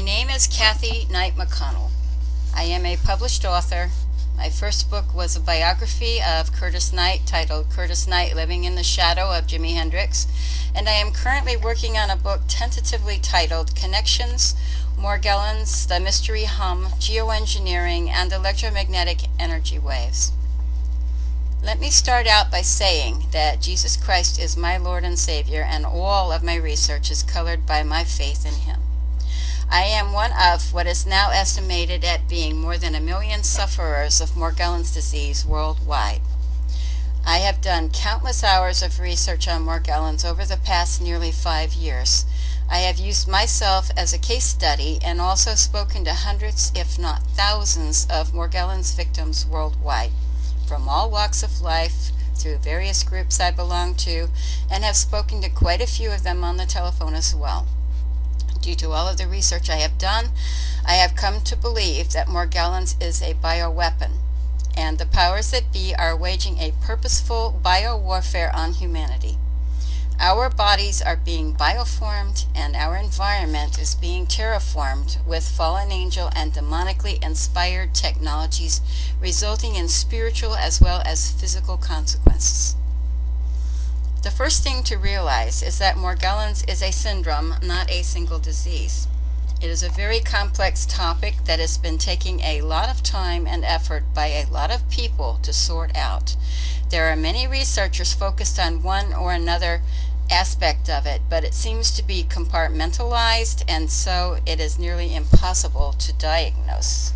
My name is Kathy Knight-McConnell. I am a published author. My first book was a biography of Curtis Knight titled Curtis Knight Living in the Shadow of Jimi Hendrix, and I am currently working on a book tentatively titled Connections, Morgellons, The Mystery Hum, Geo-Engineering, and Electromagnetic Energy Waves. Let me start out by saying that Jesus Christ is my Lord and Savior, and all of my research is colored by my faith in Him. I am one of what is now estimated at being more than 1 million sufferers of Morgellons disease worldwide. I have done countless hours of research on Morgellons over the past nearly 5 years. I have used myself as a case study and also spoken to hundreds, if not thousands, of Morgellons victims worldwide, from all walks of life, through various groups I belong to, and have spoken to quite a few of them on the telephone as well. Due to all of the research I have done, I have come to believe that Morgellons is a bioweapon, and the powers that be are waging a purposeful biowarfare on humanity. Our bodies are being bioformed, and our environment is being terraformed with fallen angel and demonically inspired technologies, resulting in spiritual as well as physical consequences. The first thing to realize is that Morgellons is a syndrome, not a single disease. It is a very complex topic that has been taking a lot of time and effort by a lot of people to sort out. There are many researchers focused on one or another aspect of it, but it seems to be compartmentalized, and so it is nearly impossible to diagnose.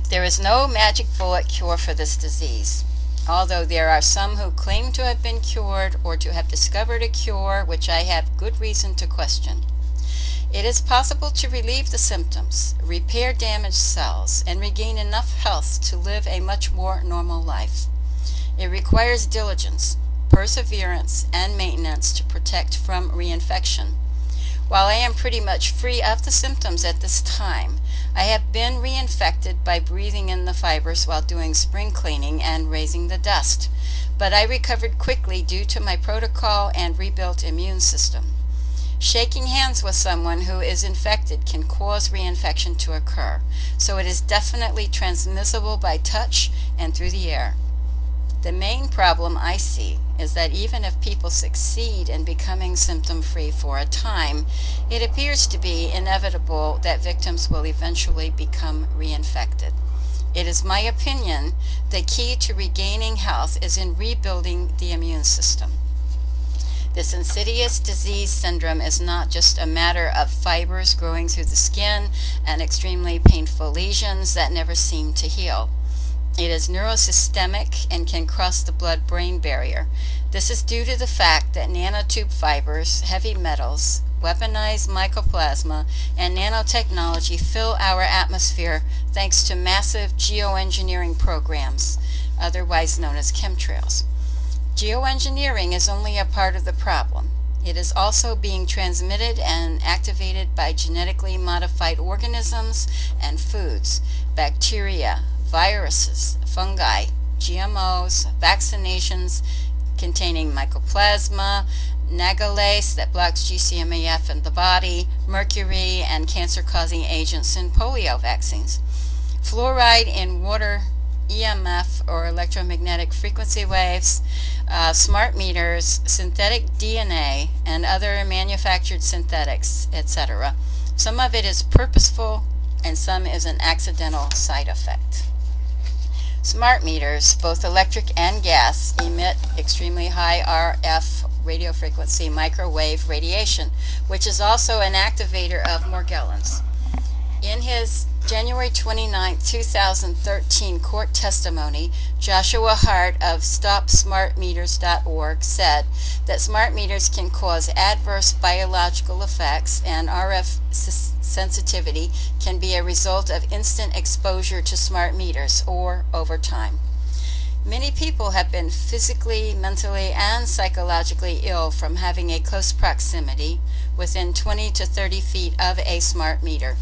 There is no magic bullet cure for this disease, although there are some who claim to have been cured or to have discovered a cure, which I have good reason to question. It is possible to relieve the symptoms, repair damaged cells, and regain enough health to live a much more normal life. It requires diligence, perseverance, and maintenance to protect from reinfection. While I am pretty much free of the symptoms at this time, I have been reinfected by breathing in the fibers while doing spring cleaning and raising the dust, but I recovered quickly due to my protocol and rebuilt immune system. Shaking hands with someone who is infected can cause reinfection to occur, so it is definitely transmissible by touch and through the air. The main problem I see is that even if people succeed in becoming symptom-free for a time, it appears to be inevitable that victims will eventually become reinfected. It is my opinion the key to regaining health is in rebuilding the immune system. This insidious disease syndrome is not just a matter of fibers growing through the skin and extremely painful lesions that never seem to heal. It is neurosystemic and can cross the blood-brain barrier. This is due to the fact that nanotube fibers, heavy metals, weaponized mycoplasma, and nanotechnology fill our atmosphere thanks to massive geoengineering programs, otherwise known as chemtrails. Geoengineering is only a part of the problem. It is also being transmitted and activated by genetically modified organisms and foods, bacteria, viruses, fungi, GMOs, vaccinations containing mycoplasma, nagalase that blocks GCMAF in the body, mercury, and cancer-causing agents in polio vaccines, fluoride in water, EMF or electromagnetic frequency waves, smart meters, synthetic DNA, and other manufactured synthetics, etc. Some of it is purposeful, and some is an accidental side effect. Smart meters, both electric and gas, emit extremely high RF radio frequency microwave radiation, which is also an activator of Morgellons. In his January 29, 2013 court testimony, Joshua Hart of StopSmartMeters.org said that smart meters can cause adverse biological effects, and RF sensitivity can be a result of instant exposure to smart meters or over time. Many people have been physically, mentally, and psychologically ill from having a close proximity within 20 to 30 feet of a smart meter.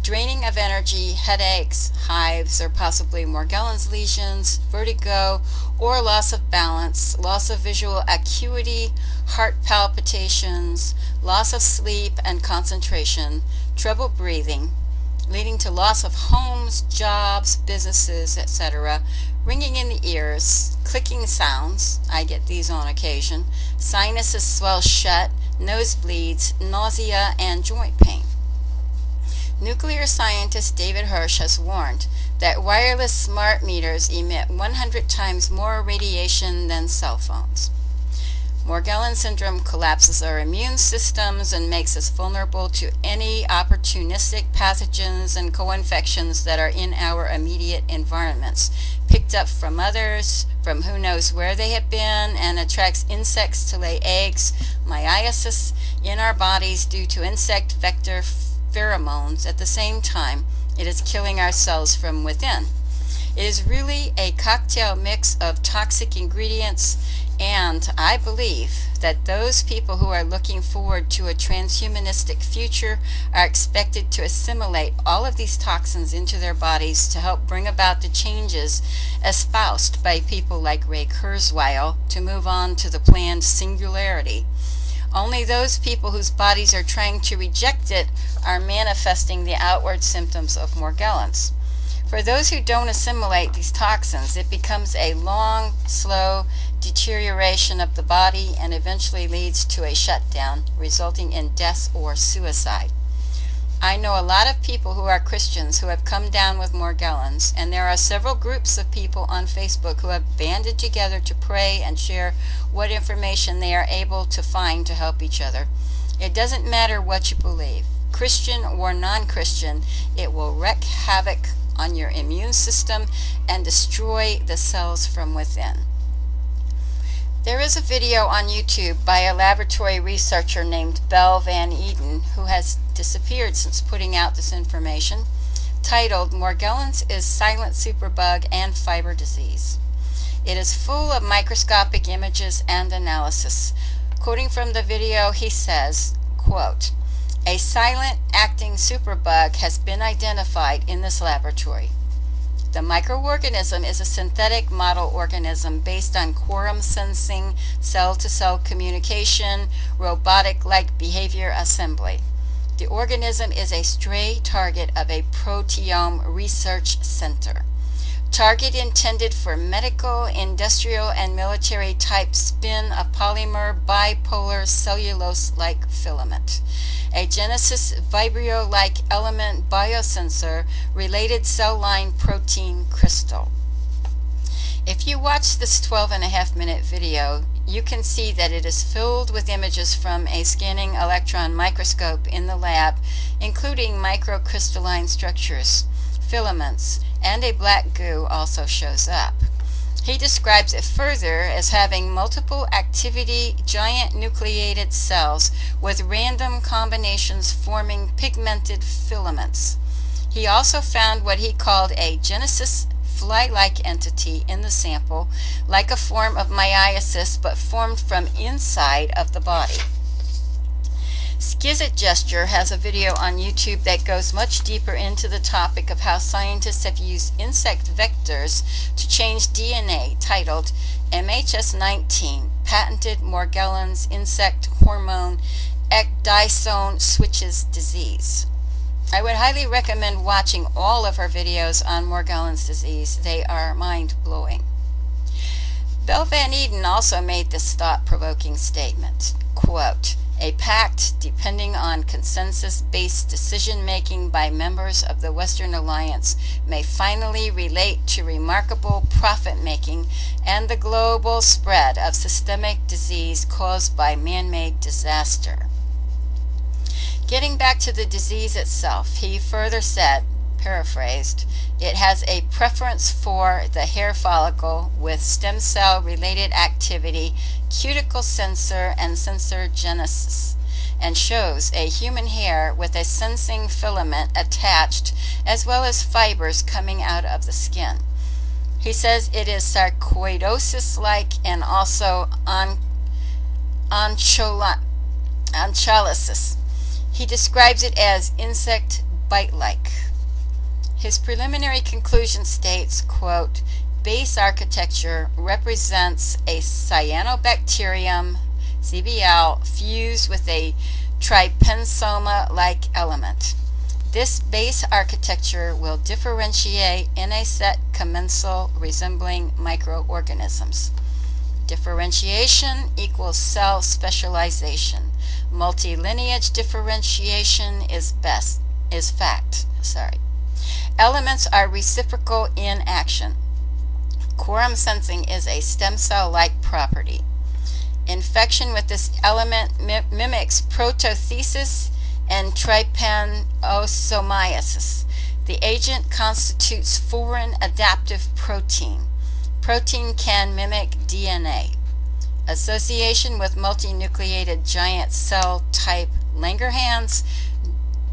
Draining of energy, headaches, hives, or possibly Morgellons lesions, vertigo, or loss of balance, loss of visual acuity, heart palpitations, loss of sleep and concentration, trouble breathing, leading to loss of homes, jobs, businesses, etc., ringing in the ears, clicking sounds, I get these on occasion, sinuses swell shut, nosebleeds, nausea, and joint pain. Nuclear scientist David Hirsch has warned that wireless smart meters emit 100 times more radiation than cell phones. Morgellons syndrome collapses our immune systems and makes us vulnerable to any opportunistic pathogens and co-infections that are in our immediate environments, picked up from others, from who knows where they have been, and attracts insects to lay eggs, meiosis in our bodies due to insect vector pheromones. At the same time, it is killing our cells from within. It is really a cocktail mix of toxic ingredients, and I believe that those people who are looking forward to a transhumanistic future are expected to assimilate all of these toxins into their bodies to help bring about the changes espoused by people like Ray Kurzweil to move on to the planned singularity. Only those people whose bodies are trying to reject it are manifesting the outward symptoms of Morgellons. For those who don't assimilate these toxins, it becomes a long, slow deterioration of the body and eventually leads to a shutdown, resulting in death or suicide. I know a lot of people who are Christians who have come down with Morgellons, and there are several groups of people on Facebook who have banded together to pray and share what information they are able to find to help each other. It doesn't matter what you believe, Christian or non-Christian, it will wreak havoc on your immune system and destroy the cells from within. There is a video on YouTube by a laboratory researcher named Belle Van Eden, who has disappeared since putting out this information, titled Morgellons is Silent Superbug and Fiber Disease. It is full of microscopic images and analysis. Quoting from the video, he says, quote, "A silent acting superbug has been identified in this laboratory. The microorganism is a synthetic model organism based on quorum sensing, cell-to-cell communication, robotic-like behavior assembly. The organism is a stray target of a proteome research center. Target intended for medical, industrial, and military type spin of polymer bipolar cellulose-like filament. A Geneticist Vibrio-like element biosensor related cell line protein crystal." If you watch this 12.5-minute video, you can see that it is filled with images from a scanning electron microscope in the lab, including microcrystalline structures, filaments, and a black goo also shows up. He describes it further as having multiple activity giant nucleated cells with random combinations forming pigmented filaments. He also found what he called a Geneticist fly-like entity in the sample, like a form of meiosis but formed from inside of the body. Skizit Gesture has a video on YouTube that goes much deeper into the topic of how scientists have used insect vectors to change DNA, titled MHS19, Patented Morgellons Insect Hormone Ecdysone Switches Disease. I would highly recommend watching all of her videos on Morgellons disease. They are mind-blowing. Belle Van Eden also made this thought-provoking statement, quote, "A pact depending on consensus-based decision-making by members of the Western Alliance may finally relate to remarkable profit-making and the global spread of systemic disease caused by man-made disaster." Getting back to the disease itself, he further said, paraphrased, "It has a preference for the hair follicle with stem cell related activity, cuticle sensor, and sensor genesis, and shows a human hair with a sensing filament attached as well as fibers coming out of the skin." He says it is sarcoidosis-like and also oncholysis. He describes it as insect bite-like. His preliminary conclusion states, quote, "Base architecture represents a cyanobacterium, CBL, fused with a trypanosoma-like element. This base architecture will differentiate in a set commensal resembling microorganisms. Differentiation equals cell specialization. Multilineage differentiation is fact. Elements are reciprocal in action. Quorum sensing is a stem cell-like property. Infection with this element mimics protothesis and trypanosomiasis. The agent constitutes foreign adaptive protein. Protein can mimic DNA. Association with multinucleated giant cell type Langerhans,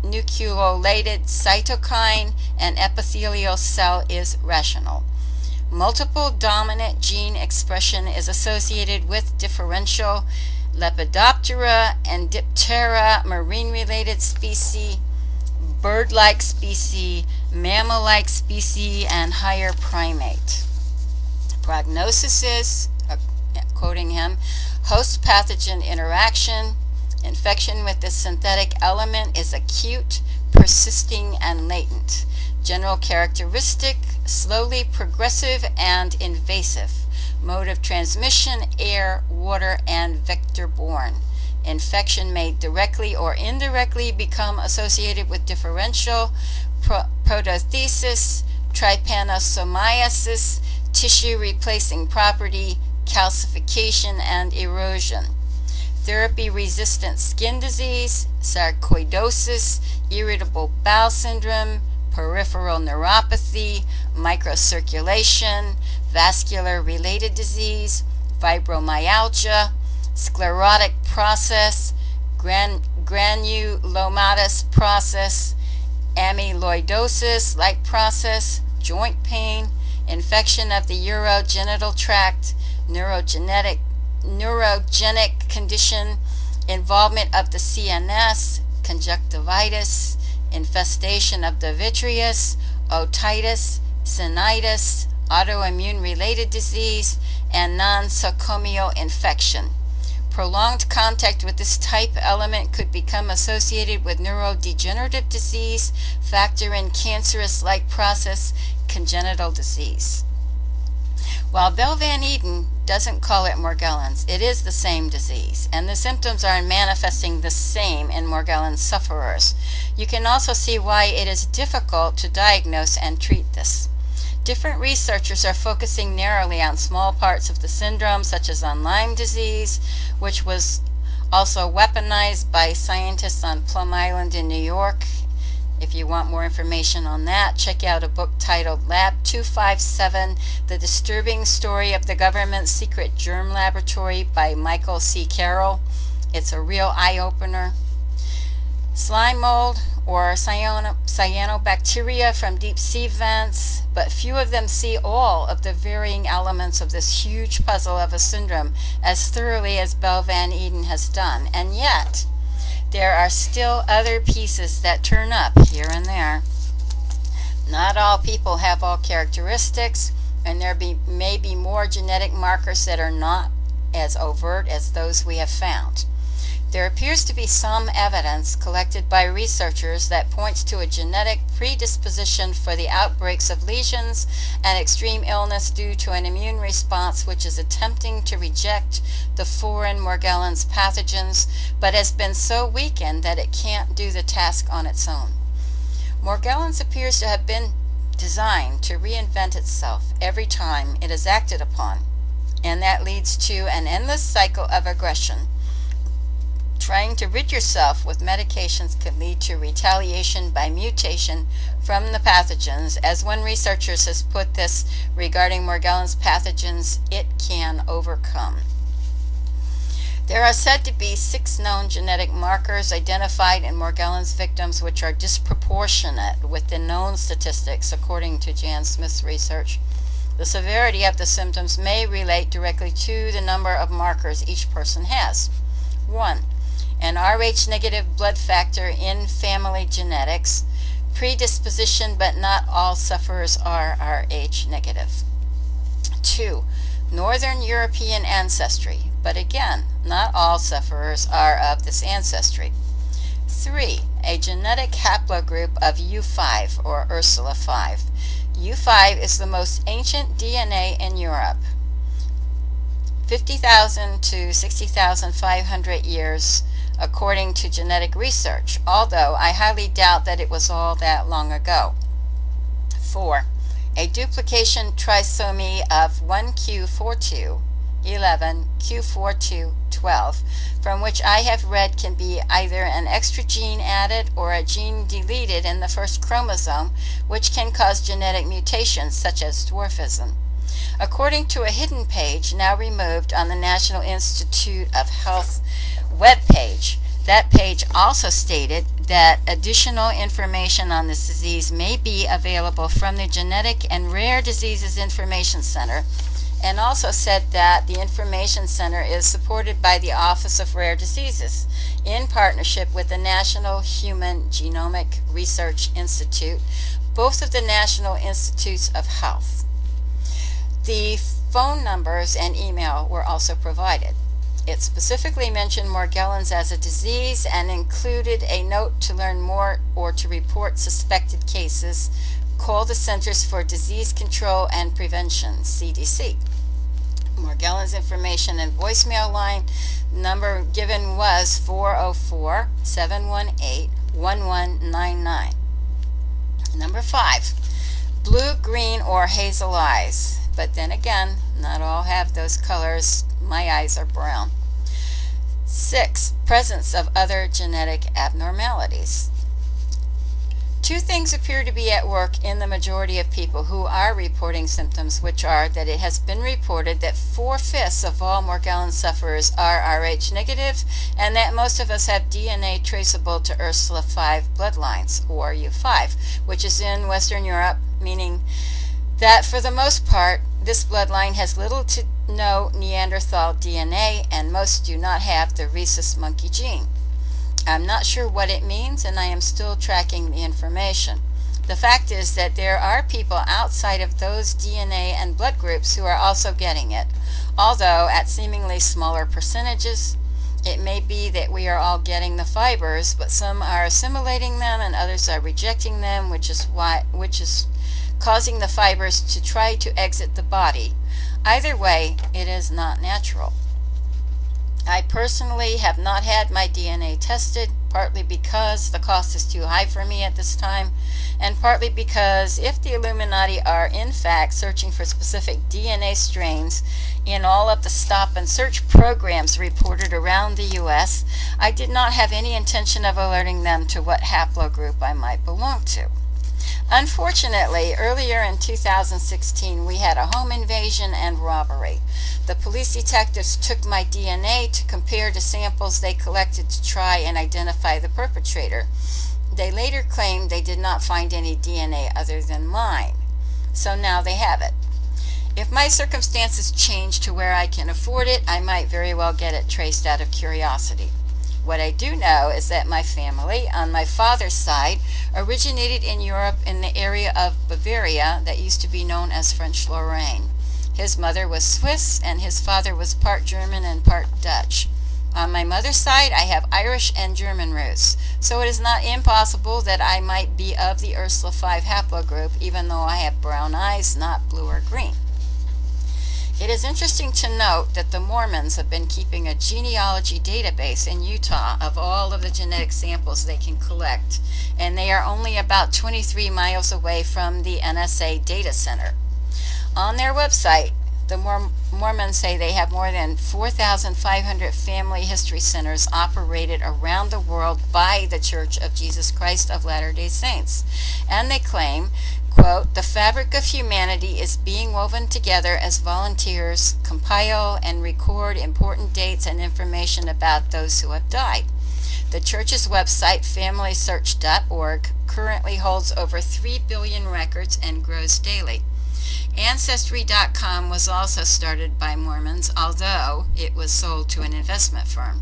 nucleolated cytokine, and epithelial cell is rational. Multiple dominant gene expression is associated with differential Lepidoptera and Diptera, marine-related species, bird-like species, mammal-like species, and higher primate. Prognosis is, quoting him, host-pathogen interaction. Infection with this synthetic element is acute, persisting, and latent. General characteristic, slowly progressive and invasive. Mode of transmission, air, water, and vector-borne. Infection may directly or indirectly become associated with differential protothesis, trypanosomiasis, tissue-replacing property, calcification, and erosion. Therapy-resistant skin disease, sarcoidosis, irritable bowel syndrome, peripheral neuropathy, microcirculation, vascular-related disease, fibromyalgia, sclerotic process, granulomatous process, amyloidosis-like process, joint pain, infection of the urogenital tract, neurogenic condition, involvement of the CNS, conjunctivitis, infestation of the vitreous, otitis, sinitis, autoimmune-related disease, and nosocomial infection. Prolonged contact with this type element could become associated with neurodegenerative disease, factor in cancerous-like process, congenital disease. While Bell Van Eden doesn't call it Morgellons, it is the same disease, and the symptoms are manifesting the same in Morgellons sufferers. You can also see why it is difficult to diagnose and treat this. Different researchers are focusing narrowly on small parts of the syndrome, such as on Lyme disease, which was also weaponized by scientists on Plum Island in New York. If you want more information on that, check out a book titled Lab 257, The Disturbing Story of the Government's Secret Germ Laboratory by Michael C. Carroll. It's a real eye-opener. Slime mold or cyanobacteria from deep sea vents, but few of them see all of the varying elements of this huge puzzle of a syndrome as thoroughly as Bell Van Eden has done, and yet there are still other pieces that turn up here and there. Not all people have all characteristics, and there may be more genetic markers that are not as overt as those we have found. There appears to be some evidence collected by researchers that points to a genetic predisposition for the outbreaks of lesions and extreme illness due to an immune response which is attempting to reject the foreign Morgellons pathogens, but has been so weakened that it can't do the task on its own. Morgellons appears to have been designed to reinvent itself every time it is acted upon, and that leads to an endless cycle of aggression. Trying to rid yourself with medications can lead to retaliation by mutation from the pathogens. As one researcher has put this regarding Morgellons pathogens, it can overcome. There are said to be 6 known genetic markers identified in Morgellons victims which are disproportionate with the known statistics, according to Jan Smith's research. The severity of the symptoms may relate directly to the number of markers each person has. 1. An Rh-negative blood factor in family genetics. Predisposition, but not all sufferers are Rh-negative. 2. Northern European ancestry, but again, not all sufferers are of this ancestry. 3. a genetic haplogroup of U5, or Ursula 5. U5 is the most ancient DNA in Europe, 50,000 to 60,500 years according to genetic research, although I highly doubt that it was all that long ago. 4. A duplication trisomy of 1q42, 11, q42, 12, from which I have read can be either an extra gene added or a gene deleted in the first chromosome, which can cause genetic mutations such as dwarfism. According to a hidden page now removed on the National Institute of Health webpage, that page also stated that additional information on this disease may be available from the Genetic and Rare Diseases Information Center, and also said that the Information Center is supported by the Office of Rare Diseases in partnership with the National Human Genomic Research Institute, both of the National Institutes of Health. The phone numbers and email were also provided. It specifically mentioned Morgellons as a disease and included a note to learn more or to report suspected cases. Call the Centers for Disease Control and Prevention, CDC. Morgellons information and voicemail line number given was 404-718-1199. Number 5, blue, green, or hazel eyes. But then again, not all have those colors. My eyes are brown. 6, presence of other genetic abnormalities. Two things appear to be at work in the majority of people who are reporting symptoms, which are that it has been reported that 4/5 of all Morgellons sufferers are Rh negative, and that most of us have DNA traceable to Ursula 5 bloodlines, or U5, which is in Western Europe, meaning that for the most part, this bloodline has little to no Neanderthal DNA, and most do not have the rhesus monkey gene. I'm not sure what it means, and I am still tracking the information. The fact is that there are people outside of those DNA and blood groups who are also getting it, although at seemingly smaller percentages. It may be that we are all getting the fibers, but some are assimilating them and others are rejecting them, which is causing the fibers to try to exit the body. Either way, it is not natural. I personally have not had my DNA tested, partly because the cost is too high for me at this time, and partly because if the Illuminati are in fact searching for specific DNA strains in all of the stop and search programs reported around the U.S., I did not have any intention of alerting them to what haplogroup I might belong to. Unfortunately, earlier in 2016, we had a home invasion and robbery. The police detectives took my DNA to compare to samples they collected to try and identify the perpetrator. They later claimed they did not find any DNA other than mine. So now they have it. If my circumstances change to where I can afford it, I might very well get it traced out of curiosity. What I do know is that my family, on my father's side, originated in Europe in the area of Bavaria that used to be known as French Lorraine. His mother was Swiss, and his father was part German and part Dutch. On my mother's side, I have Irish and German roots, so it is not impossible that I might be of the Ursula 5 haplogroup, even though I have brown eyes, not blue or green. It is interesting to note that the Mormons have been keeping a genealogy database in Utah of all of the genetic samples they can collect, and they are only about 23 miles away from the NSA data center. On their website, the Mormons say they have more than 4,500 family history centers operated around the world by the Church of Jesus Christ of Latter-day Saints, and they claim, quote, the fabric of humanity is being woven together as volunteers compile and record important dates and information about those who have died. The church's website, FamilySearch.org, currently holds over 3 billion records and grows daily. Ancestry.com was also started by Mormons, although it was sold to an investment firm.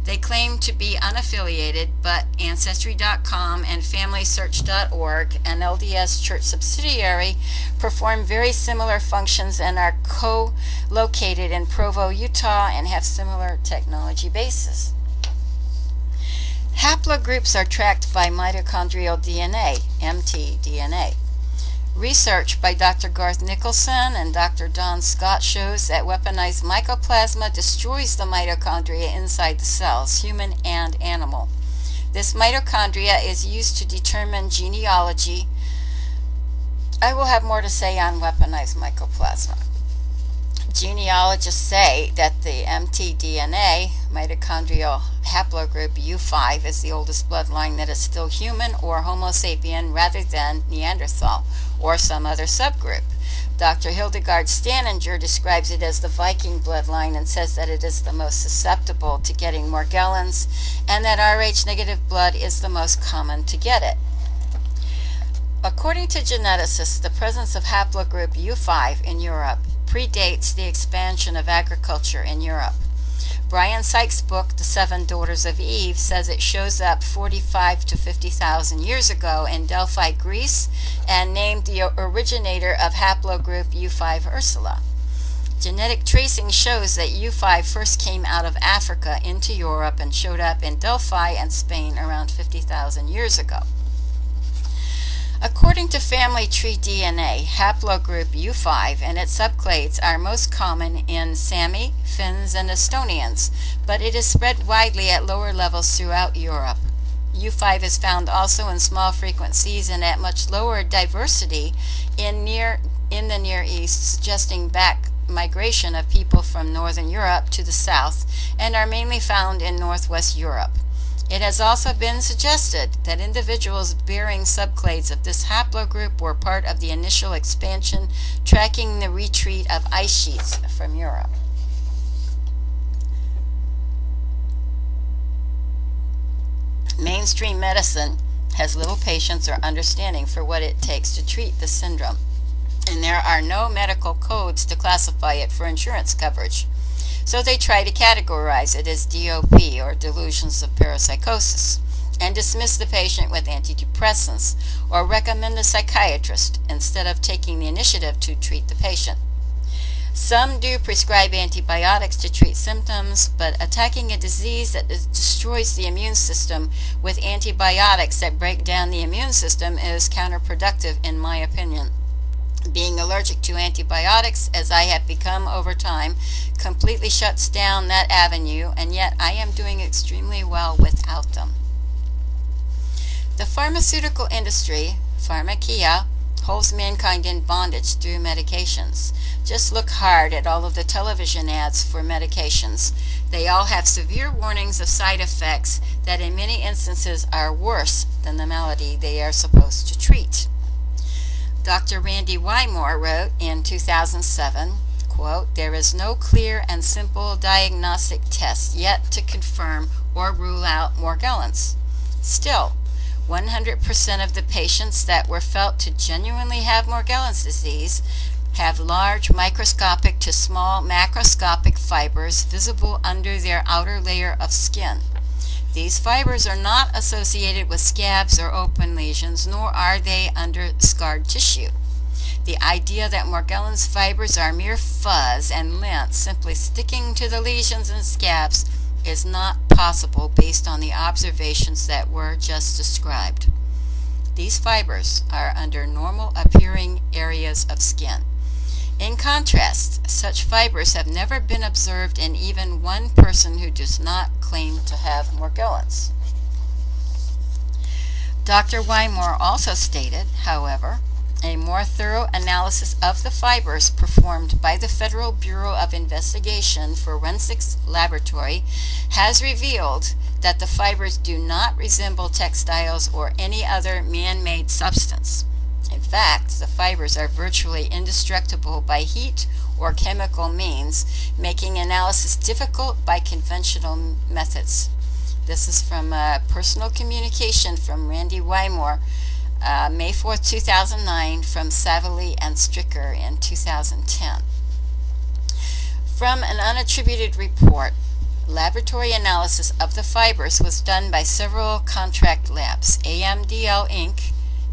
They claim to be unaffiliated, but Ancestry.com and FamilySearch.org, an LDS church subsidiary, perform very similar functions and are co-located in Provo, Utah, and have similar technology bases. Haplogroups are tracked by mitochondrial DNA, mtDNA. Research by Dr. Garth Nicholson and Dr. Don Scott shows that weaponized mycoplasma destroys the mitochondria inside the cells, human and animal. This mitochondria is used to determine genealogy. I will have more to say on weaponized mycoplasma. Genealogists say that the mtDNA mitochondrial haplogroup U5 is the oldest bloodline that is still human or Homo sapien rather than Neanderthal or some other subgroup. Dr. Hildegard Staninger describes it as the Viking bloodline and says that it is the most susceptible to getting Morgellons and that Rh-negative blood is the most common to get it. According to Geneticist, the presence of haplogroup U5 in Europe predates the expansion of agriculture in Europe. Brian Sykes' book, The Seven Daughters of Eve, says it shows up 45 to 50,000 years ago in Delphi, Greece, and named the originator of haplogroup U5 Ursula. Genetic tracing shows that U5 first came out of Africa into Europe and showed up in Delphi and Spain around 50,000 years ago. According to family tree DNA, haplogroup U5 and its subclades are most common in Sami, Finns, and Estonians, but it is spread widely at lower levels throughout Europe. U5 is found also in small frequencies and at much lower diversity in the Near East, suggesting back migration of people from Northern Europe to the south, and are mainly found in Northwest Europe. It has also been suggested that individuals bearing subclades of this haplogroup were part of the initial expansion, tracking the retreat of ice sheets from Europe. Mainstream medicine has little patience or understanding for what it takes to treat the syndrome, and there are no medical codes to classify it for insurance coverage. So they try to categorize it as DOP, or delusions of parapsychosis, and dismiss the patient with antidepressants, or recommend a psychiatrist instead of taking the initiative to treat the patient. Some do prescribe antibiotics to treat symptoms, but attacking a disease that destroys the immune system with antibiotics that break down the immune system is counterproductive in my opinion. Being allergic to antibiotics, as I have become over time, completely shuts down that avenue, and yet I am doing extremely well without them. The pharmaceutical industry, pharmakia, holds mankind in bondage through medications. Just look hard at all of the television ads for medications. They all have severe warnings of side effects that in many instances are worse than the malady they are supposed to treat. Dr. Randy Wymore wrote in 2007, quote, "There is no clear and simple diagnostic test yet to confirm or rule out Morgellons. Still, 100% of the patients that were felt to genuinely have Morgellons disease have large microscopic to small macroscopic fibers visible under their outer layer of skin. These fibers are not associated with scabs or open lesions, nor are they under scarred tissue. The idea that Morgellons fibers are mere fuzz and lint simply sticking to the lesions and scabs is not possible based on the observations that were just described. These fibers are under normal appearing areas of skin. In contrast, such fibers have never been observed in even one person who does not claim to have Morgellons." Dr. Wymore also stated, however, a more thorough analysis of the fibers performed by the Federal Bureau of Investigation Forensics Laboratory has revealed that the fibers do not resemble textiles or any other man-made substance. In fact, the fibers are virtually indestructible by heat or chemical means, making analysis difficult by conventional methods. This is from Personal Communication from Randy Wymore, May 4, 2009, from Savely and Stricker in 2010. From an unattributed report, laboratory analysis of the fibers was done by several contract labs, AMDL Inc.,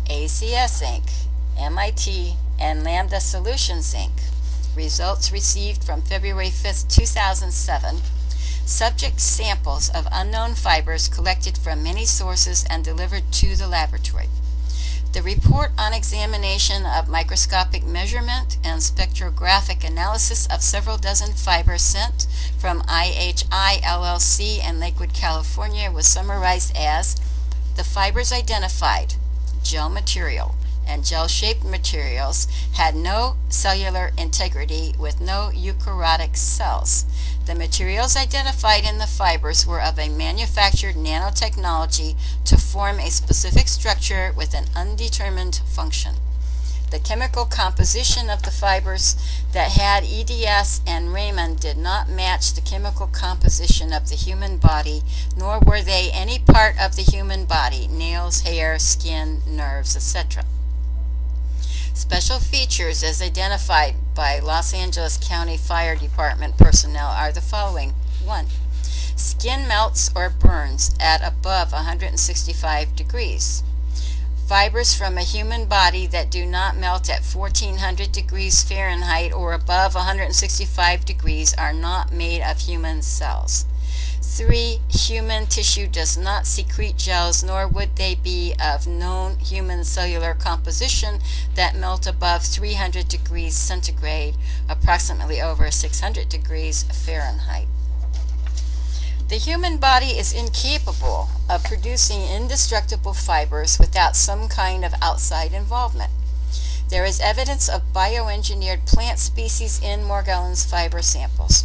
ACS Inc., MIT, and Lambda Solutions Inc. Results received from February 5, 2007 subject samples of unknown fibers collected from many sources and delivered to the laboratory. The report on examination of microscopic measurement and spectrographic analysis of several dozen fibers sent from IHI LLC in Lakewood, California was summarized as: the fibers identified, gel material, and gel-shaped materials had no cellular integrity with no eukaryotic cells. The materials identified in the fibers were of a manufactured nanotechnology to form a specific structure with an undetermined function. The chemical composition of the fibers that had EDS and Raman did not match the chemical composition of the human body, nor were they any part of the human body: nails, hair, skin, nerves, etc. Special features as identified by Los Angeles County Fire Department personnel are the following. 1. Skin melts or burns at above 165 degrees. Fibers from a human body that do not melt at 1400 degrees Fahrenheit or above 165 degrees are not made of human cells. 3. Human tissue does not secrete gels, nor would they be of known human cellular composition that melt above 300 degrees centigrade, approximately over 600 degrees Fahrenheit. The human body is incapable of producing indestructible fibers without some kind of outside involvement. There is evidence of bioengineered plant species in Morgellons fiber samples.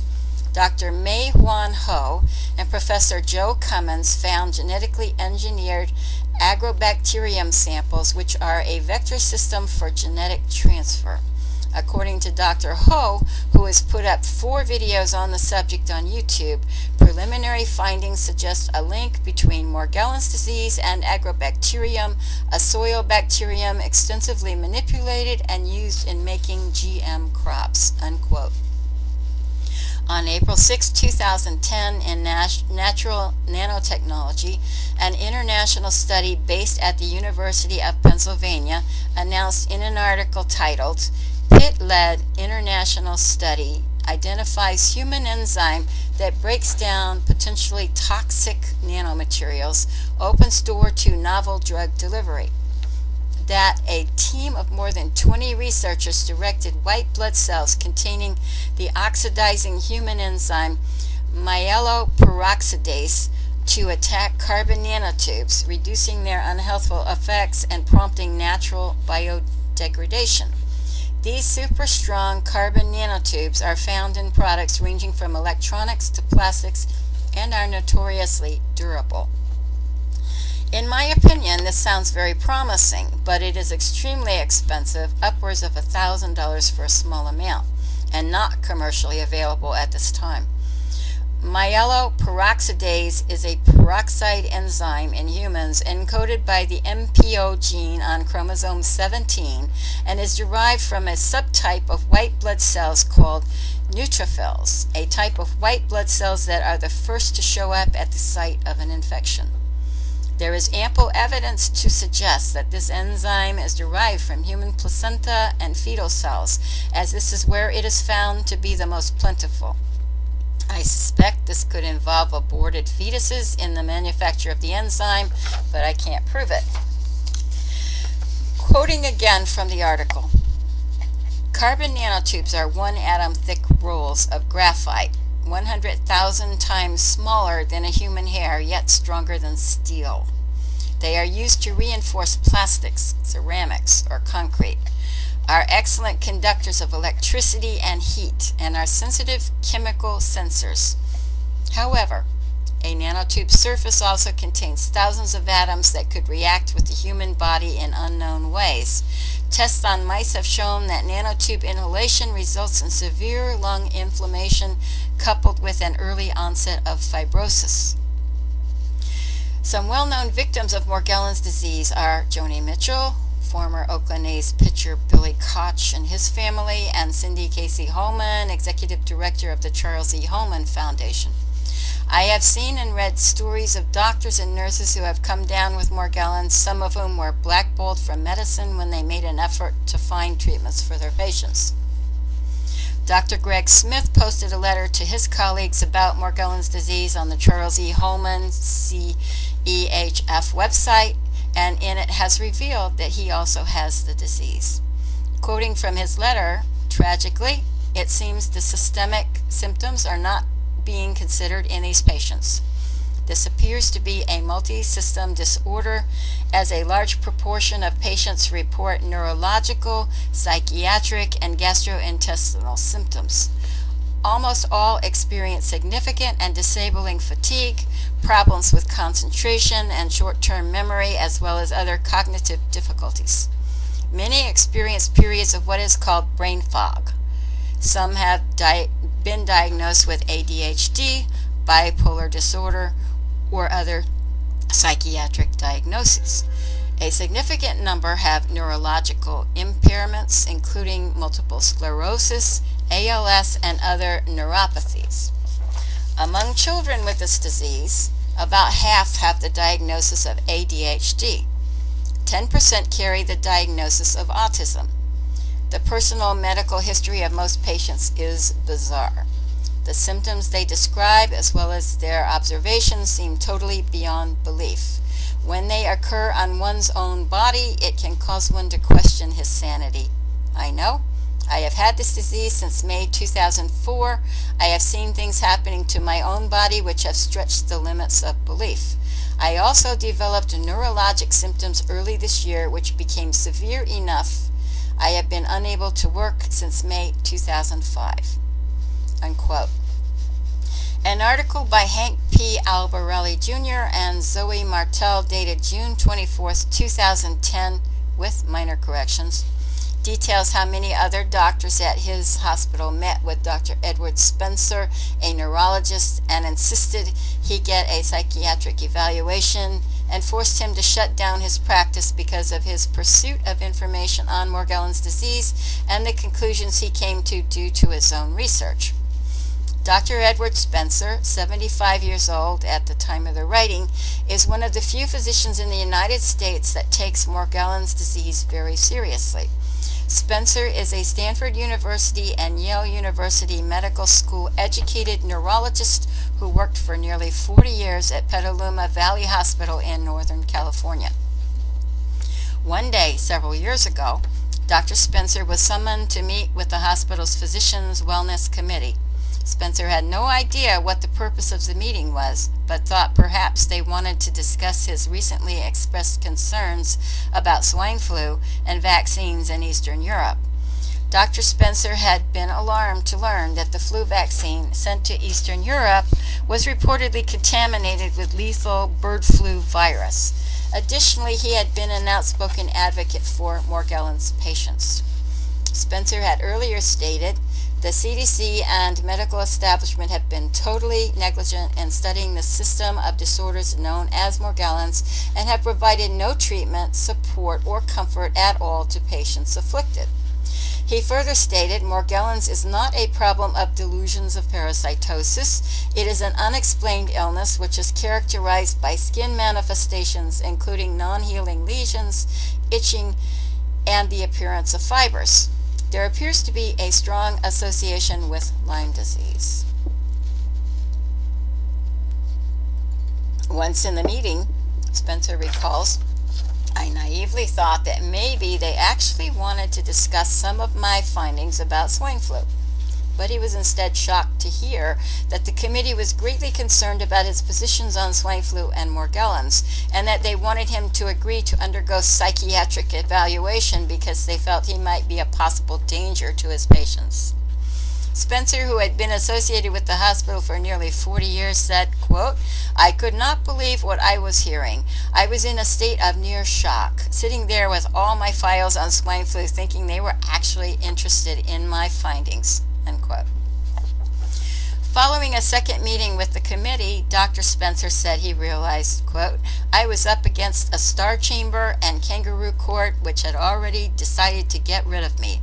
Dr. Mei Huan Ho and Professor Joe Cummins found genetically engineered Agrobacterium samples, which are a vector system for genetic transfer. According to Dr. Ho, who has put up 4 videos on the subject on YouTube, preliminary findings suggest a link between Morgellons disease and Agrobacterium, a soil bacterium extensively manipulated and used in making GM crops, unquote. On April 6, 2010, in Natural Nanotechnology, an international study based at the University of Pennsylvania announced in an article titled Pitt-Led International Study Identifies Human Enzyme that Breaks Down Potentially Toxic Nanomaterials, Opens Door to Novel Drug Delivery, that a team of more than 20 researchers directed white blood cells containing the oxidizing human enzyme Peroxidase to attack carbon nanotubes, reducing their unhealthful effects and prompting natural biodegradation. These super strong carbon nanotubes are found in products ranging from electronics to plastics and are notoriously durable. In my opinion, this sounds very promising, but it is extremely expensive, upwards of $1,000 for a small amount, and not commercially available at this time. Peroxidase is a peroxide enzyme in humans encoded by the MPO gene on chromosome 17 and is derived from a subtype of white blood cells called neutrophils, a type of white blood cells that are the first to show up at the site of an infection. There is ample evidence to suggest that this enzyme is derived from human placenta and fetal cells, as this is where it is found to be the most plentiful. I suspect this could involve aborted fetuses in the manufacture of the enzyme, but I can't prove it. Quoting again from the article, carbon nanotubes are 1-atom thick rolls of graphite, 100,000 times smaller than a human hair, yet stronger than steel. They are used to reinforce plastics, ceramics, or concrete, are excellent conductors of electricity and heat, and are sensitive chemical sensors. However, a nanotube surface also contains thousands of atoms that could react with the human body in unknown ways. Tests on mice have shown that nanotube inhalation results in severe lung inflammation coupled with an early onset of fibrosis. Some well-known victims of Morgellons disease are Joni Mitchell, former Oakland A's pitcher Billy Koch and his family, and Cindy Casey Holman, executive director of the Charles E. Holman Foundation. I have seen and read stories of doctors and nurses who have come down with Morgellons, some of whom were blackballed from medicine when they made an effort to find treatments for their patients. Dr. Greg Smith posted a letter to his colleagues about Morgellons disease on the Charles E. Holman CEHF website, and in it has revealed that he also has the disease. Quoting from his letter, tragically, it seems the systemic symptoms are not being considered in these patients. This appears to be a multi-system disorder, as a large proportion of patients report neurological, psychiatric, and gastrointestinal symptoms. Almost all experience significant and disabling fatigue, problems with concentration and short-term memory, as well as other cognitive difficulties. Many experience periods of what is called brain fog. Some have been diagnosed with ADHD, bipolar disorder, or other psychiatric diagnoses. A significant number have neurological impairments, including multiple sclerosis, ALS, and other neuropathies. Among children with this disease, about half have the diagnosis of ADHD. 10% carry the diagnosis of autism. The personal medical history of most patients is bizarre. The symptoms they describe, as well as their observations, seem totally beyond belief. When they occur on one's own body, it can cause one to question his sanity. I know. I have had this disease since May 2004. I have seen things happening to my own body which have stretched the limits of belief. I also developed neurologic symptoms early this year which became severe enough. I have been unable to work since May 2005. Unquote. An article by Hank P. Albarelli Jr. and Zoe Martel dated June 24, 2010, with minor corrections, details how many other doctors at his hospital met with Dr. Edward Spencer, a neurologist, and insisted he get a psychiatric evaluation and forced him to shut down his practice because of his pursuit of information on Morgellons disease and the conclusions he came to due to his own research. Dr. Edward Spencer, 75 years old at the time of the writing, is one of the few physicians in the United States that takes Morgellons disease very seriously. Spencer is a Stanford University and Yale University Medical School educated neurologist who worked for nearly 40 years at Petaluma Valley Hospital in Northern California. One day, several years ago, Dr. Spencer was summoned to meet with the hospital's Physicians Wellness Committee. Spencer had no idea what the purpose of the meeting was, but thought perhaps they wanted to discuss his recently expressed concerns about swine flu and vaccines in Eastern Europe. Dr. Spencer had been alarmed to learn that the flu vaccine sent to Eastern Europe was reportedly contaminated with lethal bird flu virus. Additionally, he had been an outspoken advocate for Morgellons patients. Spencer had earlier stated, "The CDC and medical establishment have been totally negligent in studying the system of disorders known as Morgellons and have provided no treatment, support, or comfort at all to patients afflicted." He further stated, "Morgellons is not a problem of delusions of parasitosis. It is an unexplained illness which is characterized by skin manifestations including non-healing lesions, itching, and the appearance of fibers. There appears to be a strong association with Lyme disease." Once in the meeting, Spencer recalls, "I naively thought that maybe they actually wanted to discuss some of my findings about swine flu. But he was instead shocked to hear that the committee was greatly concerned about his positions on swine flu and Morgellons, and that they wanted him to agree to undergo psychiatric evaluation because they felt he might be a possible danger to his patients." Spencer, who had been associated with the hospital for nearly 40 years, said, quote, "I could not believe what I was hearing. I was in a state of near shock, sitting there with all my files on swine flu thinking they were actually interested in my findings." Unquote. Following a second meeting with the committee, Dr. Spencer said he realized, quote, "I was up against a star chamber and kangaroo court which had already decided to get rid of me."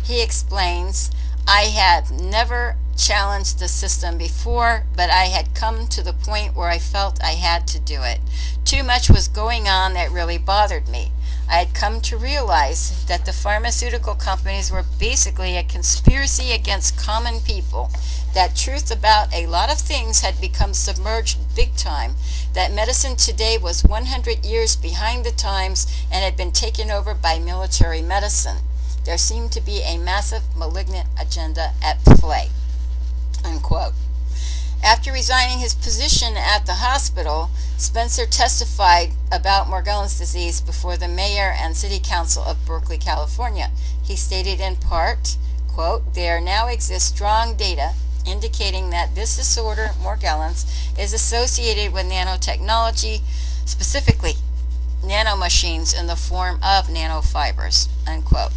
He explains, "I had never challenged the system before, but I had come to the point where I felt I had to do it. Too much was going on that really bothered me. I had come to realize that the pharmaceutical companies were basically a conspiracy against common people, that truth about a lot of things had become submerged big time, that medicine today was 100 years behind the times and had been taken over by military medicine. There seemed to be a massive malignant agenda at play." Unquote. After resigning his position at the hospital, Spencer testified about Morgellons disease before the mayor and city council of Berkeley, California. He stated in part, quote, "There now exists strong data indicating that this disorder, Morgellons, is associated with nanotechnology, specifically nanomachines in the form of nanofibers," unquote.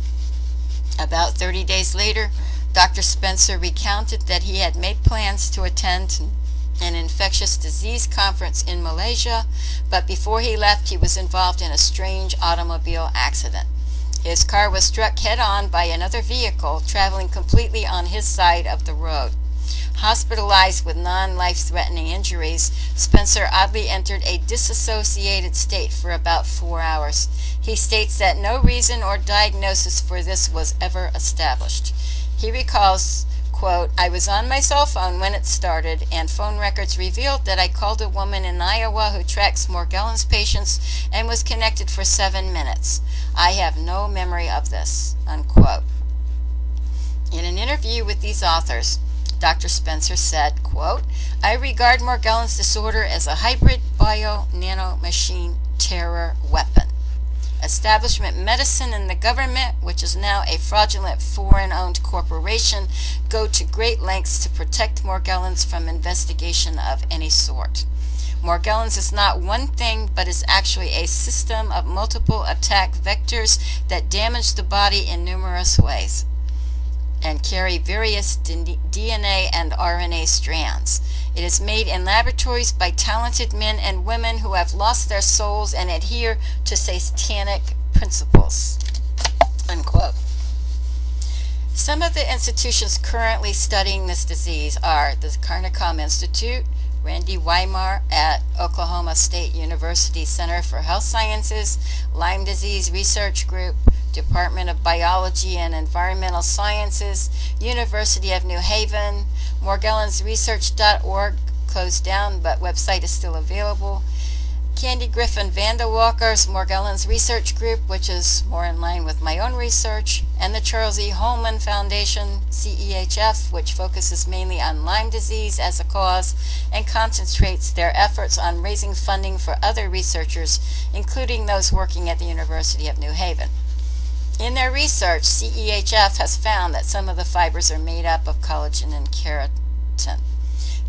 About 30 days later, Dr. Spencer recounted that he had made plans to attend an infectious disease conference in Malaysia, but before he left, he was involved in a strange automobile accident. His car was struck head-on by another vehicle traveling completely on his side of the road. Hospitalized with non-life-threatening injuries, Spencer oddly entered a disassociated state for about 4 hours. He states that no reason or diagnosis for this was ever established. He recalls, quote, "I was on my cell phone when it started, and phone records revealed that I called a woman in Iowa who tracks Morgellons patients and was connected for 7 minutes. I have no memory of this," unquote. In an interview with these authors, Dr. Spencer said, quote, "I regard Morgellons disorder as a hybrid bio-nanomachine terror weapon. Establishment medicine and the government, which is now a fraudulent foreign-owned corporation, go to great lengths to protect Morgellons from investigation of any sort. Morgellons is not one thing, but is actually a system of multiple attack vectors that damage the body in numerous ways and carry various DNA and RNA strands. It is made in laboratories by talented men and women who have lost their souls and adhere to satanic principles," unquote. Some of the institutions currently studying this disease are the Carnicom Institute, Randy Weimar at Oklahoma State University Center for Health Sciences, Lyme Disease Research Group, Department of Biology and Environmental Sciences, University of New Haven, Morgellonsresearch.org, closed down but website is still available, Candy Griffin Vandewalker's Morgellons Research Group, which is more in line with my own research, and the Charles E. Holman Foundation, CEHF, which focuses mainly on Lyme disease as a cause and concentrates their efforts on raising funding for other researchers, including those working at the University of New Haven. In their research, CEHF has found that some of the fibers are made up of collagen and keratin.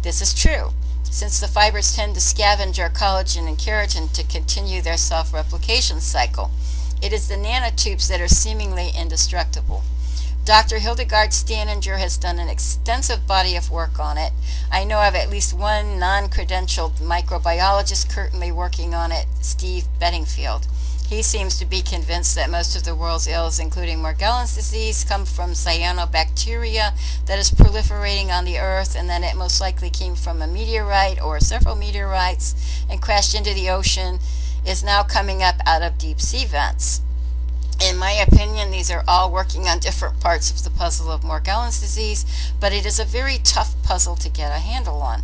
This is true, since the fibers tend to scavenge our collagen and keratin to continue their self-replication cycle. It is the nanotubes that are seemingly indestructible. Dr. Hildegard Staninger has done an extensive body of work on it. I know of at least one non-credentialed microbiologist currently working on it, Steve Bedingfield. He seems to be convinced that most of the world's ills, including Morgellons disease, come from cyanobacteria that is proliferating on the Earth, and that it most likely came from a meteorite or several meteorites and crashed into the ocean, is now coming up out of deep sea vents. In my opinion, these are all working on different parts of the puzzle of Morgellons disease, but it is a very tough puzzle to get a handle on.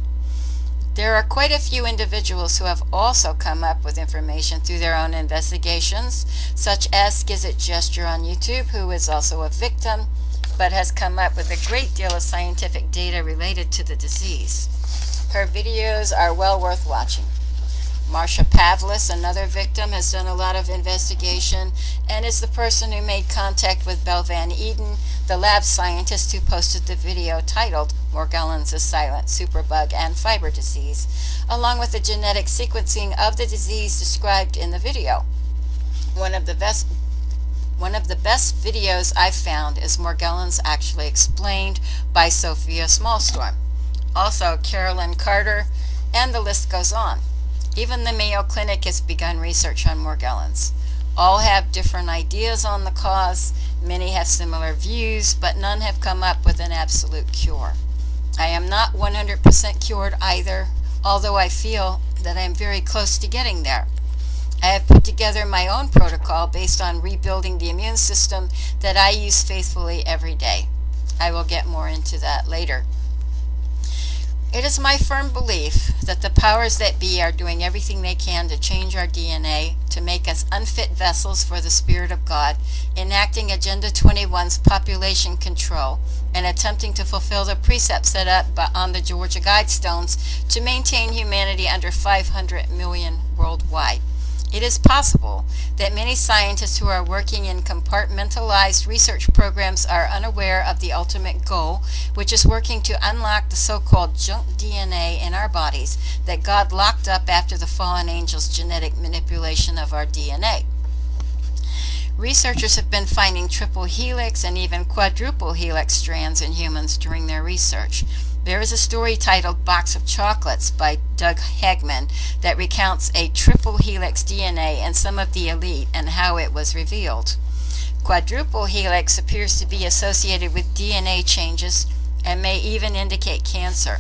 There are quite a few individuals who have also come up with information through their own investigations, such as Skizit Gesture on YouTube, who is also a victim, but has come up with a great deal of scientific data related to the disease. Her videos are well worth watching. Marsha Pavlis, another victim, has done a lot of investigation and is the person who made contact with Belle Van Eden, the lab scientist who posted the video titled Morgellons is Silent, Superbug, and Fiber Disease, along with the genetic sequencing of the disease described in the video. One of the best videos I've found is Morgellons Actually Explained by Sophia Smallstorm. Also Carolyn Carter, and the list goes on. Even the Mayo Clinic has begun research on Morgellons. All have different ideas on the cause, many have similar views, but none have come up with an absolute cure. I am not 100% cured either, although I feel that I am very close to getting there. I have put together my own protocol based on rebuilding the immune system that I use faithfully every day. I will get more into that later. It is my firm belief that the powers that be are doing everything they can to change our DNA, to make us unfit vessels for the Spirit of God, enacting Agenda 21's population control, and attempting to fulfill the precepts set up on the Georgia Guidestones to maintain humanity under 500 million worldwide. It is possible that many scientists who are working in compartmentalized research programs are unaware of the ultimate goal, which is working to unlock the so-called junk DNA in our bodies that God locked up after the fallen angel's genetic manipulation of our DNA. Researchers have been finding triple helix and even quadruple helix strands in humans during their research. There is a story titled Box of Chocolates by Doug Hagman that recounts a triple helix DNA in some of the elite and how it was revealed. Quadruple helix appears to be associated with DNA changes and may even indicate cancer.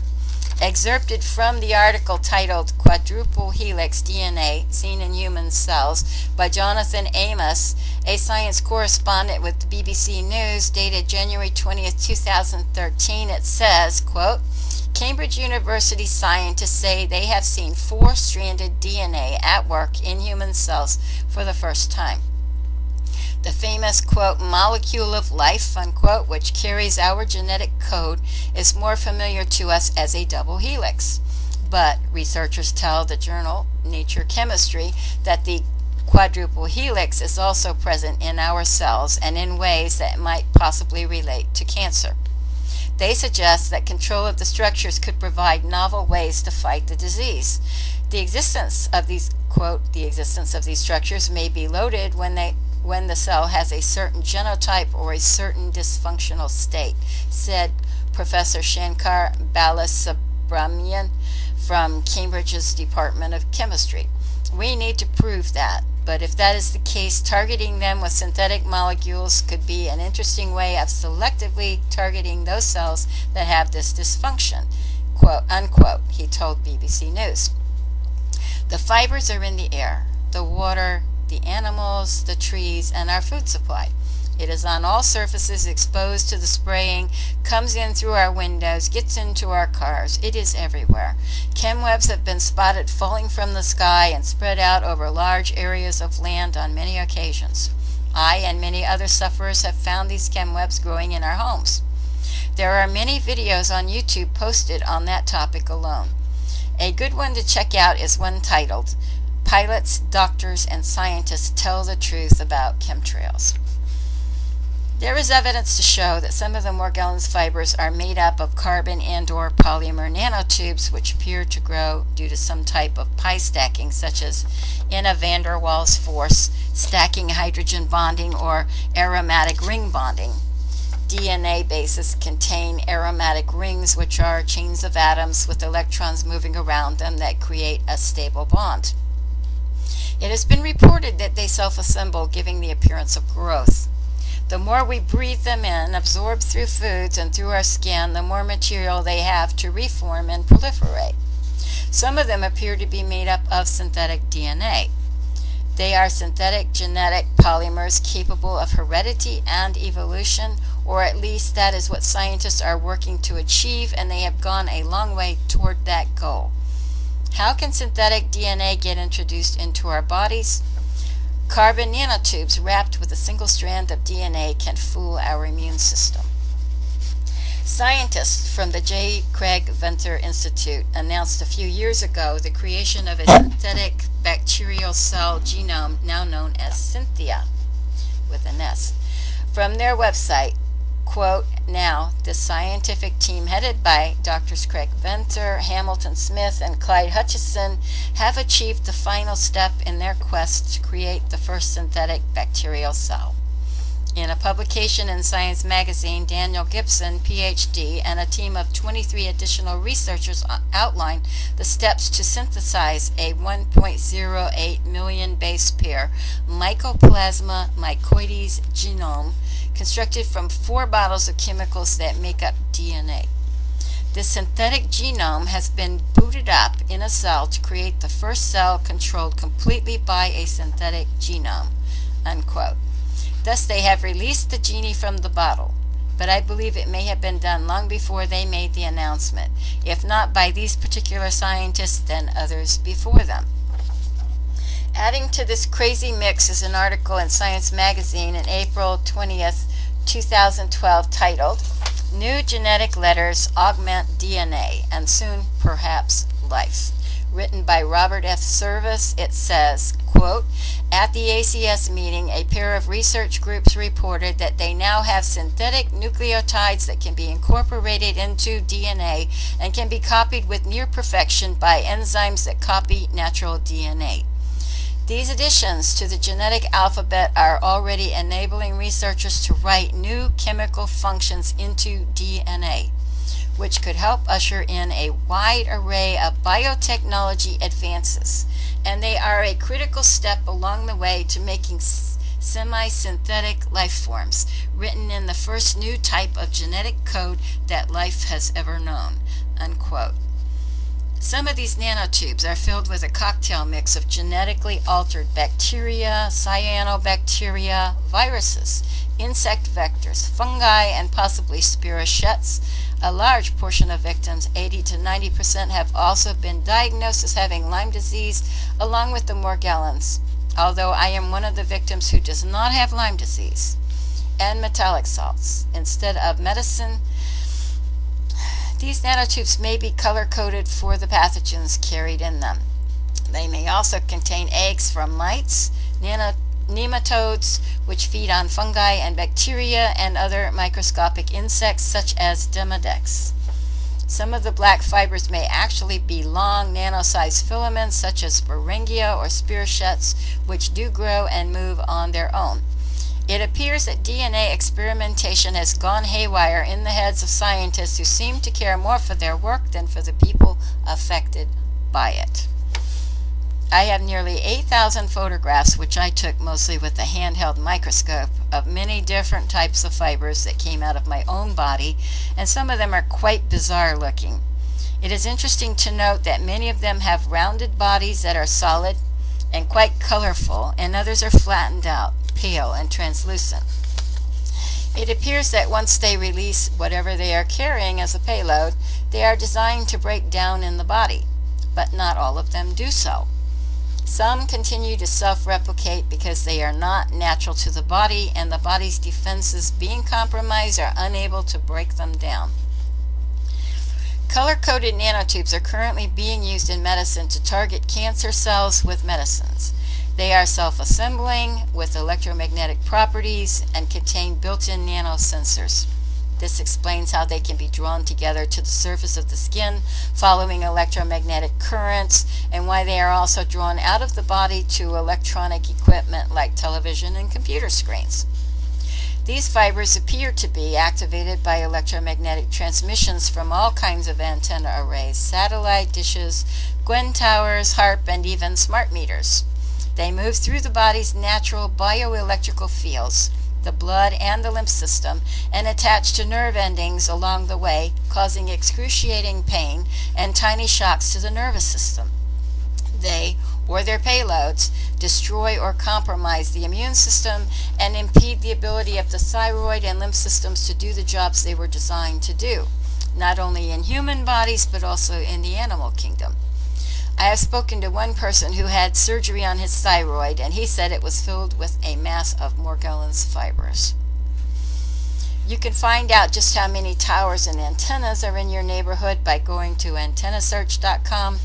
Excerpted from the article titled Quadruple Helix DNA Seen in Human Cells by Jonathan Amos, a science correspondent with the BBC News, dated January 20th, 2013, it says, quote, Cambridge University scientists say they have seen 4-stranded DNA at work in human cells for the first time. The famous, quote, molecule of life, unquote, which carries our genetic code, is more familiar to us as a double helix. But researchers tell the journal Nature Chemistry that the quadruple helix is also present in our cells and in ways that might possibly relate to cancer. They suggest that control of the structures could provide novel ways to fight the disease. The existence of these, quote, the existence of these structures may be loaded when the cell has a certain genotype or a certain dysfunctional state, said Professor Shankar Balasubramanian from Cambridge's Department of Chemistry. We need to prove that, but if that is the case, targeting them with synthetic molecules could be an interesting way of selectively targeting those cells that have this dysfunction, quote, unquote, he told BBC News. The fibers are in the air, the water, the animals, the trees, and our food supply. It is on all surfaces, exposed to the spraying, comes in through our windows, gets into our cars. It is everywhere. Chemwebs have been spotted falling from the sky and spread out over large areas of land on many occasions. I and many other sufferers have found these chemwebs growing in our homes. There are many videos on YouTube posted on that topic alone. A good one to check out is one titled, Pilots, Doctors, and Scientists Tell the Truth About Chemtrails. There is evidence to show that some of the Morgellons fibers are made up of carbon and/or polymer nanotubes, which appear to grow due to some type of pi stacking, such as in a van der Waals force, stacking hydrogen bonding, or aromatic ring bonding. DNA bases contain aromatic rings, which are chains of atoms with electrons moving around them that create a stable bond. It has been reported that they self-assemble, giving the appearance of growth. The more we breathe them in, absorb through foods and through our skin, the more material they have to reform and proliferate. Some of them appear to be made up of synthetic DNA. They are synthetic genetic polymers capable of heredity and evolution, or at least that is what scientists are working to achieve, and they have gone a long way toward that goal. How can synthetic DNA get introduced into our bodies? Carbon nanotubes wrapped with a single strand of DNA can fool our immune system. Scientists from the J. Craig Venter Institute announced a few years ago the creation of a synthetic bacterial cell genome now known as Synthia, with an S. From their website, quote, now, the scientific team headed by Drs. Craig Venter, Hamilton Smith, and Clyde Hutchison have achieved the final step in their quest to create the first synthetic bacterial cell. In a publication in Science magazine, Daniel Gibson, PhD, and a team of 23 additional researchers outline the steps to synthesize a 1.08 million base pair Mycoplasma mycoides genome constructed from 4 bottles of chemicals that make up DNA. This synthetic genome has been booted up in a cell to create the first cell controlled completely by a synthetic genome," unquote. Thus they have released the genie from the bottle, but I believe it may have been done long before they made the announcement. If not by these particular scientists, then others before them. Adding to this crazy mix is an article in Science Magazine in April 20th, 2012 titled, "New Genetic Letters Augment DNA and Soon Perhaps Life." Written by Robert F. Service, it says, quote, "At the ACS meeting, a pair of research groups reported that they now have synthetic nucleotides that can be incorporated into DNA and can be copied with near perfection by enzymes that copy natural DNA. These additions to the genetic alphabet are already enabling researchers to write new chemical functions into DNA, which could help usher in a wide array of biotechnology advances, and they are a critical step along the way to making semi-synthetic life forms, written in the first new type of genetic code that life has ever known," unquote. Some of these nanotubes are filled with a cocktail mix of genetically altered bacteria, cyanobacteria, viruses, insect vectors, fungi, and possibly spirochetes. A large portion of victims, 80 to 90%, have also been diagnosed as having Lyme disease, along with the Morgellons, although I am one of the victims who does not have Lyme disease, and metallic salts. Instead of medicine, these nanotubes may be color-coded for the pathogens carried in them. They may also contain eggs from mites, nematodes, which feed on fungi and bacteria, and other microscopic insects such as Demodex. Some of the black fibers may actually be long, nano-sized filaments such as sporangia or spirochetes, which do grow and move on their own. It appears that DNA experimentation has gone haywire in the heads of scientists who seem to care more for their work than for the people affected by it. I have nearly 8,000 photographs, which I took mostly with a handheld microscope, of many different types of fibers that came out of my own body, and some of them are quite bizarre looking. It is interesting to note that many of them have rounded bodies that are solid and quite colorful, and others are flattened out, pale, and translucent. It appears that once they release whatever they are carrying as a payload, they are designed to break down in the body, but not all of them do so. Some continue to self-replicate because they are not natural to the body, and the body's defenses, being compromised, are unable to break them down. Color-coded nanotubes are currently being used in medicine to target cancer cells with medicines. They are self-assembling with electromagnetic properties and contain built-in nanosensors. This explains how they can be drawn together to the surface of the skin following electromagnetic currents, and why they are also drawn out of the body to electronic equipment like television and computer screens. These fibers appear to be activated by electromagnetic transmissions from all kinds of antenna arrays, satellite dishes, Gwen towers, HARP, and even smart meters. They move through the body's natural bioelectrical fields, the blood and the lymph system, and attach to nerve endings along the way, causing excruciating pain and tiny shocks to the nervous system. They, or their payloads, destroy or compromise the immune system and impede the ability of the thyroid and lymph systems to do the jobs they were designed to do, not only in human bodies but also in the animal kingdom. I have spoken to one person who had surgery on his thyroid, and he said it was filled with a mass of Morgellons fibers. You can find out just how many towers and antennas are in your neighborhood by going to antennasearch.com.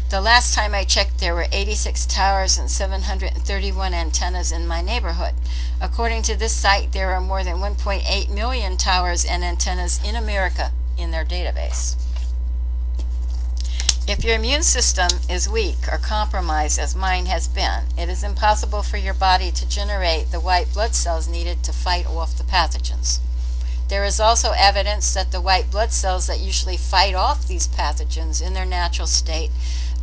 The last time I checked, there were 86 towers and 731 antennas in my neighborhood. According to this site, there are more than 1.8 million towers and antennas in America in their database. If your immune system is weak or compromised, as mine has been, it is impossible for your body to generate the white blood cells needed to fight off the pathogens. There is also evidence that the white blood cells that usually fight off these pathogens in their natural state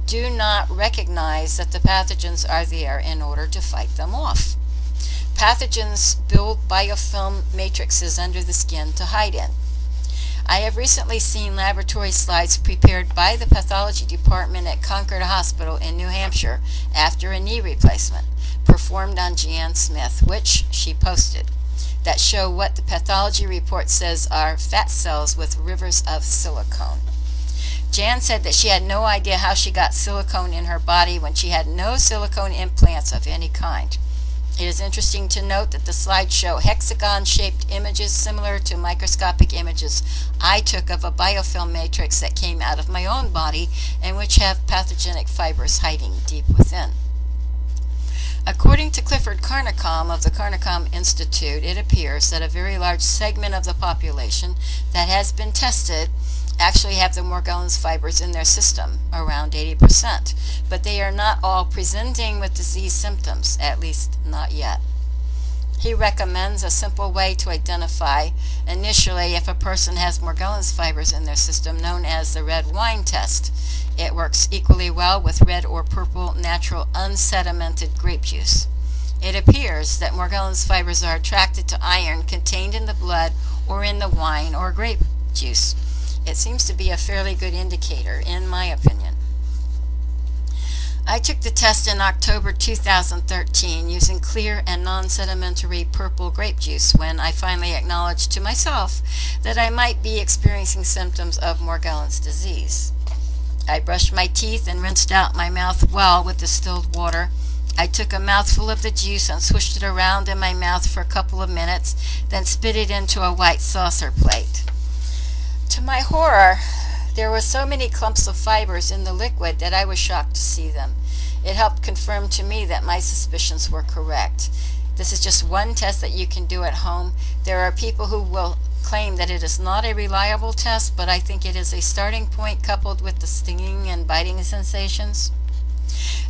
do not recognize that the pathogens are there in order to fight them off. Pathogens build biofilm matrices under the skin to hide in. I have recently seen laboratory slides prepared by the pathology department at Concord Hospital in New Hampshire after a knee replacement, performed on Jan Smith, which she posted, that show what the pathology report says are fat cells with rivers of silicone. Jan said that she had no idea how she got silicone in her body when she had no silicone implants of any kind. It is interesting to note that the slides show hexagon-shaped images similar to microscopic images I took of a biofilm matrix that came out of my own body and which have pathogenic fibers hiding deep within. According to Clifford Carnicom of the Carnicom Institute, it appears that a very large segment of the population that has been tested actually have the Morgellons fibers in their system, around 80%, but they are not all presenting with disease symptoms, at least not yet. He recommends a simple way to identify initially if a person has Morgellons fibers in their system, known as the red wine test. It works equally well with red or purple natural unsedimented grape juice. It appears that Morgellons fibers are attracted to iron contained in the blood or in the wine or grape juice. It seems to be a fairly good indicator, in my opinion. I took the test in October 2013 using clear and non-sedimentary purple grape juice when I finally acknowledged to myself that I might be experiencing symptoms of Morgellons disease. I brushed my teeth and rinsed out my mouth well with distilled water. I took a mouthful of the juice and swished it around in my mouth for a couple of minutes, then spit it into a white saucer plate. To my horror, there were so many clumps of fibers in the liquid that I was shocked to see them. It helped confirm to me that my suspicions were correct. This is just one test that you can do at home. There are people who will claim that it is not a reliable test, but I think it is a starting point coupled with the stinging and biting sensations.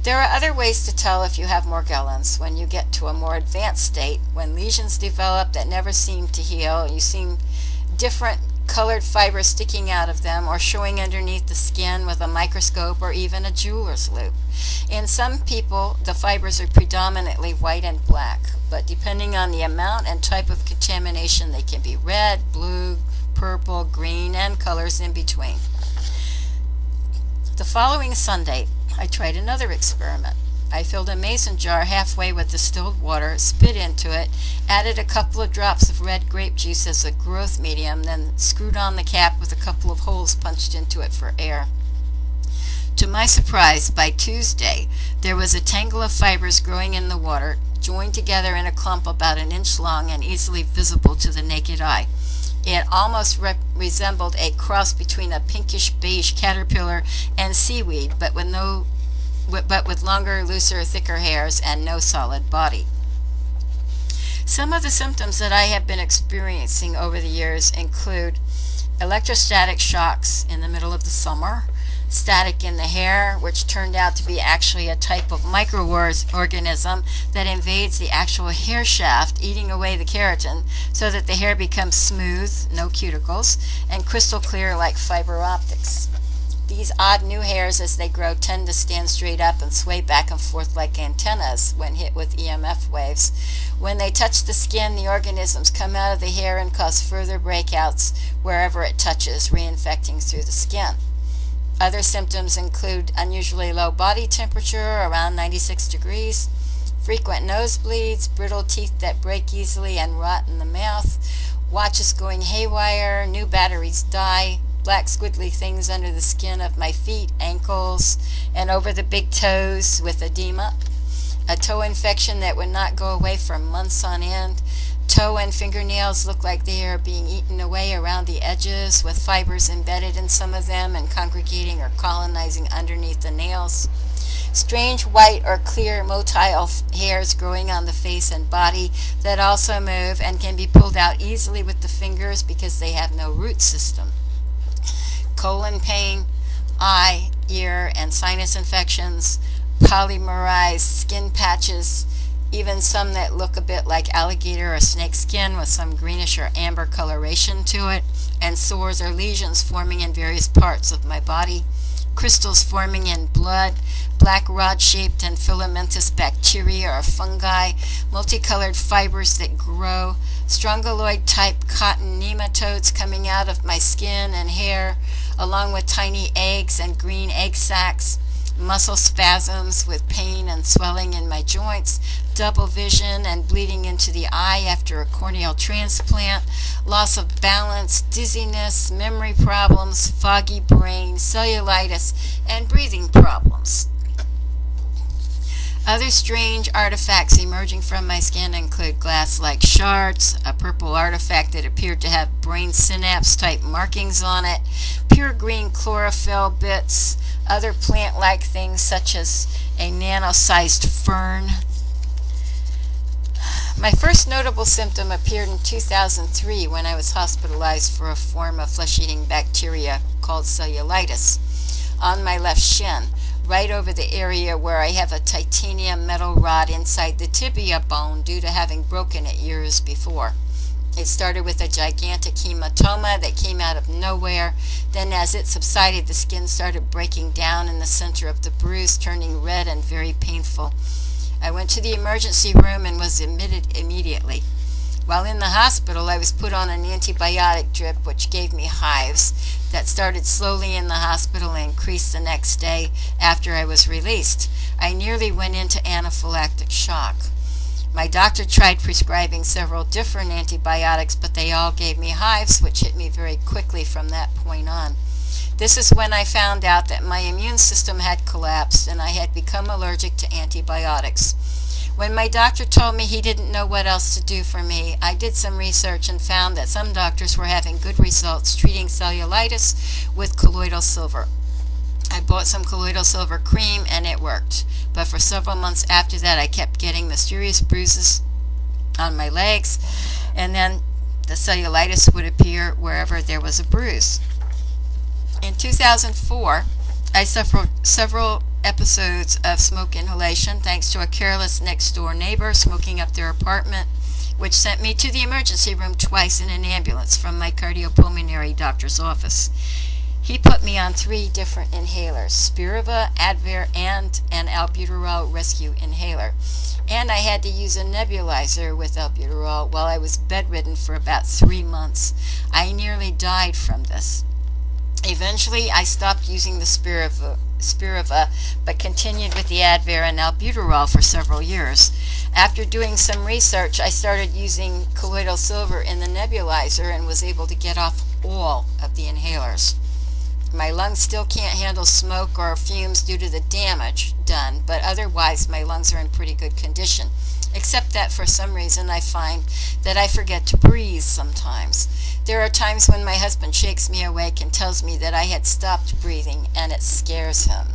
There are other ways to tell if you have Morgellons. When you get to a more advanced state, when lesions develop that never seem to heal, you see different colored fibers sticking out of them or showing underneath the skin with a microscope or even a jeweler's loupe. In some people, the fibers are predominantly white and black, but depending on the amount and type of contamination, they can be red, blue, purple, green, and colors in between. The following Sunday, I tried another experiment. I filled a mason jar halfway with distilled water, spit into it, added a couple of drops of red grape juice as a growth medium, then screwed on the cap with a couple of holes punched into it for air. To my surprise, by Tuesday, there was a tangle of fibers growing in the water, joined together in a clump about an inch long and easily visible to the naked eye. It almost resembled a cross between a pinkish beige caterpillar and seaweed, but with longer, looser, thicker hairs and no solid body. Some of the symptoms that I have been experiencing over the years include electrostatic shocks in the middle of the summer, static in the hair, which turned out to be actually a type of microorganism that invades the actual hair shaft, eating away the keratin so that the hair becomes smooth, no cuticles, and crystal clear like fiber optics. These odd new hairs as they grow tend to stand straight up and sway back and forth like antennas when hit with EMF waves. When they touch the skin, the organisms come out of the hair and cause further breakouts wherever it touches, reinfecting through the skin. Other symptoms include unusually low body temperature, around 96 degrees, frequent nosebleeds, brittle teeth that break easily and rot in the mouth, watches going haywire, new batteries die, black squiggly things under the skin of my feet, ankles, and over the big toes with edema, a toe infection that would not go away for months on end. Toe and fingernails look like they are being eaten away around the edges, with fibers embedded in some of them and congregating or colonizing underneath the nails. Strange white or clear motile hairs growing on the face and body that also move and can be pulled out easily with the fingers because they have no root system. Colon pain, eye, ear, and sinus infections, polymerized skin patches, even some that look a bit like alligator or snake skin with some greenish or amber coloration to it, and sores or lesions forming in various parts of my body, crystals forming in blood, black rod-shaped and filamentous bacteria or fungi, multicolored fibers that grow, strongyloid-type cotton nematodes coming out of my skin and hair, along with tiny eggs and green egg sacs, muscle spasms with pain and swelling in my joints, double vision and bleeding into the eye after a corneal transplant, loss of balance, dizziness, memory problems, foggy brain, cellulitis, and breathing problems. Other strange artifacts emerging from my skin include glass-like shards, a purple artifact that appeared to have brain synapse-type markings on it, pure green chlorophyll bits, other plant-like things such as a nano-sized fern. My first notable symptom appeared in 2003 when I was hospitalized for a form of flesh-eating bacteria called cellulitis on my left shin, right over the area where I have a titanium metal rod inside the tibia bone due to having broken it years before. It started with a gigantic hematoma that came out of nowhere. Then as it subsided, the skin started breaking down in the center of the bruise, turning red and very painful. I went to the emergency room and was admitted immediately. While in the hospital, I was put on an antibiotic drip, which gave me hives that started slowly in the hospital and increased the next day after I was released. I nearly went into anaphylactic shock. My doctor tried prescribing several different antibiotics, but they all gave me hives, which hit me very quickly from that point on. This is when I found out that my immune system had collapsed and I had become allergic to antibiotics. When my doctor told me he didn't know what else to do for me, I did some research and found that some doctors were having good results treating cellulitis with colloidal silver. I bought some colloidal silver cream and it worked, but for several months after that I kept getting mysterious bruises on my legs, and then the cellulitis would appear wherever there was a bruise. In 2004, I suffered several episodes of smoke inhalation thanks to a careless next-door neighbor smoking up their apartment, which sent me to the emergency room twice in an ambulance from my cardiopulmonary doctor's office. He put me on 3 different inhalers, Spiriva, Advair, and an albuterol rescue inhaler. And I had to use a nebulizer with albuterol while I was bedridden for about 3 months. I nearly died from this. Eventually, I stopped using the Spiriva, but continued with the Advair and albuterol for several years. After doing some research, I started using colloidal silver in the nebulizer and was able to get off all of the inhalers. My lungs still can't handle smoke or fumes due to the damage done, but otherwise my lungs are in pretty good condition, except that for some reason I find that I forget to breathe sometimes. There are times when my husband shakes me awake and tells me that I had stopped breathing, and it scares him.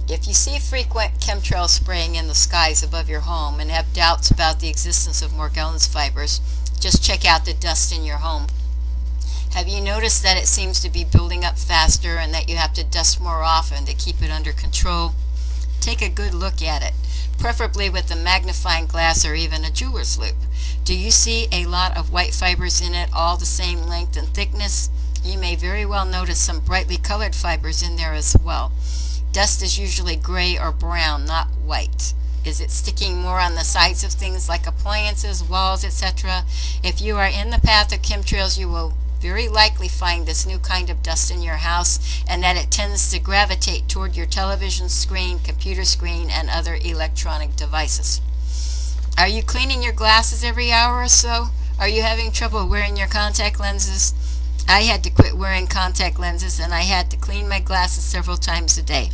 If you see frequent chemtrail spraying in the skies above your home and have doubts about the existence of Morgellons fibers, just check out the dust in your home. Have you noticed that it seems to be building up faster and that you have to dust more often to keep it under control? Take a good look at it, preferably with a magnifying glass or even a jeweler's loupe. Do you see a lot of white fibers in it, all the same length and thickness? You may very well notice some brightly colored fibers in there as well. Dust is usually gray or brown, not white. Is it sticking more on the sides of things like appliances, walls, etc.? If you are in the path of chemtrails, you will very likely find this new kind of dust in your house, and that it tends to gravitate toward your television screen, computer screen, and other electronic devices. Are you cleaning your glasses every hour or so? Are you having trouble wearing your contact lenses? I had to quit wearing contact lenses, and I had to clean my glasses several times a day.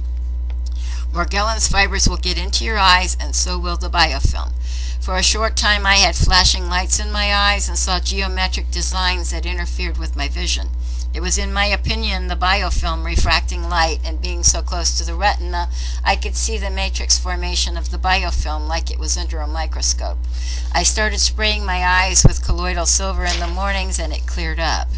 Morgellons fibers will get into your eyes, and so will the biofilm. For a short time I had flashing lights in my eyes and saw geometric designs that interfered with my vision. It was, in my opinion, the biofilm refracting light, and being so close to the retina, I could see the matrix formation of the biofilm like it was under a microscope. I started spraying my eyes with colloidal silver in the mornings, and it cleared up.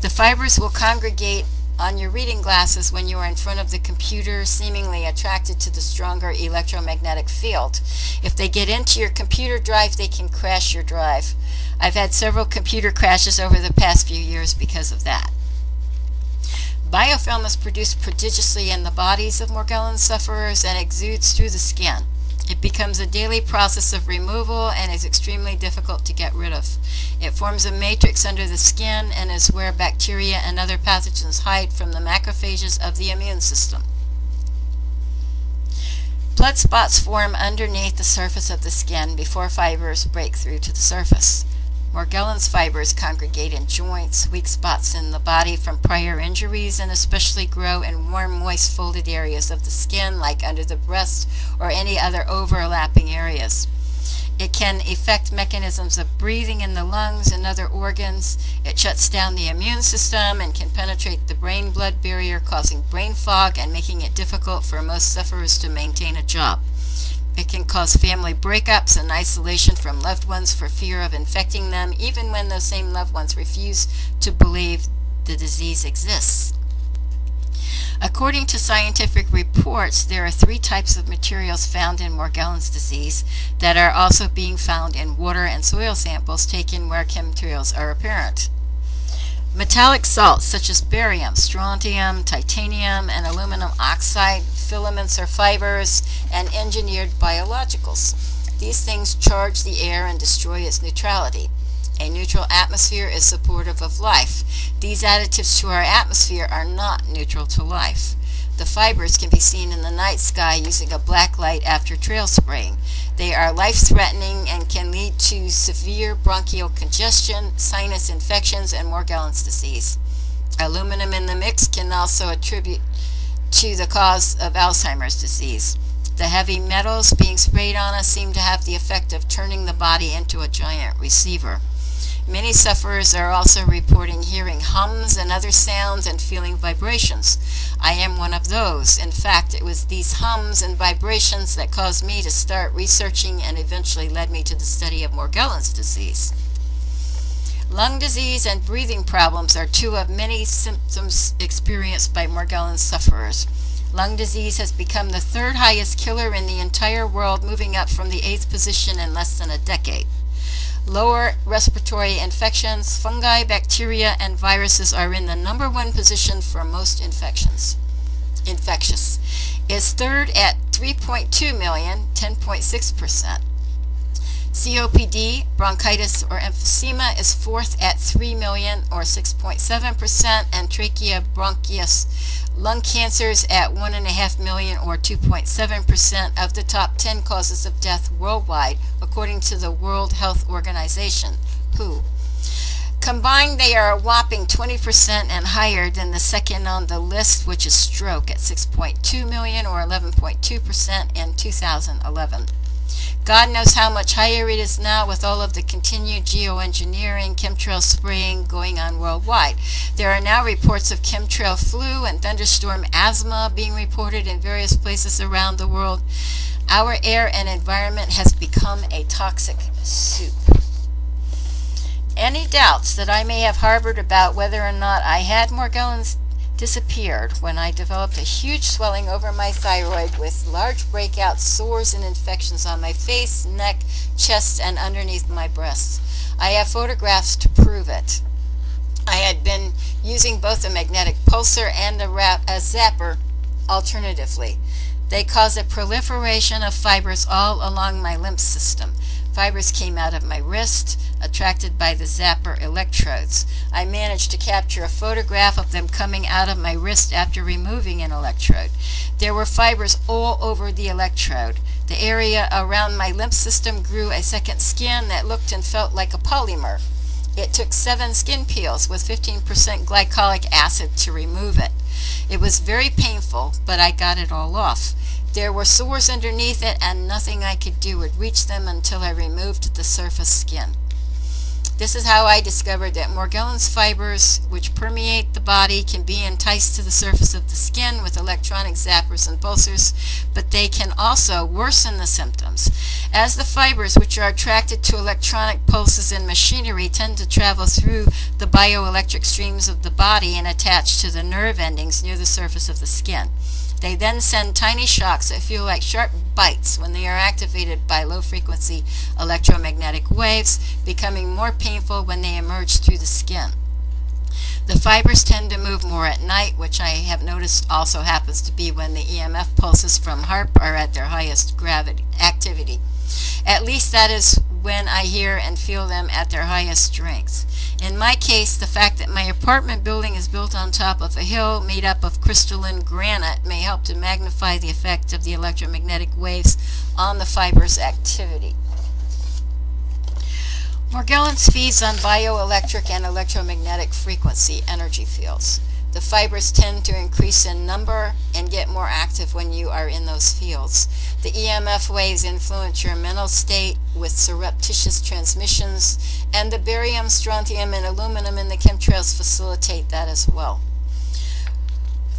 The fibers will congregate on your reading glasses when you are in front of the computer, seemingly attracted to the stronger electromagnetic field. If they get into your computer drive, they can crash your drive. I've had several computer crashes over the past few years because of that. Biofilm is produced prodigiously in the bodies of Morgellons sufferers and exudes through the skin. It becomes a daily process of removal and is extremely difficult to get rid of. It forms a matrix under the skin and is where bacteria and other pathogens hide from the macrophages of the immune system. Blood spots form underneath the surface of the skin before fibers break through to the surface. Morgellons fibers congregate in joints, weak spots in the body from prior injuries, and especially grow in warm, moist, folded areas of the skin, like under the breast or any other overlapping areas. It can affect mechanisms of breathing in the lungs and other organs. It shuts down the immune system and can penetrate the brain-blood barrier, causing brain fog and making it difficult for most sufferers to maintain a job. It can cause family breakups and isolation from loved ones for fear of infecting them, even when those same loved ones refuse to believe the disease exists. According to scientific reports, there are 3 types of materials found in Morgellons disease that are also being found in water and soil samples taken where chemtrails are apparent. Metallic salts such as barium, strontium, titanium, and aluminum oxide, filaments or fibers, and engineered biologicals. These things charge the air and destroy its neutrality. A neutral atmosphere is supportive of life. These additives to our atmosphere are not neutral to life. The fibers can be seen in the night sky using a black light after trail spraying. They are life-threatening and can lead to severe bronchial congestion, sinus infections, and Morgellons disease. Aluminum in the mix can also attribute to the cause of Alzheimer's disease. The heavy metals being sprayed on us seem to have the effect of turning the body into a giant receiver. Many sufferers are also reporting hearing hums and other sounds and feeling vibrations. I am one of those. In fact, it was these hums and vibrations that caused me to start researching and eventually led me to the study of Morgellons disease. Lung disease and breathing problems are 2 of many symptoms experienced by Morgellons sufferers. Lung disease has become the 3rd highest killer in the entire world, moving up from the 8th position in less than a decade. Lower respiratory infections, fungi, bacteria, and viruses are in the #1 position for most infectious. It's 3rd at 3.2 million, 10.6%. COPD, bronchitis, or emphysema is 4th at 3 million, or 6.7%, and tracheobronchitis, lung cancers at 1.5 million, or 2.7% of the top 10 causes of death worldwide, according to the World Health Organization, WHO. Combined, they are a whopping 20% and higher than the second on the list, which is stroke at 6.2 million, or 11.2% in 2011. God knows how much higher it is now with all of the continued geoengineering, chemtrail spraying going on worldwide. There are now reports of chemtrail flu and thunderstorm asthma being reported in various places around the world. Our air and environment has become a toxic soup. Any doubts that I may have harbored about whether or not I had Morgellons disappeared when I developed a huge swelling over my thyroid with large breakouts, sores, and infections on my face, neck, chest, and underneath my breasts. I have photographs to prove it. I had been using both a magnetic pulsar and a zapper alternatively. They cause a proliferation of fibers all along my lymph system. Fibers came out of my wrist, attracted by the zapper electrodes. I managed to capture a photograph of them coming out of my wrist after removing an electrode. There were fibers all over the electrode. The area around my lymph system grew a second skin that looked and felt like a polymer. It took 7 skin peels with 15% glycolic acid to remove it. It was very painful, but I got it all off. There were sores underneath it, and nothing I could do would reach them until I removed the surface skin. This is how I discovered that Morgellons fibers, which permeate the body, can be enticed to the surface of the skin with electronic zappers and pulsars, but they can also worsen the symptoms. As the fibers, which are attracted to electronic pulses and machinery, tend to travel through the bioelectric streams of the body and attach to the nerve endings near the surface of the skin. They then send tiny shocks that feel like sharp bites when they are activated by low-frequency electromagnetic waves, becoming more painful when they emerge through the skin. The fibers tend to move more at night, which I have noticed also happens to be when the EMF pulses from HARP are at their highest gravity activity. At least that is when I hear and feel them at their highest strength. In my case, the fact that my apartment building is built on top of a hill made up of crystalline granite may help to magnify the effect of the electromagnetic waves on the fiber's activity. Morgellons feeds on bioelectric and electromagnetic frequency energy fields. The fibers tend to increase in number and get more active when you are in those fields. The EMF waves influence your mental state with surreptitious transmissions, and the barium, strontium, and aluminum in the chemtrails facilitate that as well.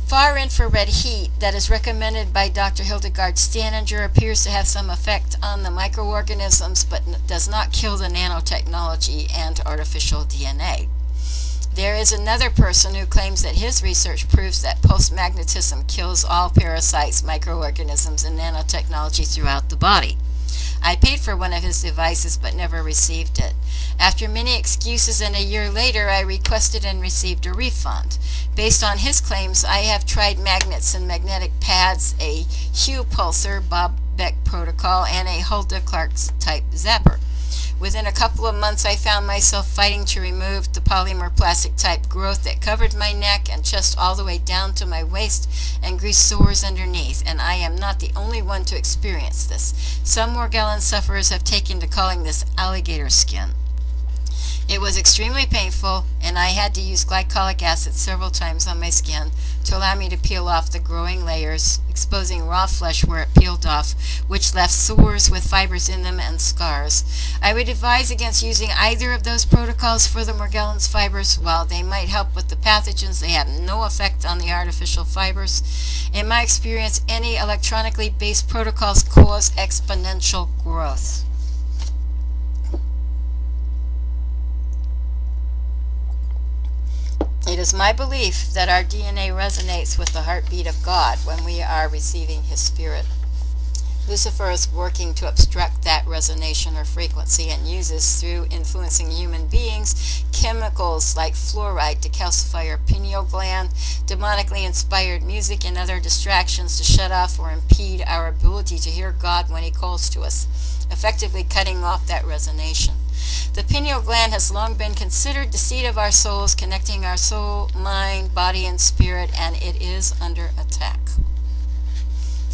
Far infrared heat that is recommended by Dr. Hildegard Staninger appears to have some effect on the microorganisms, but does not kill the nanotechnology and artificial DNA. There is another person who claims that his research proves that pulse magnetism kills all parasites, microorganisms, and nanotechnology throughout the body. I paid for one of his devices but never received it. After many excuses and a year later, I requested and received a refund. Based on his claims, I have tried magnets and magnetic pads, a Hue pulsar, Bob Beck protocol, and a Hulda-Clark type zapper. Within a couple of months, I found myself fighting to remove the polymer plastic type growth that covered my neck and chest all the way down to my waist and grease sores underneath, and I am not the only one to experience this. Some Morgellons sufferers have taken to calling this alligator skin. It was extremely painful, and I had to use glycolic acid several times on my skin to allow me to peel off the growing layers, exposing raw flesh where it peeled off, which left sores with fibers in them and scars. I would advise against using either of those protocols for the Morgellons fibers. While they might help with the pathogens, they have no effect on the artificial fibers. In my experience, any electronically based protocols cause exponential growth. It is my belief that our DNA resonates with the heartbeat of God when we are receiving His Spirit. Lucifer is working to obstruct that resonation or frequency and uses, through influencing human beings, chemicals like fluoride to calcify our pineal gland, demonically inspired music, and other distractions to shut off or impede our ability to hear God when He calls to us, effectively cutting off that resonation. The pineal gland has long been considered the seat of our souls, connecting our soul, mind, body, and spirit, and it is under attack.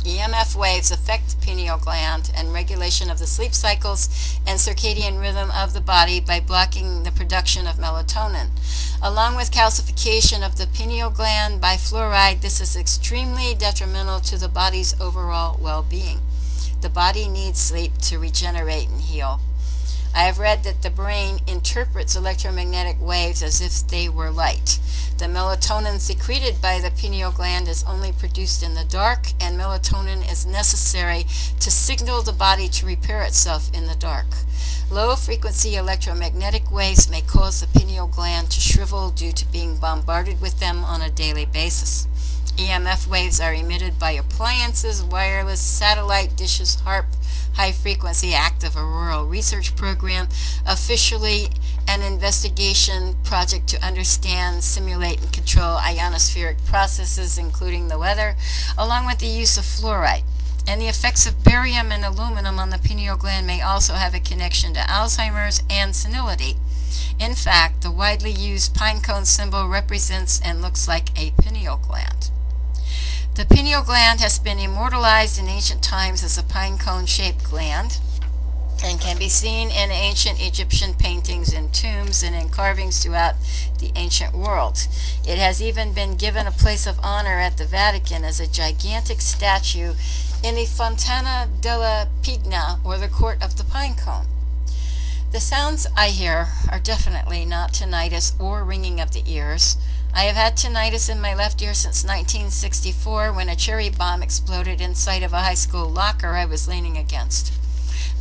EMF waves affect the pineal gland and regulation of the sleep cycles and circadian rhythm of the body by blocking the production of melatonin. Along with calcification of the pineal gland by fluoride, this is extremely detrimental to the body's overall well-being. The body needs sleep to regenerate and heal. I have read that the brain interprets electromagnetic waves as if they were light. The melatonin secreted by the pineal gland is only produced in the dark, and melatonin is necessary to signal the body to repair itself in the dark. Low-frequency electromagnetic waves may cause the pineal gland to shrivel due to being bombarded with them on a daily basis. EMF waves are emitted by appliances, wireless, satellite dishes, HARP, high-frequency active auroral research program, officially an investigation project to understand, simulate, and control ionospheric processes, including the weather, along with the use of fluoride. And the effects of barium and aluminum on the pineal gland may also have a connection to Alzheimer's and senility. In fact, the widely used pine cone symbol represents and looks like a pineal gland. The pineal gland has been immortalized in ancient times as a pine cone-shaped gland and can be seen in ancient Egyptian paintings, in tombs, and in carvings throughout the ancient world. It has even been given a place of honor at the Vatican as a gigantic statue in the Fontana della Pigna, or the Court of the Pine Cone. The sounds I hear are definitely not tinnitus or ringing of the ears. I have had tinnitus in my left ear since 1964 when a cherry bomb exploded inside of a high school locker I was leaning against.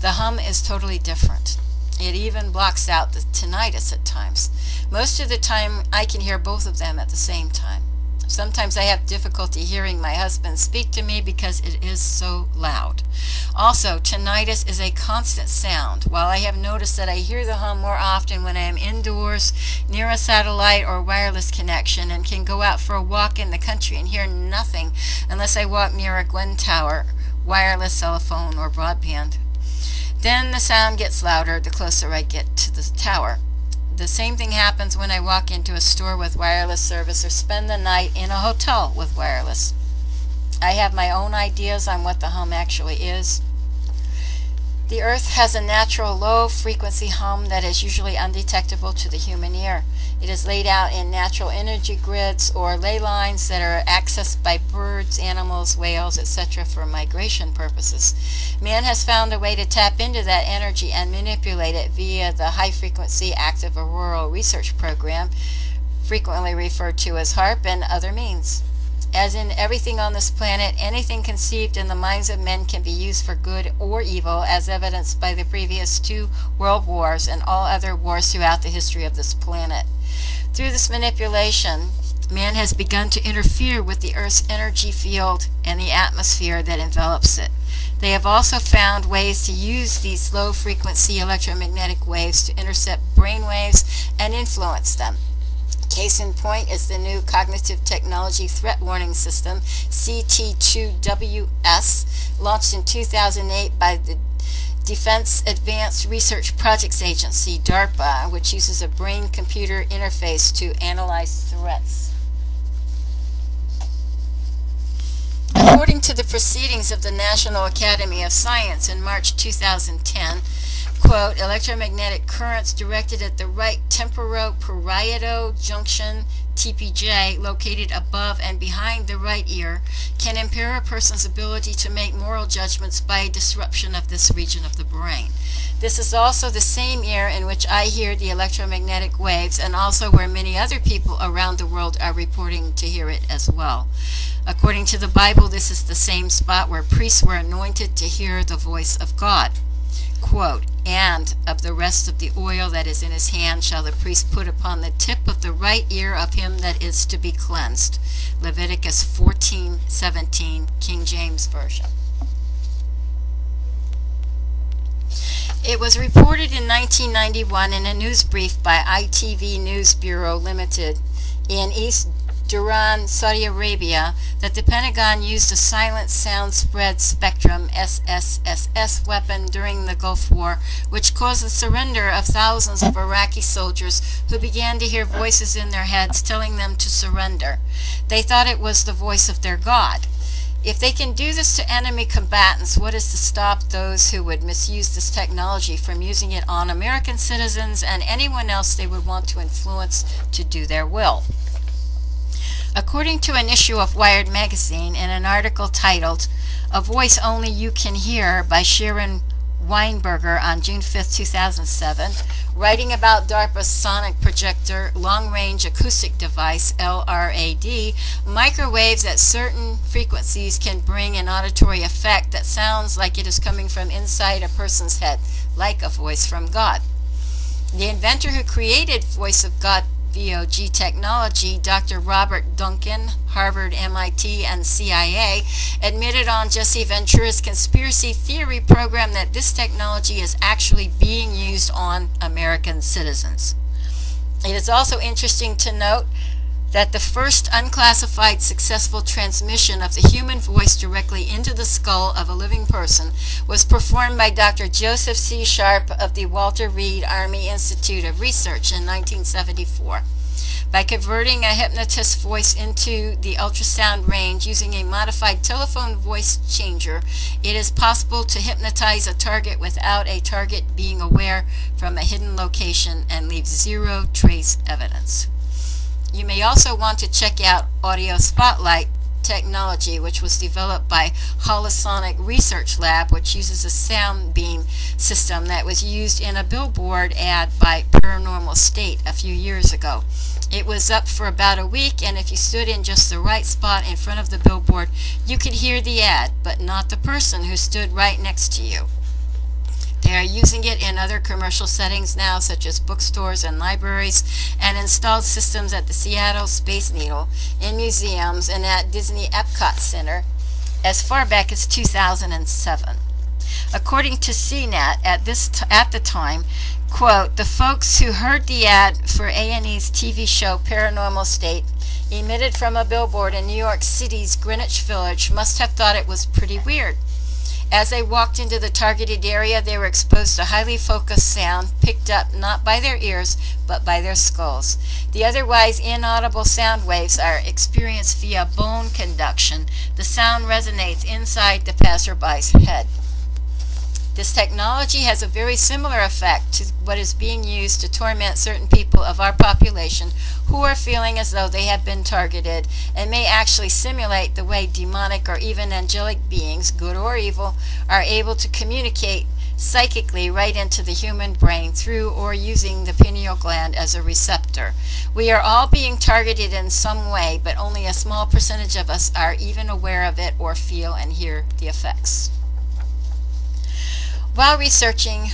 The hum is totally different. It even blocks out the tinnitus at times. Most of the time I can hear both of them at the same time. Sometimes I have difficulty hearing my husband speak to me because it is so loud. Also, tinnitus is a constant sound. While I have noticed that I hear the hum more often when I am indoors, near a satellite or wireless connection, and can go out for a walk in the country and hear nothing unless I walk near a Glen tower, wireless cell phone, or broadband. Then the sound gets louder the closer I get to the tower. The same thing happens when I walk into a store with wireless service or spend the night in a hotel with wireless. I have my own ideas on what the hum actually is. The Earth has a natural low-frequency hum that is usually undetectable to the human ear. It is laid out in natural energy grids or ley lines that are accessed by birds, animals, whales, etc. for migration purposes. Man has found a way to tap into that energy and manipulate it via the High-Frequency Active Auroral Research Program, frequently referred to as HAARP, and other means. As in everything on this planet, anything conceived in the minds of men can be used for good or evil, as evidenced by the previous 2 world wars and all other wars throughout the history of this planet. Through this manipulation, man has begun to interfere with the Earth's energy field and the atmosphere that envelops it. They have also found ways to use these low-frequency electromagnetic waves to intercept brain waves and influence them. Case in point is the new Cognitive Technology Threat Warning System, CT2WS, launched in 2008 by the Defense Advanced Research Projects Agency, DARPA, which uses a brain-computer interface to analyze threats. According to the proceedings of the National Academy of Science in March 2010, quote, electromagnetic currents directed at the right temporoparietal junction, TPJ, located above and behind the right ear, can impair a person's ability to make moral judgments by disruption of this region of the brain. This is also the same ear in which I hear the electromagnetic waves, and also where many other people around the world are reporting to hear it as well. According to the Bible, this is the same spot where priests were anointed to hear the voice of God. Quote, and of the rest of the oil that is in his hand shall the priest put upon the tip of the right ear of him that is to be cleansed. Leviticus 14:17, King James Version. It was reported in 1991 in a news brief by ITV News Bureau Limited in East Duran, Saudi Arabia, that the Pentagon used a silent sound spread spectrum SSSS weapon during the Gulf War, which caused the surrender of thousands of Iraqi soldiers who began to hear voices in their heads telling them to surrender. They thought it was the voice of their God. If they can do this to enemy combatants, what is to stop those who would misuse this technology from using it on American citizens and anyone else they would want to influence to do their will? According to an issue of Wired magazine, in an article titled A Voice Only You Can Hear by Sharon Weinberger on June 5, 2007, writing about DARPA's sonic projector long-range acoustic device, LRAD, microwaves at certain frequencies can bring an auditory effect that sounds like it is coming from inside a person's head, like a voice from God. The inventor who created Voice of God VOG technology, Dr. Robert Duncan, Harvard, MIT, and CIA, admitted on Jesse Ventura's conspiracy theory program that this technology is actually being used on American citizens. It is also interesting to note that the first unclassified successful transmission of the human voice directly into the skull of a living person was performed by Dr. Joseph C. Sharp of the Walter Reed Army Institute of Research in 1974. By converting a hypnotist's voice into the ultrasound range using a modified telephone voice changer, it is possible to hypnotize a target without a target being aware from a hidden location and leave zero trace evidence. You may also want to check out Audio Spotlight technology, which was developed by Holosonic Research Lab, which uses a sound beam system that was used in a billboard ad by Paranormal State a few years ago. It was up for about a week, and if you stood in just the right spot in front of the billboard, you could hear the ad, but not the person who stood right next to you. They are using it in other commercial settings now, such as bookstores and libraries, and installed systems at the Seattle Space Needle, in museums, and at Disney Epcot Center as far back as 2007. According to CNET, at the time, quote, the folks who heard the ad for A&E's TV show Paranormal State emitted from a billboard in New York City's Greenwich Village must have thought it was pretty weird. As they walked into the targeted area, they were exposed to highly focused sound picked up not by their ears, but by their skulls. The otherwise inaudible sound waves are experienced via bone conduction. The sound resonates inside the passerby's head. This technology has a very similar effect to what is being used to torment certain people of our population who are feeling as though they have been targeted, and may actually simulate the way demonic or even angelic beings, good or evil, are able to communicate psychically right into the human brain through or using the pineal gland as a receptor. We are all being targeted in some way, but only a small percentage of us are even aware of it or feel and hear the effects. While researching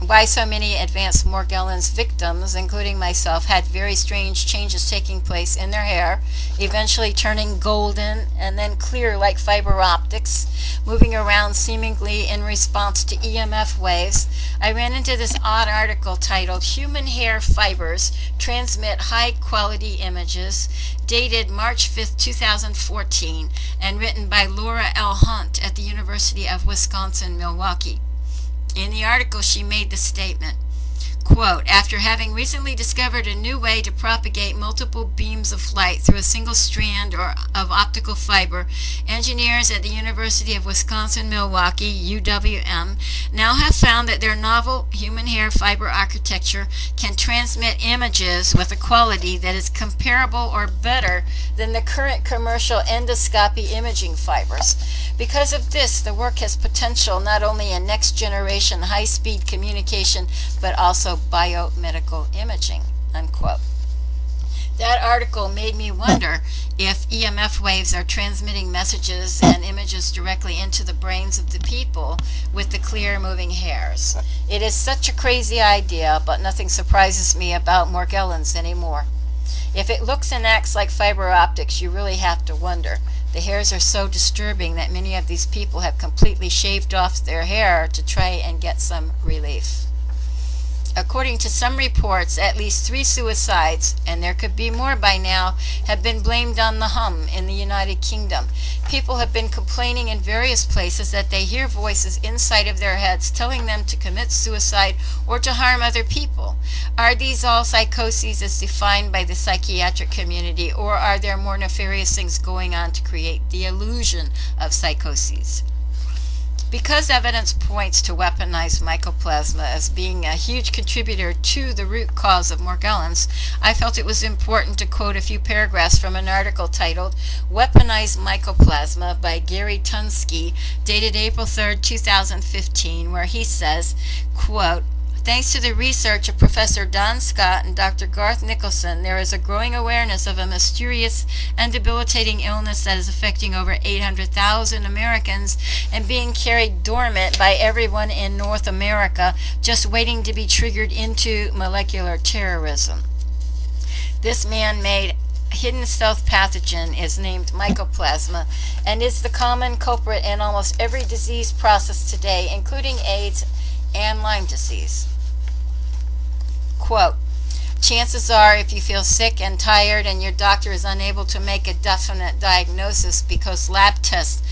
why so many advanced Morgellons victims, including myself, had very strange changes taking place in their hair, eventually turning golden and then clear like fiber optics, moving around seemingly in response to EMF waves, I ran into this odd article titled Human Hair Fibers Transmit High-Quality Images, dated March 5, 2014, and written by Laura L. Hunt at the University of Wisconsin-Milwaukee. In the article, she made the statement, quote, after having recently discovered a new way to propagate multiple beams of light through a single strand of optical fiber, engineers at the University of Wisconsin-Milwaukee, UWM, now have found that their novel human hair fiber architecture can transmit images with a quality that is comparable or better than the current commercial endoscopy imaging fibers. Because of this, the work has potential not only in next-generation high-speed communication, but also biomedical imaging, unquote. That article made me wonder if EMF waves are transmitting messages and images directly into the brains of the people with the clear moving hairs. It is such a crazy idea, but nothing surprises me about Morgellons anymore. If it looks and acts like fiber optics, you really have to wonder. The hairs are so disturbing that many of these people have completely shaved off their hair to try and get some relief. According to some reports, at least 3 suicides, and there could be more by now, have been blamed on the hum in the United Kingdom. People have been complaining in various places that they hear voices inside of their heads telling them to commit suicide or to harm other people. Are these all psychoses as defined by the psychiatric community, or are there more nefarious things going on to create the illusion of psychoses? Because evidence points to weaponized mycoplasma as being a huge contributor to the root cause of Morgellons, I felt it was important to quote a few paragraphs from an article titled Weaponized Mycoplasma by Gary Tunsky, dated April 3, 2015, where he says, quote, thanks to the research of Professor Don Scott and Dr. Garth Nicholson, there is a growing awareness of a mysterious and debilitating illness that is affecting over 800,000 Americans and being carried dormant by everyone in North America, just waiting to be triggered into molecular terrorism. This man-made hidden stealth pathogen is named mycoplasma and is the common culprit in almost every disease process today, including AIDS and Lyme disease. Quote, chances are if you feel sick and tired and your doctor is unable to make a definite diagnosis because lab tests,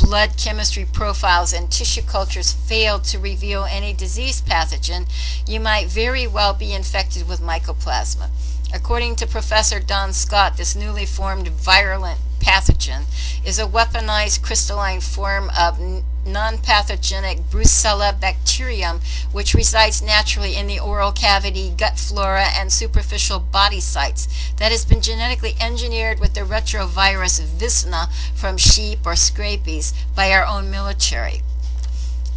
blood chemistry profiles, and tissue cultures failed to reveal any disease pathogen, you might very well be infected with mycoplasma. According to Professor Don Scott, this newly formed virulent pathogen is a weaponized crystalline form of non-pathogenic Brucella bacterium, which resides naturally in the oral cavity, gut flora, and superficial body sites, that has been genetically engineered with the retrovirus Visna from sheep or scabies by our own military.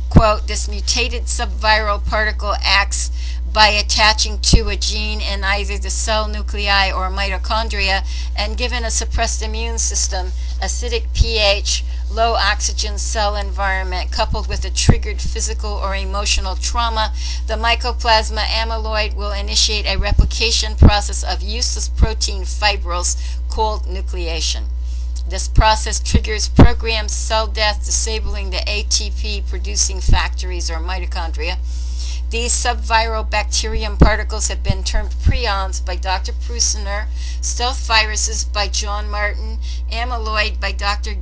Quote, this mutated subviral particle acts by attaching to a gene in either the cell nuclei or mitochondria, and given a suppressed immune system, acidic pH, low oxygen cell environment coupled with a triggered physical or emotional trauma, the mycoplasma amyloid will initiate a replication process of useless protein fibrils called nucleation. This process triggers programmed cell death, disabling the ATP-producing factories or mitochondria. These subviral bacterium particles have been termed prions by Dr. Prusiner, stealth viruses by John Martin, amyloid by Dr.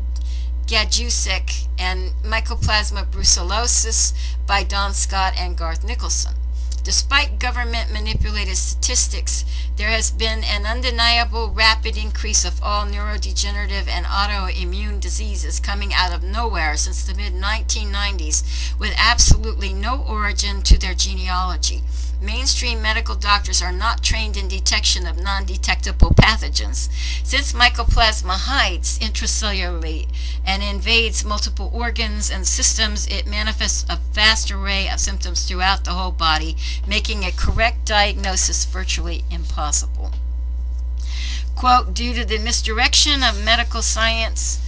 Gajusek, and Mycoplasma brucellosis by Don Scott and Garth Nicholson. Despite government-manipulated statistics, there has been an undeniable rapid increase of all neurodegenerative and autoimmune diseases coming out of nowhere since the mid-1990s, with absolutely no origin to their genealogy. Mainstream medical doctors are not trained in detection of non-detectable pathogens. Since mycoplasma hides intracellularly and invades multiple organs and systems, it manifests a vast array of symptoms throughout the whole body, making a correct diagnosis virtually impossible. Quote, due to the misdirection of medical science,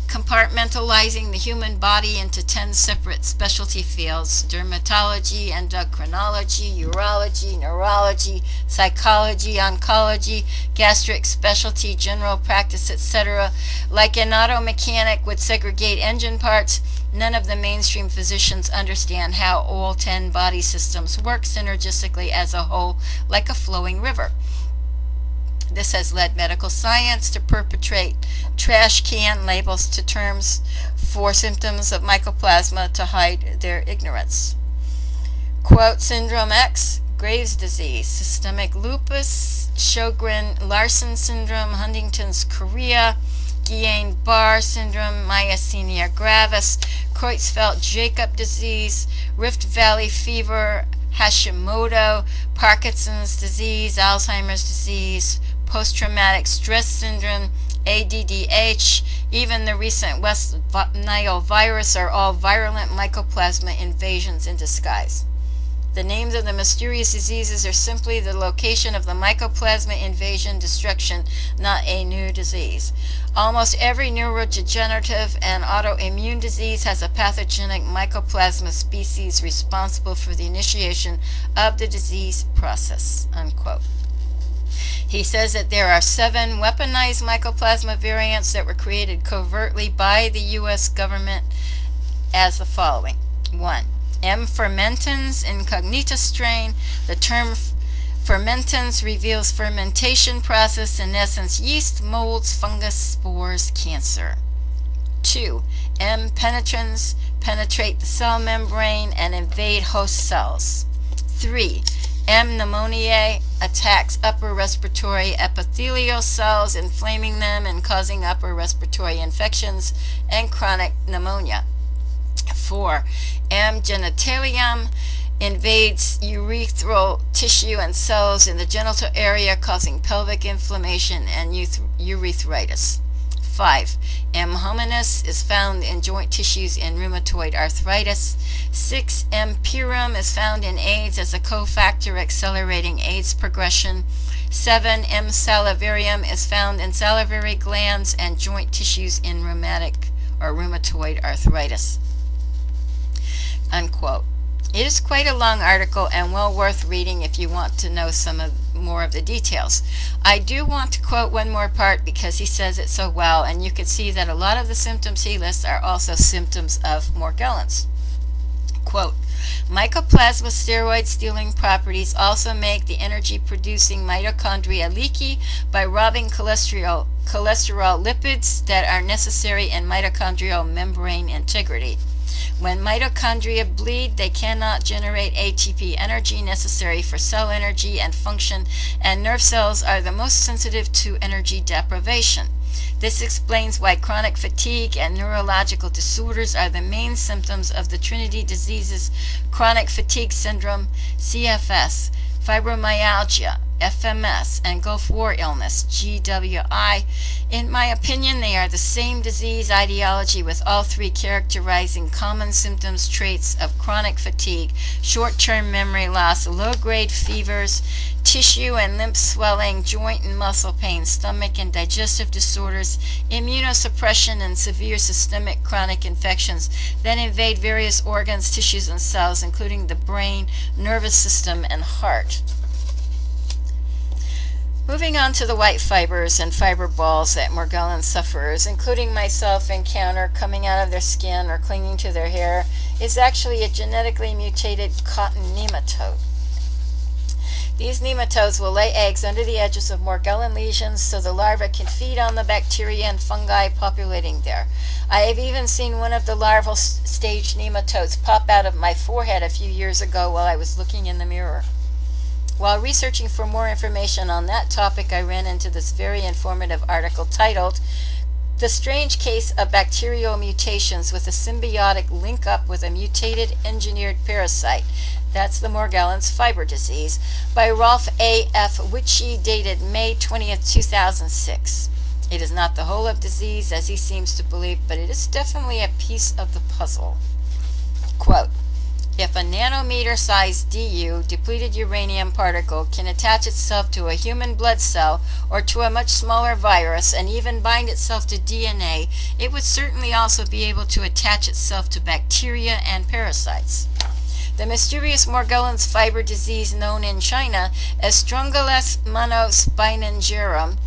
compartmentalizing the human body into 10 separate specialty fields: dermatology, endocrinology, urology, neurology, psychology, oncology, gastric specialty, general practice, etc. Like an auto mechanic would segregate engine parts, none of the mainstream physicians understand how all 10 body systems work synergistically as a whole, like a flowing river. This has led medical science to perpetrate trash can labels to terms for symptoms of mycoplasma to hide their ignorance. Quote, Syndrome X, Graves' disease, systemic lupus, Sjogren-Larsen syndrome, Huntington's chorea, Guillain-Barré syndrome, myasthenia gravis, Creutzfeldt-Jakob disease, Rift Valley fever, Hashimoto, Parkinson's disease, Alzheimer's disease, post-traumatic stress syndrome, ADDH, even the recent West Nile virus are all virulent mycoplasma invasions in disguise. The names of the mysterious diseases are simply the location of the mycoplasma invasion destruction, not a new disease. Almost every neurodegenerative and autoimmune disease has a pathogenic mycoplasma species responsible for the initiation of the disease process, unquote. He says that there are 7 weaponized mycoplasma variants that were created covertly by the U.S. government as the following. 1. M. fermentans incognita strain. The term fermentans reveals fermentation process, in essence yeast, molds, fungus, spores, cancer. 2. M. penetrans penetrate the cell membrane and invade host cells. 3. M. pneumoniae attacks upper respiratory epithelial cells, inflaming them and causing upper respiratory infections and chronic pneumonia. 4. M. genitalium invades urethral tissue and cells in the genital area, causing pelvic inflammation and urethritis. 5. M. hominis is found in joint tissues in rheumatoid arthritis. 6. M. pyrum is found in AIDS as a cofactor accelerating AIDS progression. 7. M. salivarium is found in salivary glands and joint tissues in rheumatoid arthritis. Unquote. It is quite a long article and well worth reading if you want to know more of the details. I do want to quote one more part because he says it so well, and you can see that a lot of the symptoms he lists are also symptoms of Morgellons. Quote, mycoplasma steroid-stealing properties also make the energy-producing mitochondria leaky by robbing cholesterol lipids that are necessary in mitochondrial membrane integrity. When mitochondria bleed, they cannot generate ATP energy necessary for cell energy and function, and nerve cells are the most sensitive to energy deprivation. This explains why chronic fatigue and neurological disorders are the main symptoms of the Trinity diseases: chronic fatigue syndrome, CFS, fibromyalgia, FMS, and Gulf War illness, GWI. In my opinion, they are the same disease ideology, with all three characterizing common symptoms, traits of chronic fatigue, short-term memory loss, low-grade fevers, tissue and lymph swelling, joint and muscle pain, stomach and digestive disorders, immunosuppression, and severe systemic chronic infections that invade various organs, tissues, and cells, including the brain, nervous system, and heart. Moving on to the white fibers and fiber balls that Morgellons sufferers, including myself, encounter coming out of their skin or clinging to their hair is actually a genetically mutated cotton nematode. These nematodes will lay eggs under the edges of Morgellon lesions so the larvae can feed on the bacteria and fungi populating there. I have even seen one of the larval stage nematodes pop out of my forehead a few years ago while I was looking in the mirror. While researching for more information on that topic, I ran into this very informative article titled, "The Strange Case of Bacterial Mutations with a Symbiotic Link-Up with a Mutated Engineered Parasite." That's the Morgellons fiber disease, by Rolf A. F. Witchy, dated May 20th, 2006. It is not the whole of disease, as he seems to believe, but it is definitely a piece of the puzzle. Quote, "If a nanometer-sized DU, depleted uranium particle, can attach itself to a human blood cell or to a much smaller virus and even bind itself to DNA, it would certainly also be able to attach itself to bacteria and parasites. The mysterious Morgellons fiber disease, known in China as Strongylosis monospinangerum,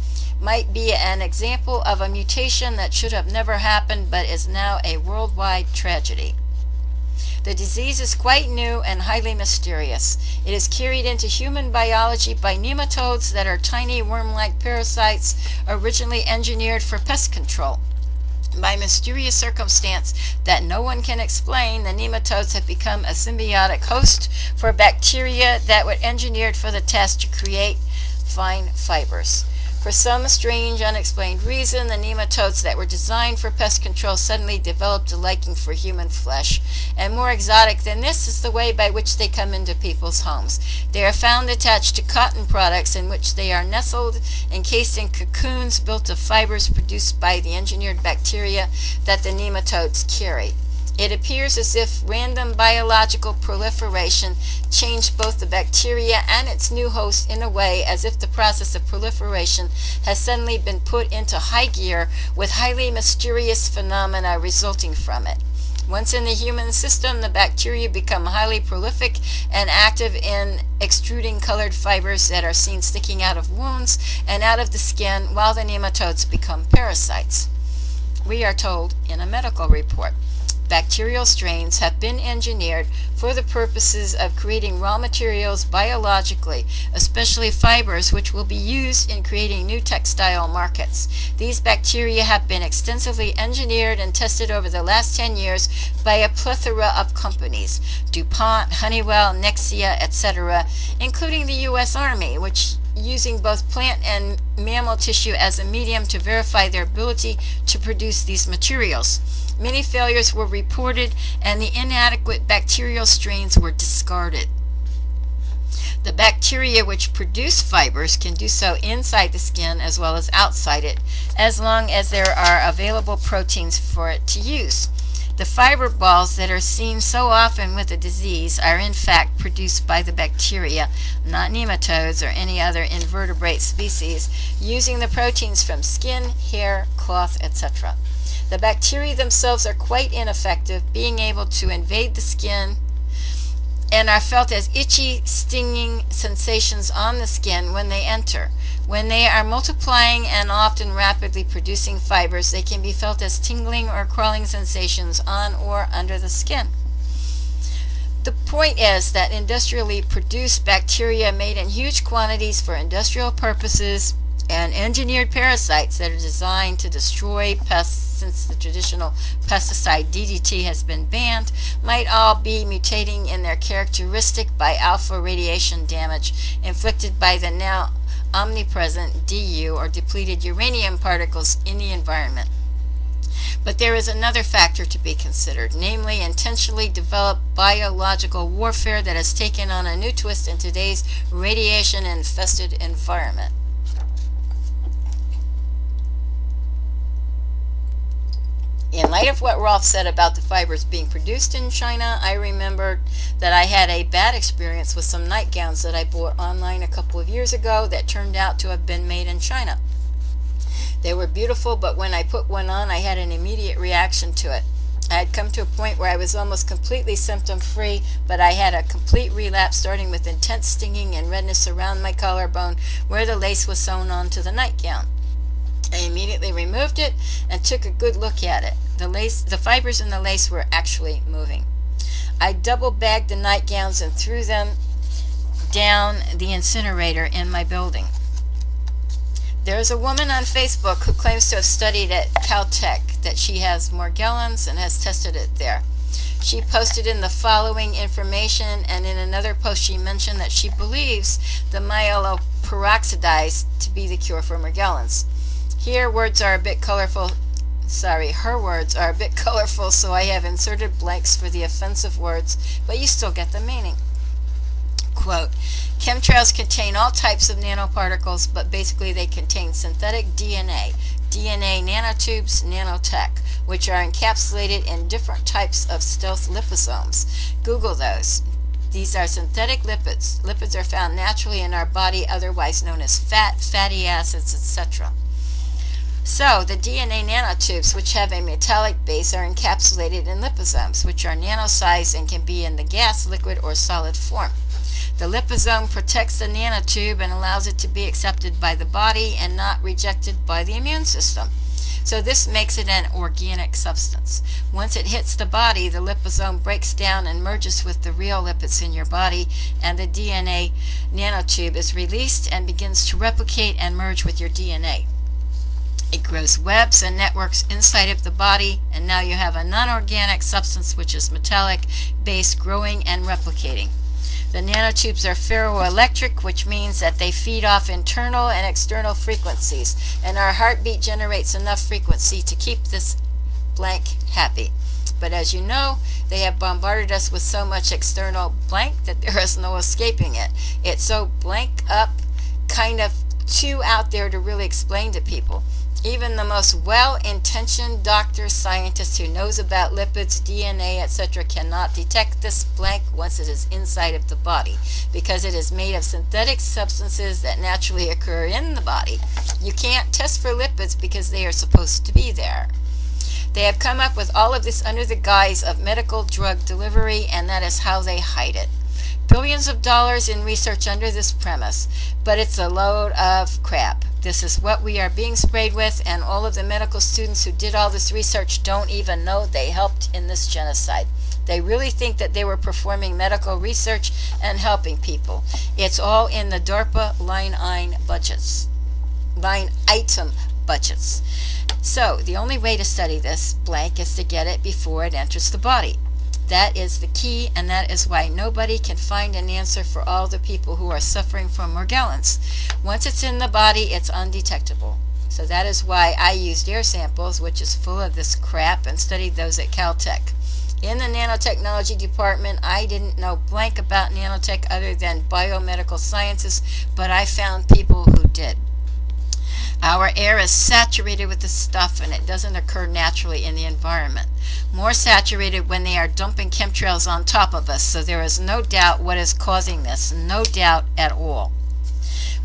might be an example of a mutation that should have never happened but is now a worldwide tragedy. The disease is quite new and highly mysterious. It is carried into human biology by nematodes that are tiny worm-like parasites originally engineered for pest control. By mysterious circumstance that no one can explain, the nematodes have become a symbiotic host for bacteria that were engineered for the task to create fine fibers. For some strange, unexplained reason, the nematodes that were designed for pest control suddenly developed a liking for human flesh. And more exotic than this is the way by which they come into people's homes. They are found attached to cotton products, in which they are nestled, encased in cocoons built of fibers produced by the engineered bacteria that the nematodes carry. It appears as if random biological proliferation changed both the bacteria and its new host in a way as if the process of proliferation has suddenly been put into high gear, with highly mysterious phenomena resulting from it. Once in the human system, the bacteria become highly prolific and active in extruding colored fibers that are seen sticking out of wounds and out of the skin, while the nematodes become parasites. We are told in a medical report, bacterial strains have been engineered for the purposes of creating raw materials biologically, especially fibers, which will be used in creating new textile markets. These bacteria have been extensively engineered and tested over the last 10 years by a plethora of companies, DuPont, Honeywell, Nexia, etc., including the U.S. Army, which using both plant and mammal tissue as a medium to verify their ability to produce these materials. Many failures were reported, and the inadequate bacterial strains were discarded. The bacteria which produce fibers can do so inside the skin as well as outside it, as long as there are available proteins for it to use. The fiber balls that are seen so often with the disease are in fact produced by the bacteria, not nematodes or any other invertebrate species, using the proteins from skin, hair, cloth, etc. The bacteria themselves are quite ineffective, being able to invade the skin and are felt as itchy, stinging sensations on the skin when they enter. When they are multiplying and often rapidly producing fibers, they can be felt as tingling or crawling sensations on or under the skin. The point is that industrially produced bacteria made in huge quantities for industrial purposes and engineered parasites that are designed to destroy pests, since the traditional pesticide DDT has been banned, might all be mutating in their characteristic by alpha radiation damage inflicted by the now omnipresent DU, or depleted uranium particles, in the environment. But there is another factor to be considered, namely intentionally developed biological warfare that has taken on a new twist in today's radiation-infested environment. In light of what Rolf said about the fibers being produced in China, I remembered that I had a bad experience with some nightgowns that I bought online a couple of years ago that turned out to have been made in China. They were beautiful, but when I put one on, I had an immediate reaction to it. I had come to a point where I was almost completely symptom-free, but I had a complete relapse, starting with intense stinging and redness around my collarbone where the lace was sewn onto the nightgown. I immediately removed it and took a good look at it. The fibers in the lace were actually moving. I double-bagged the nightgowns and threw them down the incinerator in my building. There is a woman on Facebook who claims to have studied at Caltech that she has Morgellons and has tested it there. She posted in the following information, and in another post she mentioned that she believes the Peroxidase to be the cure for Morgellons. Her words are a bit colorful, so I have inserted blanks for the offensive words, but you still get the meaning. Quote, chemtrails contain all types of nanoparticles, but basically they contain synthetic DNA, DNA nanotubes, nanotech, which are encapsulated in different types of stealth liposomes. Google those. These are synthetic lipids. Lipids are found naturally in our body, otherwise known as fat, fatty acids, etc. So, the DNA nanotubes, which have a metallic base, are encapsulated in liposomes, which are nano-sized and can be in the gas, liquid, or solid form. The liposome protects the nanotube and allows it to be accepted by the body and not rejected by the immune system. So this makes it an organic substance. Once it hits the body, the liposome breaks down and merges with the real lipids in your body, and the DNA nanotube is released and begins to replicate and merge with your DNA. It grows webs and networks inside of the body, and now you have a non-organic substance which is metallic, base, growing and replicating. The nanotubes are ferroelectric, which means that they feed off internal and external frequencies, and our heartbeat generates enough frequency to keep this blank happy. But as you know, they have bombarded us with so much external blank that there is no escaping it. It's so blank up, kind of too out there to really explain to people. Even the most well-intentioned doctor, scientist who knows about lipids, DNA, etc. cannot detect this blank once it is inside of the body, because it is made of synthetic substances that naturally occur in the body. You can't test for lipids because they are supposed to be there. They have come up with all of this under the guise of medical drug delivery, and that is how they hide it. Billions of dollars in research under this premise, but it's a load of crap. This is what we are being sprayed with, and all of the medical students who did all this research don't even know they helped in this genocide. They really think that they were performing medical research and helping people. It's all in the DARPA line item budgets. So the only way to study this blank is to get it before it enters the body. That is the key, and that is why nobody can find an answer for all the people who are suffering from Morgellons. Once it's in the body, it's undetectable. So that is why I used air samples, which is full of this crap, and studied those at Caltech. In the nanotechnology department, I didn't know blank about nanotech other than biomedical sciences, but I found people who did. Our air is saturated with this stuff, and it doesn't occur naturally in the environment. More saturated when they are dumping chemtrails on top of us, so there is no doubt what is causing this, no doubt at all.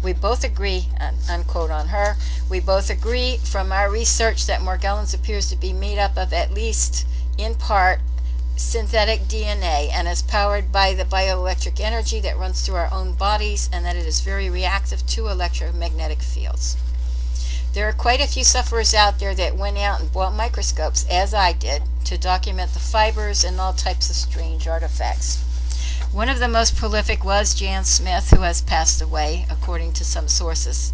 We both agree, unquote on her, we both agree from our research that Morgellons appears to be made up of at least, in part, synthetic DNA, and is powered by the bioelectric energy that runs through our own bodies, and that it is very reactive to electromagnetic fields. There are quite a few sufferers out there that went out and bought microscopes, as I did, to document the fibers and all types of strange artifacts. One of the most prolific was Jan Smith, who has passed away, according to some sources.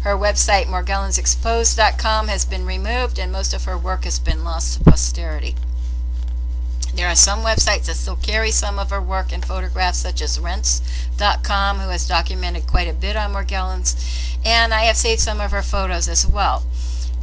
Her website, morgellonsexposed.com, has been removed, and most of her work has been lost to posterity. There are some websites that still carry some of her work and photographs, such as Rents.com, who has documented quite a bit on Morgellons, and I have saved some of her photos as well.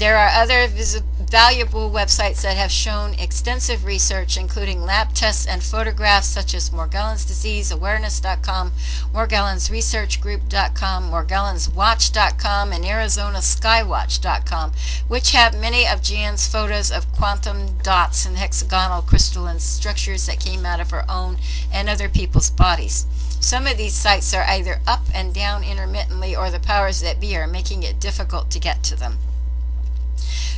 There are other valuable websites that have shown extensive research, including lab tests and photographs such as Morgellons Disease Awareness.com, MorgellonsResearchGroup.com, MorgellonsWatch.com, and ArizonaSkywatch.com, which have many of Jan's photos of quantum dots and hexagonal crystalline structures that came out of her own and other people's bodies. Some of these sites are either up and down intermittently, or the powers that be are making it difficult to get to them.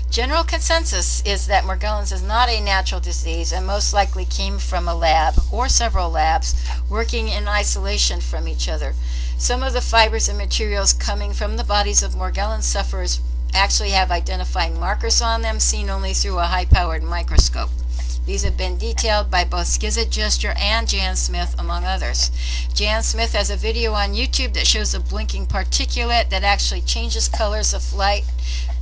General consensus is that Morgellons is not a natural disease and most likely came from a lab or several labs working in isolation from each other. Some of the fibers and materials coming from the bodies of Morgellons sufferers actually have identifying markers on them seen only through a high-powered microscope. These have been detailed by both Skizit and Jan Smith, among others. Jan Smith has a video on YouTube that shows a blinking particulate that actually changes colors of light,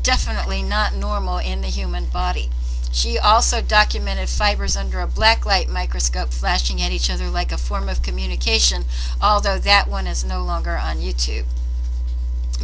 definitely not normal in the human body. She also documented fibers under a blacklight microscope flashing at each other like a form of communication, although that one is no longer on YouTube.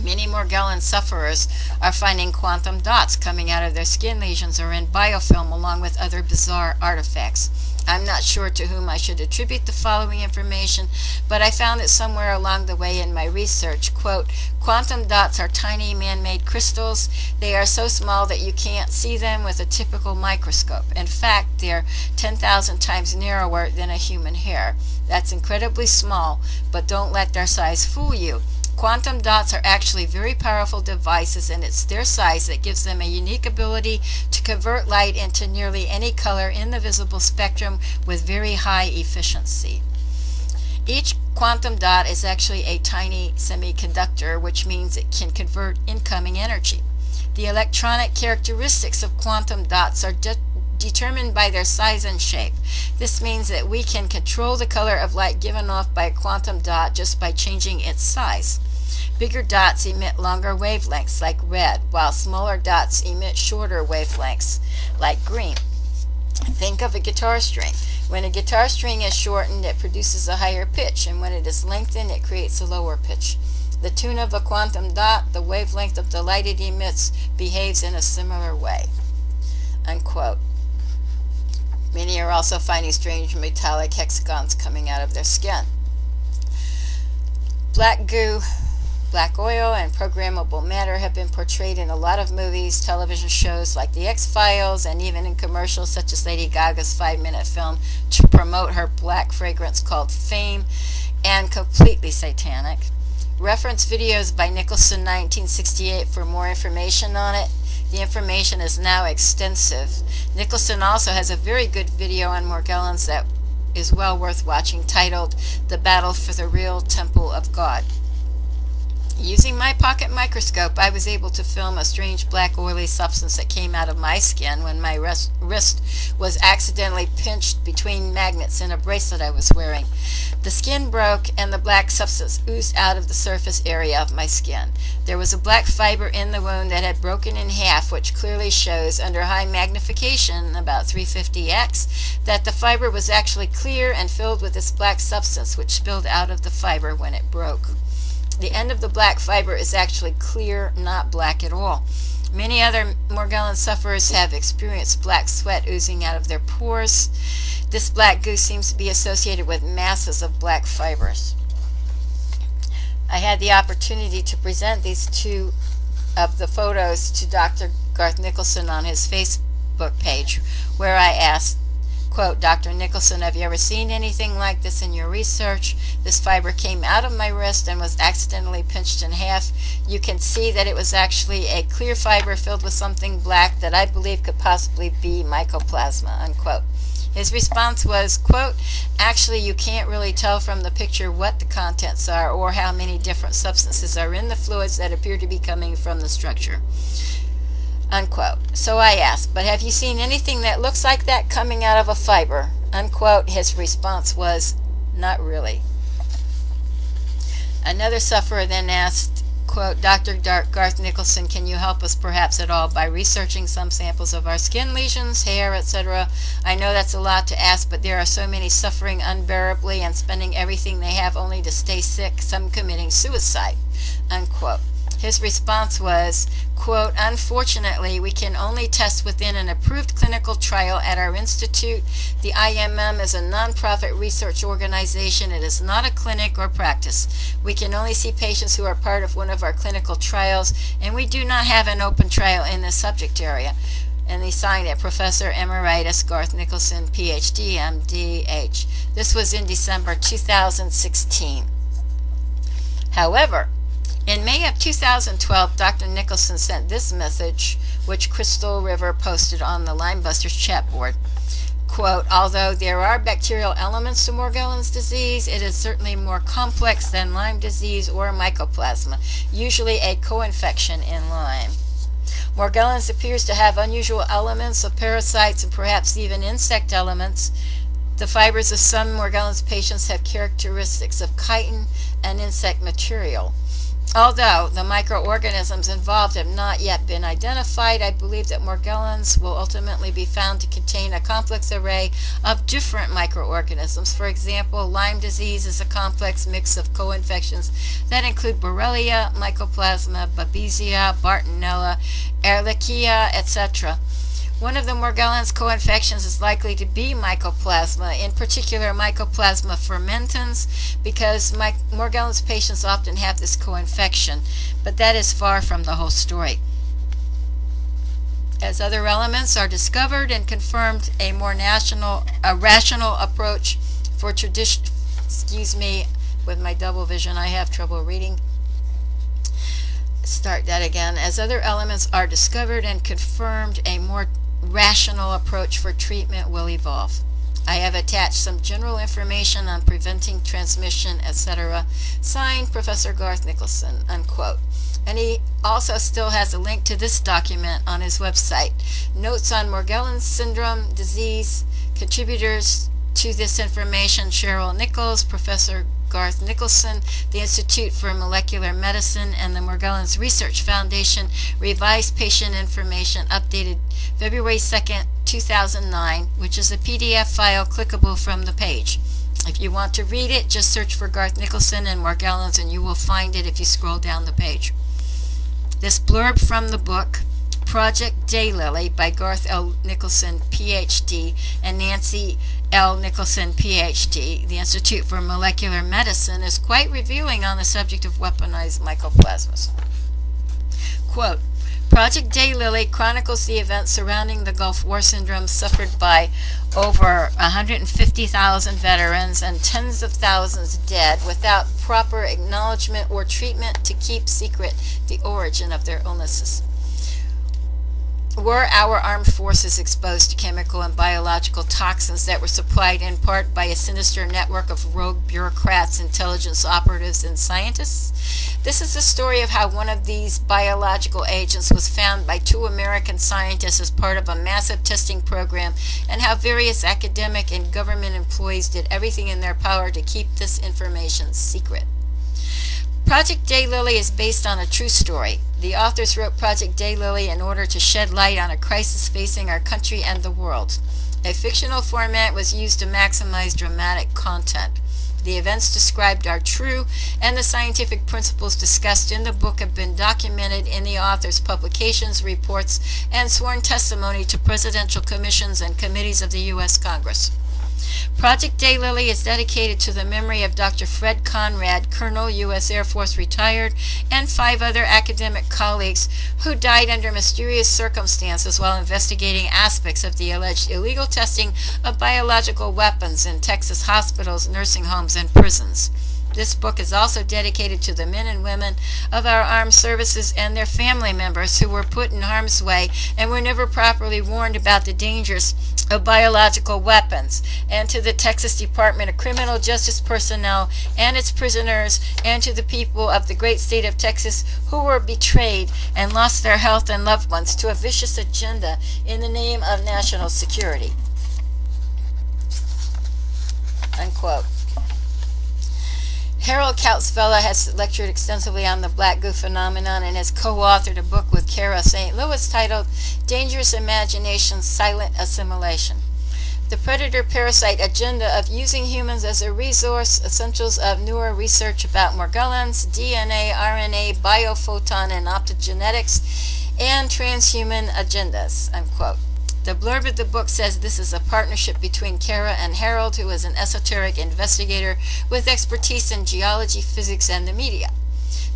Many Morgellons sufferers are finding quantum dots coming out of their skin lesions or in biofilm, along with other bizarre artifacts. I'm not sure to whom I should attribute the following information, but I found it somewhere along the way in my research. Quote, quantum dots are tiny man-made crystals. They are so small that you can't see them with a typical microscope. In fact, they're 10,000 times narrower than a human hair. That's incredibly small, but don't let their size fool you. Quantum dots are actually very powerful devices, and it's their size that gives them a unique ability to convert light into nearly any color in the visible spectrum with very high efficiency. Each quantum dot is actually a tiny semiconductor, which means it can convert incoming energy. The electronic characteristics of quantum dots are determined by their size and shape. This means that we can control the color of light given off by a quantum dot just by changing its size. Bigger dots emit longer wavelengths, like red, while smaller dots emit shorter wavelengths, like green. Think of a guitar string. When a guitar string is shortened, it produces a higher pitch, and when it is lengthened, it creates a lower pitch. The tune of a quantum dot, the wavelength of the light it emits, behaves in a similar way. Unquote. Many are also finding strange metallic hexagons coming out of their skin. Black goo, black oil, and programmable matter have been portrayed in a lot of movies, television shows like The X-Files, and even in commercials such as Lady Gaga's 5-minute film to promote her black fragrance called Fame, and completely satanic. Reference videos by Nicholson 1968 for more information on it. The information is now extensive. Nicholson also has a very good video on Morgellons that is well worth watching, titled The Battle for the Real Temple of God. Using my pocket microscope, I was able to film a strange black oily substance that came out of my skin when my wrist was accidentally pinched between magnets in a bracelet I was wearing. The skin broke and the black substance oozed out of the surface area of my skin. There was a black fiber in the wound that had broken in half, which clearly shows under high magnification, about 350x, that the fiber was actually clear and filled with this black substance which spilled out of the fiber when it broke. The end of the black fiber is actually clear, not black at all. Many other Morgellons sufferers have experienced black sweat oozing out of their pores. This black goo seems to be associated with masses of black fibers. I had the opportunity to present these two of the photos to Dr. Garth Nicholson on his Facebook page, where I asked, quote, Dr. Nicholson, have you ever seen anything like this in your research? This fiber came out of my wrist and was accidentally pinched in half. You can see that it was actually a clear fiber filled with something black that I believe could possibly be mycoplasma, unquote. His response was, quote, actually you can't really tell from the picture what the contents are or how many different substances are in the fluids that appear to be coming from the structure, unquote. So I asked, but have you seen anything that looks like that coming out of a fiber? Unquote. His response was, not really. Another sufferer then asked, quote, Dr. Garth Nicholson, can you help us perhaps at all by researching some samples of our skin lesions, hair, etc.? I know that's a lot to ask, but there are so many suffering unbearably and spending everything they have only to stay sick, some committing suicide, unquote. His response was, quote, "Unfortunately, we can only test within an approved clinical trial at our institute. The IMM is a nonprofit research organization. It is not a clinic or practice. We can only see patients who are part of one of our clinical trials, and we do not have an open trial in this subject area." And he signed it, Professor Emeritus Garth Nicholson, PhD, MDH. This was in December 2016. However, in May of 2012, Dr. Nicholson sent this message, which Crystal River posted on the Limebusters chat board. Quote, "Although there are bacterial elements to Morgellons disease, it is certainly more complex than Lyme disease or mycoplasma, usually a co-infection in Lyme. Morgellons appears to have unusual elements of parasites and perhaps even insect elements. The fibers of some Morgellons patients have characteristics of chitin and insect material. Although the microorganisms involved have not yet been identified, I believe that Morgellons will ultimately be found to contain a complex array of different microorganisms. For example, Lyme disease is a complex mix of co-infections that include Borrelia, Mycoplasma, Babesia, Bartonella, Ehrlichia, etc. One of the Morgellons co-infections is likely to be Mycoplasma, in particular Mycoplasma fermentans, because Morgellons patients often have this co-infection, but that is far from the whole story. As other elements are discovered and confirmed, a rational approach for tradition, with my double vision, I have trouble reading. Start that again. As other elements are discovered and confirmed, a more rational approach for treatment will evolve. I have attached some general information on preventing transmission, etc. Signed, Professor Garth Nicholson," unquote. And he also still has a link to this document on his website. Notes on Morgellons syndrome disease. Contributors to this information: Cheryl Nichols, Professor Garth Nicholson, the Institute for Molecular Medicine, and the Morgellons Research Foundation. Revised patient information updated February 2nd, 2009, which is a PDF file clickable from the page. If you want to read it, just search for Garth Nicholson and Morgellons and you will find it if you scroll down the page. This blurb from the book, Project Daylily by Garth L. Nicholson, PhD, and Nancy L. Nicholson, PhD, the Institute for Molecular Medicine, is quite revealing on the subject of weaponized mycoplasmas. Quote, "Project Daylily chronicles the events surrounding the Gulf War syndrome suffered by over 150,000 veterans and tens of thousands dead without proper acknowledgement or treatment to keep secret the origin of their illnesses. Were our armed forces exposed to chemical and biological toxins that were supplied in part by a sinister network of rogue bureaucrats, intelligence operatives, and scientists? This is the story of how one of these biological agents was found by 2 American scientists as part of a massive testing program, and how various academic and government employees did everything in their power to keep this information secret. Project Daylily is based on a true story. The authors wrote Project Daylily in order to shed light on a crisis facing our country and the world. A fictional format was used to maximize dramatic content. The events described are true, and the scientific principles discussed in the book have been documented in the author's publications, reports, and sworn testimony to presidential commissions and committees of the U.S. Congress. Project Daylily is dedicated to the memory of Dr. Fred Conrad, Colonel, U.S. Air Force retired, and 5 other academic colleagues who died under mysterious circumstances while investigating aspects of the alleged illegal testing of biological weapons in Texas hospitals, nursing homes, and prisons. This book is also dedicated to the men and women of our armed services and their family members who were put in harm's way and were never properly warned about the dangers of biological weapons, and to the Texas Department of Criminal Justice personnel and its prisoners, and to the people of the great state of Texas who were betrayed and lost their health and loved ones to a vicious agenda in the name of national security." Unquote. Harold Kautzvella has lectured extensively on the black goo phenomenon and has co-authored a book with Kara St. Louis titled Dangerous Imagination, Silent Assimilation. The predator-parasite agenda of using humans as a resource, essentials of newer research about Morgellons, DNA, RNA, biophoton, and optogenetics, and transhuman agendas, unquote. The blurb of the book says this is a partnership between Kara and Harold, who is an esoteric investigator with expertise in geology, physics, and the media.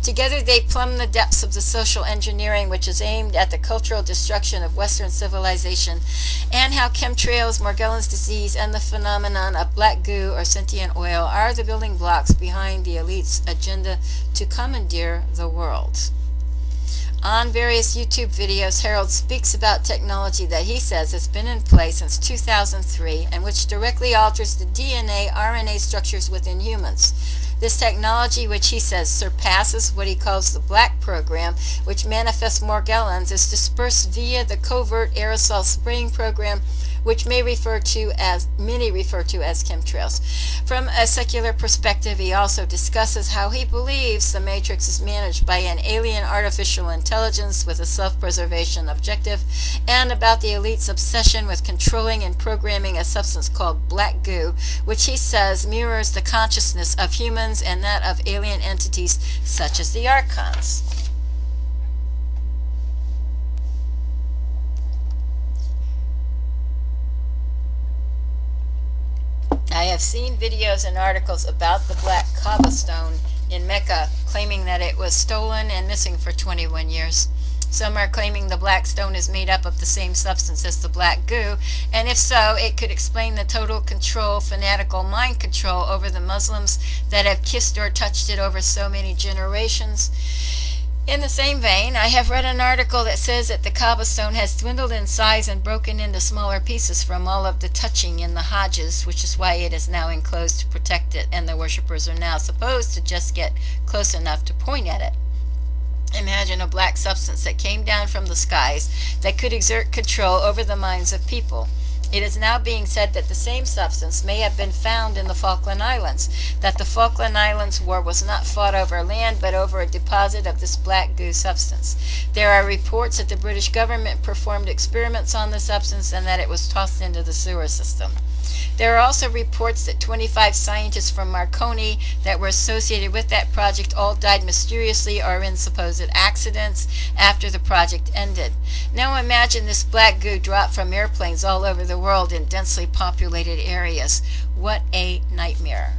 Together they plumb the depths of the social engineering which is aimed at the cultural destruction of Western civilization, and how chemtrails, Morgellons disease, and the phenomenon of black goo or sentient oil are the building blocks behind the elite's agenda to commandeer the world. On various YouTube videos, Harold speaks about technology that he says has been in place since 2003 and which directly alters the DNA, RNA structures within humans. This technology, which he says surpasses what he calls the black program, which manifests Morgellons, is dispersed via the covert aerosol spraying program, which many refer to as chemtrails. From a secular perspective, he also discusses how he believes the Matrix is managed by an alien artificial intelligence with a self-preservation objective, and about the elite's obsession with controlling and programming a substance called black goo, which he says mirrors the consciousness of humans and that of alien entities such as the Archons. I have seen videos and articles about the black cobblestone in Mecca claiming that it was stolen and missing for 21 years. Some are claiming the black stone is made up of the same substance as the black goo, and if so, it could explain the total control, fanatical mind control over the Muslims that have kissed or touched it over so many generations. In the same vein, I have read an article that says that the cobblestone has dwindled in size and broken into smaller pieces from all of the touching in the Hajjs, which is why it is now enclosed to protect it, and the worshippers are now supposed to just get close enough to point at it. Imagine a black substance that came down from the skies that could exert control over the minds of people. It is now being said that the same substance may have been found in the Falkland Islands, that the Falkland Islands War was not fought over land but over a deposit of this black goo substance. There are reports that the British government performed experiments on the substance and that it was tossed into the sewer system. There are also reports that 25 scientists from Marconi that were associated with that project all died mysteriously or in supposed accidents after the project ended. Now imagine this black goo dropped from airplanes all over the world in densely populated areas. What a nightmare.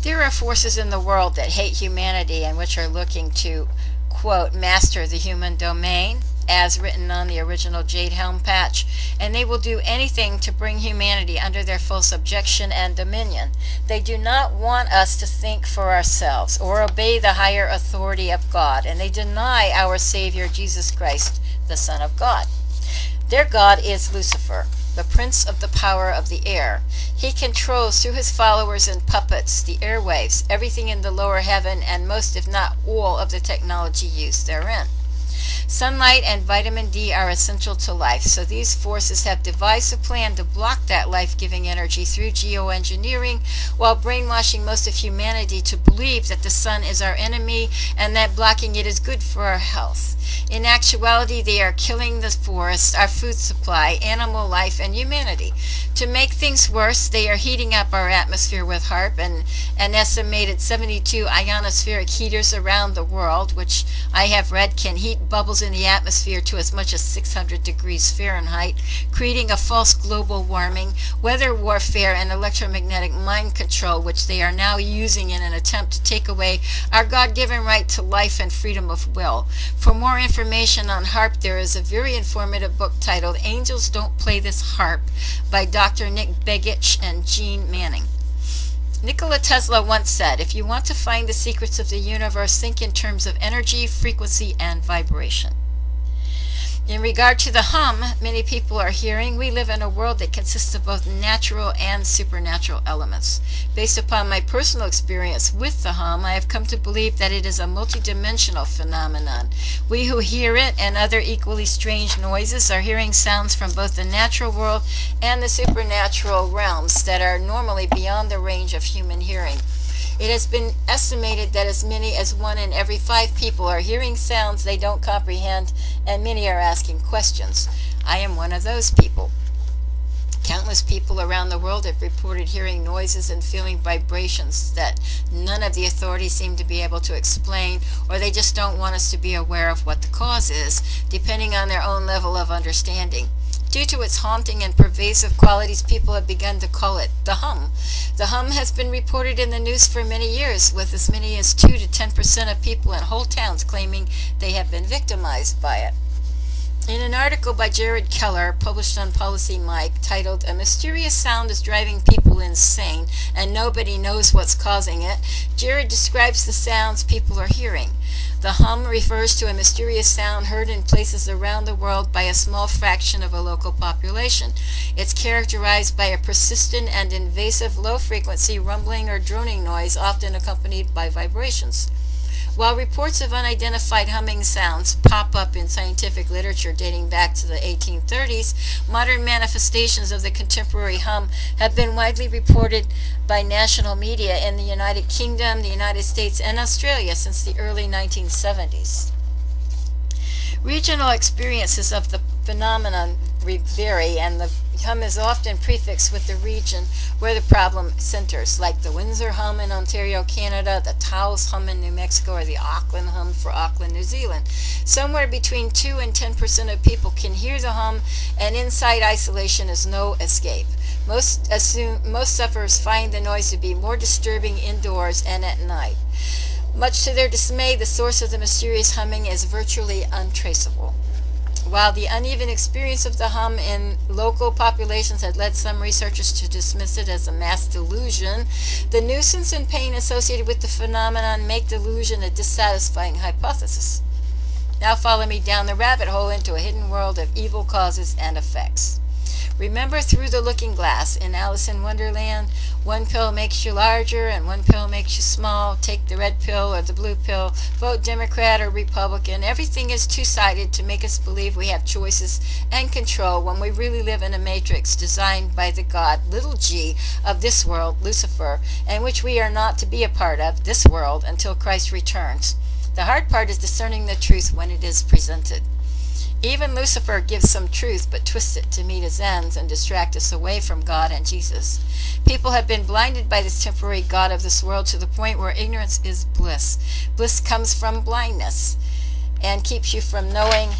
There are forces in the world that hate humanity and which are looking to, quote, master the human domain, as written on the original Jade Helm patch, and they will do anything to bring humanity under their full subjection and dominion. They do not want us to think for ourselves or obey the higher authority of God, and they deny our Savior Jesus Christ, the Son of God. Their God is Lucifer, the prince of the power of the air. He controls through his followers and puppets the airwaves, everything in the lower heaven, and most if not all of the technology used therein. Sunlight and vitamin D are essential to life, so these forces have devised a plan to block that life-giving energy through geoengineering while brainwashing most of humanity to believe that the sun is our enemy and that blocking it is good for our health. In actuality, they are killing the forest, our food supply, animal life, and humanity. To make things worse, they are heating up our atmosphere with HAARP and an estimated 72 ionospheric heaters around the world, which I have read can heat bubbles in the atmosphere to as much as 600 degrees Fahrenheit, creating a false global warming, weather warfare, and electromagnetic mind control, which they are now using in an attempt to take away our God-given right to life and freedom of will. For more information on HAARP, there is a very informative book titled Angels Don't Play This HAARP by Dr. Nick Begich and Jean Manning. Nikola Tesla once said, if you want to find the secrets of the universe, think in terms of energy, frequency, and vibration. In regard to the hum many people are hearing, we live in a world that consists of both natural and supernatural elements. Based upon my personal experience with the hum, I have come to believe that it is a multidimensional phenomenon. We who hear it and other equally strange noises are hearing sounds from both the natural world and the supernatural realms that are normally beyond the range of human hearing. It has been estimated that as many as 1 in every 5 people are hearing sounds they don't comprehend, and many are asking questions. I am one of those people. Countless people around the world have reported hearing noises and feeling vibrations that none of the authorities seem to be able to explain, or they just don't want us to be aware of what the cause is, depending on their own level of understanding. Due to its haunting and pervasive qualities, people have begun to call it the hum. The hum has been reported in the news for many years, with as many as 2 to 10% of people in whole towns claiming they have been victimized by it. In an article by Jared Keller, published on Policy Mike, titled "A Mysterious Sound is Driving People Insane, and Nobody Knows What's Causing It," Jared describes the sounds people are hearing. The hum refers to a mysterious sound heard in places around the world by a small fraction of a local population. It's characterized by a persistent and invasive low-frequency rumbling or droning noise, often accompanied by vibrations. While reports of unidentified humming sounds pop up in scientific literature dating back to the 1830s, modern manifestations of the contemporary hum have been widely reported by national media in the United Kingdom, the United States, and Australia since the early 1970s. Regional experiences of the phenomenon vary, and the hum is often prefixed with the region where the problem centers, like the Windsor hum in Ontario, Canada, the Taos hum in New Mexico, or the Auckland hum for Auckland, New Zealand. Somewhere between 2 and 10% of people can hear the hum, and inside isolation is no escape. Most sufferers find the noise to be more disturbing indoors and at night. Much to their dismay, the source of the mysterious humming is virtually untraceable. While the uneven experience of the hum in local populations had led some researchers to dismiss it as a mass delusion, the nuisance and pain associated with the phenomenon make delusion a dissatisfying hypothesis. Now follow me down the rabbit hole into a hidden world of evil causes and effects. Remember Through the Looking Glass in Alice in Wonderland? One pill makes you larger and one pill makes you small. Take the red pill or the blue pill. Vote Democrat or Republican. Everything is two-sided to make us believe we have choices and control when we really live in a matrix designed by the god, little g, of this world, Lucifer, and which we are not to be a part of, this world, until Christ returns. The hard part is discerning the truth when it is presented. Even Lucifer gives some truth, but twists it to meet his ends and distract us away from God and Jesus. People have been blinded by this temporary god of this world to the point where ignorance is bliss. Bliss comes from blindness and keeps you from knowing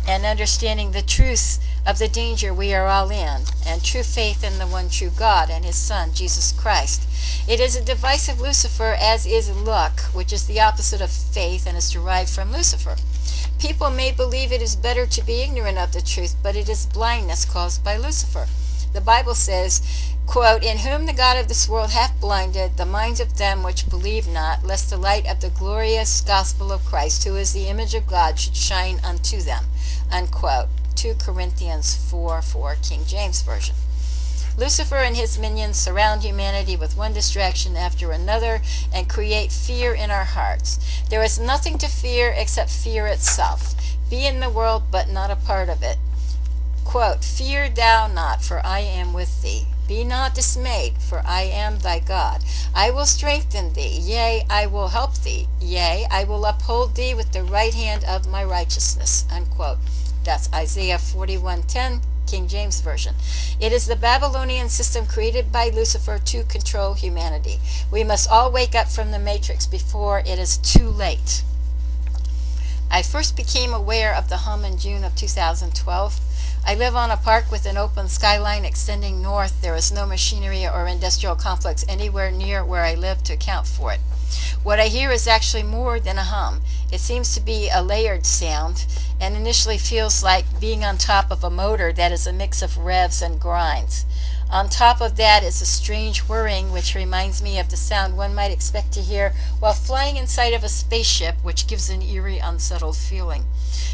and understanding the truth of the danger we are all in, and true faith in the one true God and his Son, Jesus Christ. It is a device of Lucifer, as is luck, which is the opposite of faith and is derived from Lucifer. People may believe it is better to be ignorant of the truth, but it is blindness caused by Lucifer. The Bible says, quote, "In whom the God of this world hath blinded the minds of them which believe not, lest the light of the glorious gospel of Christ, who is the image of God, should shine unto them," unquote. 2 Corinthians 4:4, King James Version. Lucifer and his minions surround humanity with one distraction after another and create fear in our hearts. There is nothing to fear except fear itself. Be in the world, but not a part of it. Quote, "Fear thou not, for I am with thee. Be not dismayed, for I am thy God. I will strengthen thee, yea, I will help thee, yea, I will uphold thee with the right hand of my righteousness," unquote. That's Isaiah 41:10, King James Version. It is the Babylonian system created by Lucifer to control humanity. We must all wake up from the matrix before it is too late. I first became aware of the hum in June of 2012. I live on a park with an open skyline extending north. There is no machinery or industrial complex anywhere near where I live to account for it. What I hear is actually more than a hum. It seems to be a layered sound and initially feels like being on top of a motor that is a mix of revs and grinds. On top of that is a strange whirring, which reminds me of the sound one might expect to hear while flying inside of a spaceship, which gives an eerie, unsettled feeling.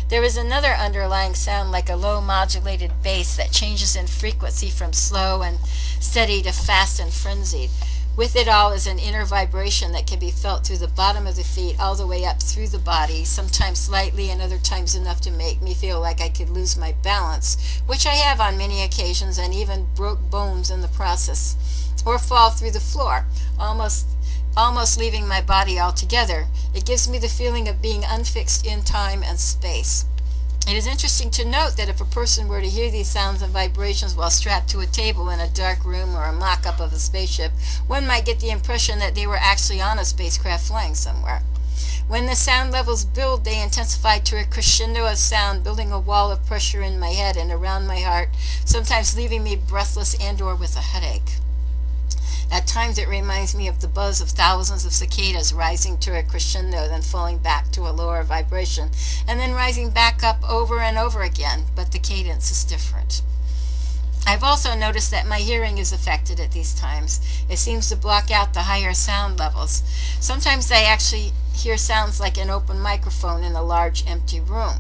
There is another underlying sound like a low modulated bass that changes in frequency from slow and steady to fast and frenzied. With it all is an inner vibration that can be felt through the bottom of the feet all the way up through the body, sometimes slightly and other times enough to make me feel like I could lose my balance, which I have on many occasions, and even broke bones in the process, or fall through the floor. almost leaving my body altogether. It gives me the feeling of being unfixed in time and space. It is interesting to note that if a person were to hear these sounds and vibrations while strapped to a table in a dark room or a mock-up of a spaceship, one might get the impression that they were actually on a spacecraft flying somewhere. When the sound levels build, they intensify to a crescendo of sound, building a wall of pressure in my head and around my heart, sometimes leaving me breathless and/or with a headache. At times it reminds me of the buzz of thousands of cicadas rising to a crescendo, then falling back to a lower vibration, and then rising back up over and over again, but the cadence is different. I've also noticed that my hearing is affected at these times. It seems to block out the higher sound levels. Sometimes I actually hear sounds like an open microphone in a large empty room.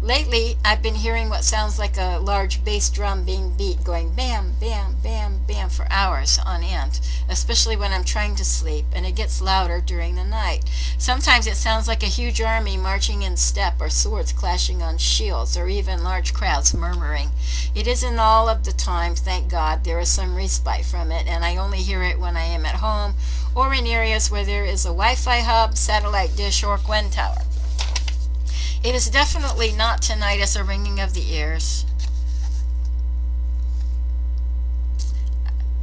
Lately, I've been hearing what sounds like a large bass drum being beat, going bam, bam, bam, bam for hours on end, especially when I'm trying to sleep, and it gets louder during the night. Sometimes it sounds like a huge army marching in step, or swords clashing on shields, or even large crowds murmuring. It isn't all of the time, thank God. There is some respite from it, and I only hear it when I am at home, or in areas where there is a Wi-Fi hub, satellite dish, or Gwen tower. It is definitely not tinnitus or ringing of the ears.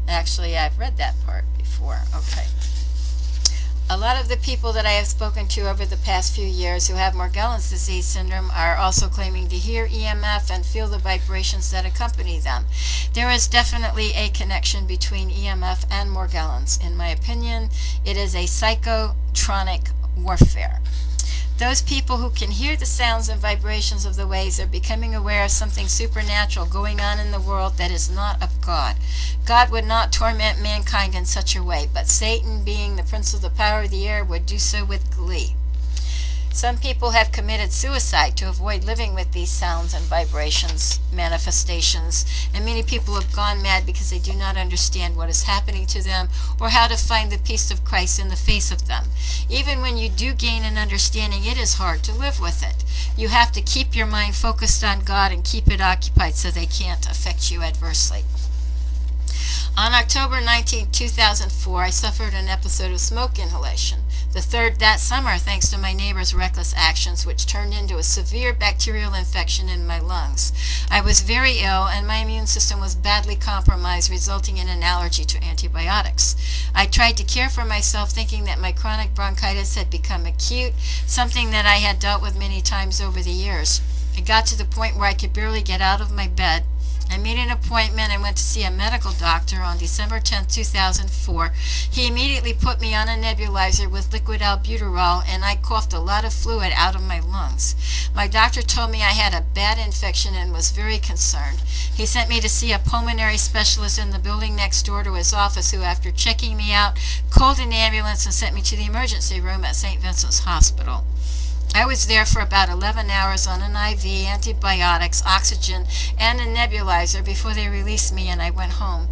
Actually, I've read that part before. Okay. A lot of the people that I have spoken to over the past few years who have Morgellons disease syndrome are also claiming to hear EMF and feel the vibrations that accompany them. There is definitely a connection between EMF and Morgellons. In my opinion, it is a psychotronic warfare. Those people who can hear the sounds and vibrations of the waves are becoming aware of something supernatural going on in the world that is not of God. God would not torment mankind in such a way, but Satan, being the prince of the power of the air, would do so with glee. Some people have committed suicide to avoid living with these sounds and vibrations, manifestations, and many people have gone mad because they do not understand what is happening to them or how to find the peace of Christ in the face of them. Even when you do gain an understanding, it is hard to live with it. You have to keep your mind focused on God and keep it occupied so they can't affect you adversely. On October 19, 2004, I suffered an episode of smoke inhalation. The third that summer, thanks to my neighbor's reckless actions, which turned into a severe bacterial infection in my lungs. I was very ill, and my immune system was badly compromised, resulting in an allergy to antibiotics. I tried to care for myself, thinking that my chronic bronchitis had become acute, something that I had dealt with many times over the years. It got to the point where I could barely get out of my bed. I made an appointment and went to see a medical doctor on December 10, 2004. He immediately put me on a nebulizer with liquid albuterol, and I coughed a lot of fluid out of my lungs. My doctor told me I had a bad infection and was very concerned. He sent me to see a pulmonary specialist in the building next door to his office, who, after checking me out, called an ambulance and sent me to the emergency room at St. Vincent's Hospital. I was there for about 11 hours on an IV, antibiotics, oxygen, and a nebulizer before they released me, and I went home.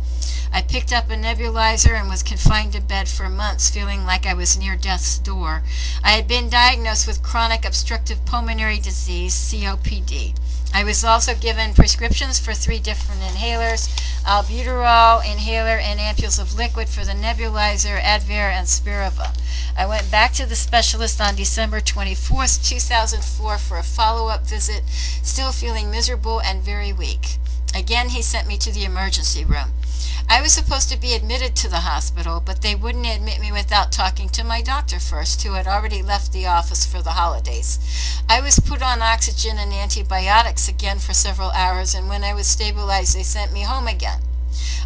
I picked up a nebulizer and was confined to bed for months, feeling like I was near death's door. I had been diagnosed with chronic obstructive pulmonary disease, COPD. I was also given prescriptions for 3 different inhalers, albuterol inhaler, and ampules of liquid for the nebulizer, Advair, and Spiriva. I went back to the specialist on December 24, 2004 for a follow-up visit, still feeling miserable and very weak. Again, he sent me to the emergency room. I was supposed to be admitted to the hospital, but they wouldn't admit me without talking to my doctor first, who had already left the office for the holidays. I was put on oxygen and antibiotics again for several hours, and when I was stabilized, they sent me home again.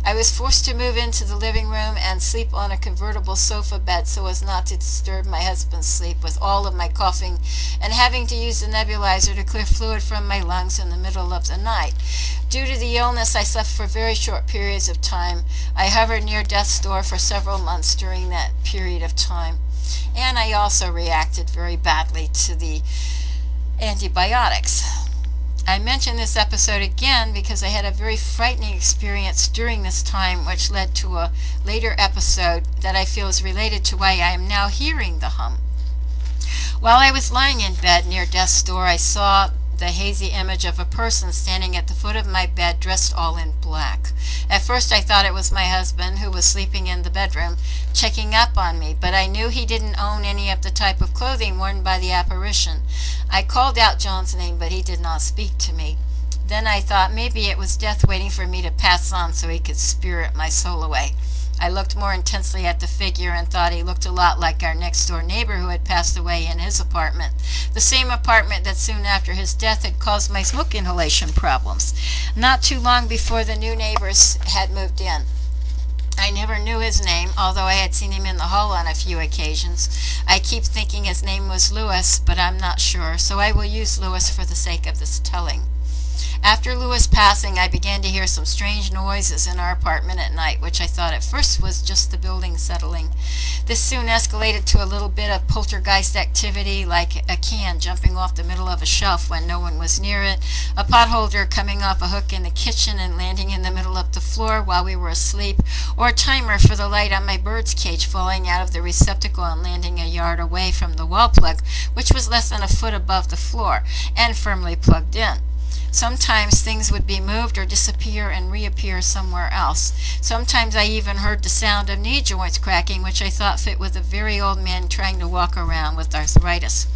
I was forced to move into the living room and sleep on a convertible sofa bed so as not to disturb my husband's sleep with all of my coughing and having to use the nebulizer to clear fluid from my lungs in the middle of the night. Due to the illness, I slept for very short periods of time. I hovered near death's door for several months during that period of time. And I also reacted very badly to the antibiotics. I mention this episode again because I had a very frightening experience during this time, which led to a later episode that I feel is related to why I am now hearing the hum. While I was lying in bed near death's door, I saw the hazy image of a person standing at the foot of my bed dressed all in black. At first I thought it was my husband, who was sleeping in the bedroom, checking up on me, but I knew he didn't own any of the type of clothing worn by the apparition. I called out John's name, but he did not speak to me. Then I thought maybe it was death waiting for me to pass on so he could spirit my soul away. I looked more intensely at the figure and thought he looked a lot like our next-door neighbor who had passed away in his apartment, the same apartment that soon after his death had caused my smoke inhalation problems, not too long before the new neighbors had moved in. I never knew his name, although I had seen him in the hall on a few occasions. I keep thinking his name was Louis, but I'm not sure, so I will use Louis for the sake of this telling. After Louis' passing, I began to hear some strange noises in our apartment at night, which I thought at first was just the building settling. This soon escalated to a little bit of poltergeist activity, like a can jumping off the middle of a shelf when no one was near it, a pot holder coming off a hook in the kitchen and landing in the middle of the floor while we were asleep, or a timer for the light on my bird's cage falling out of the receptacle and landing a yard away from the wall plug, which was less than a foot above the floor, and firmly plugged in. Sometimes things would be moved or disappear and reappear somewhere else. Sometimes I even heard the sound of knee joints cracking, which I thought fit with a very old man trying to walk around with arthritis.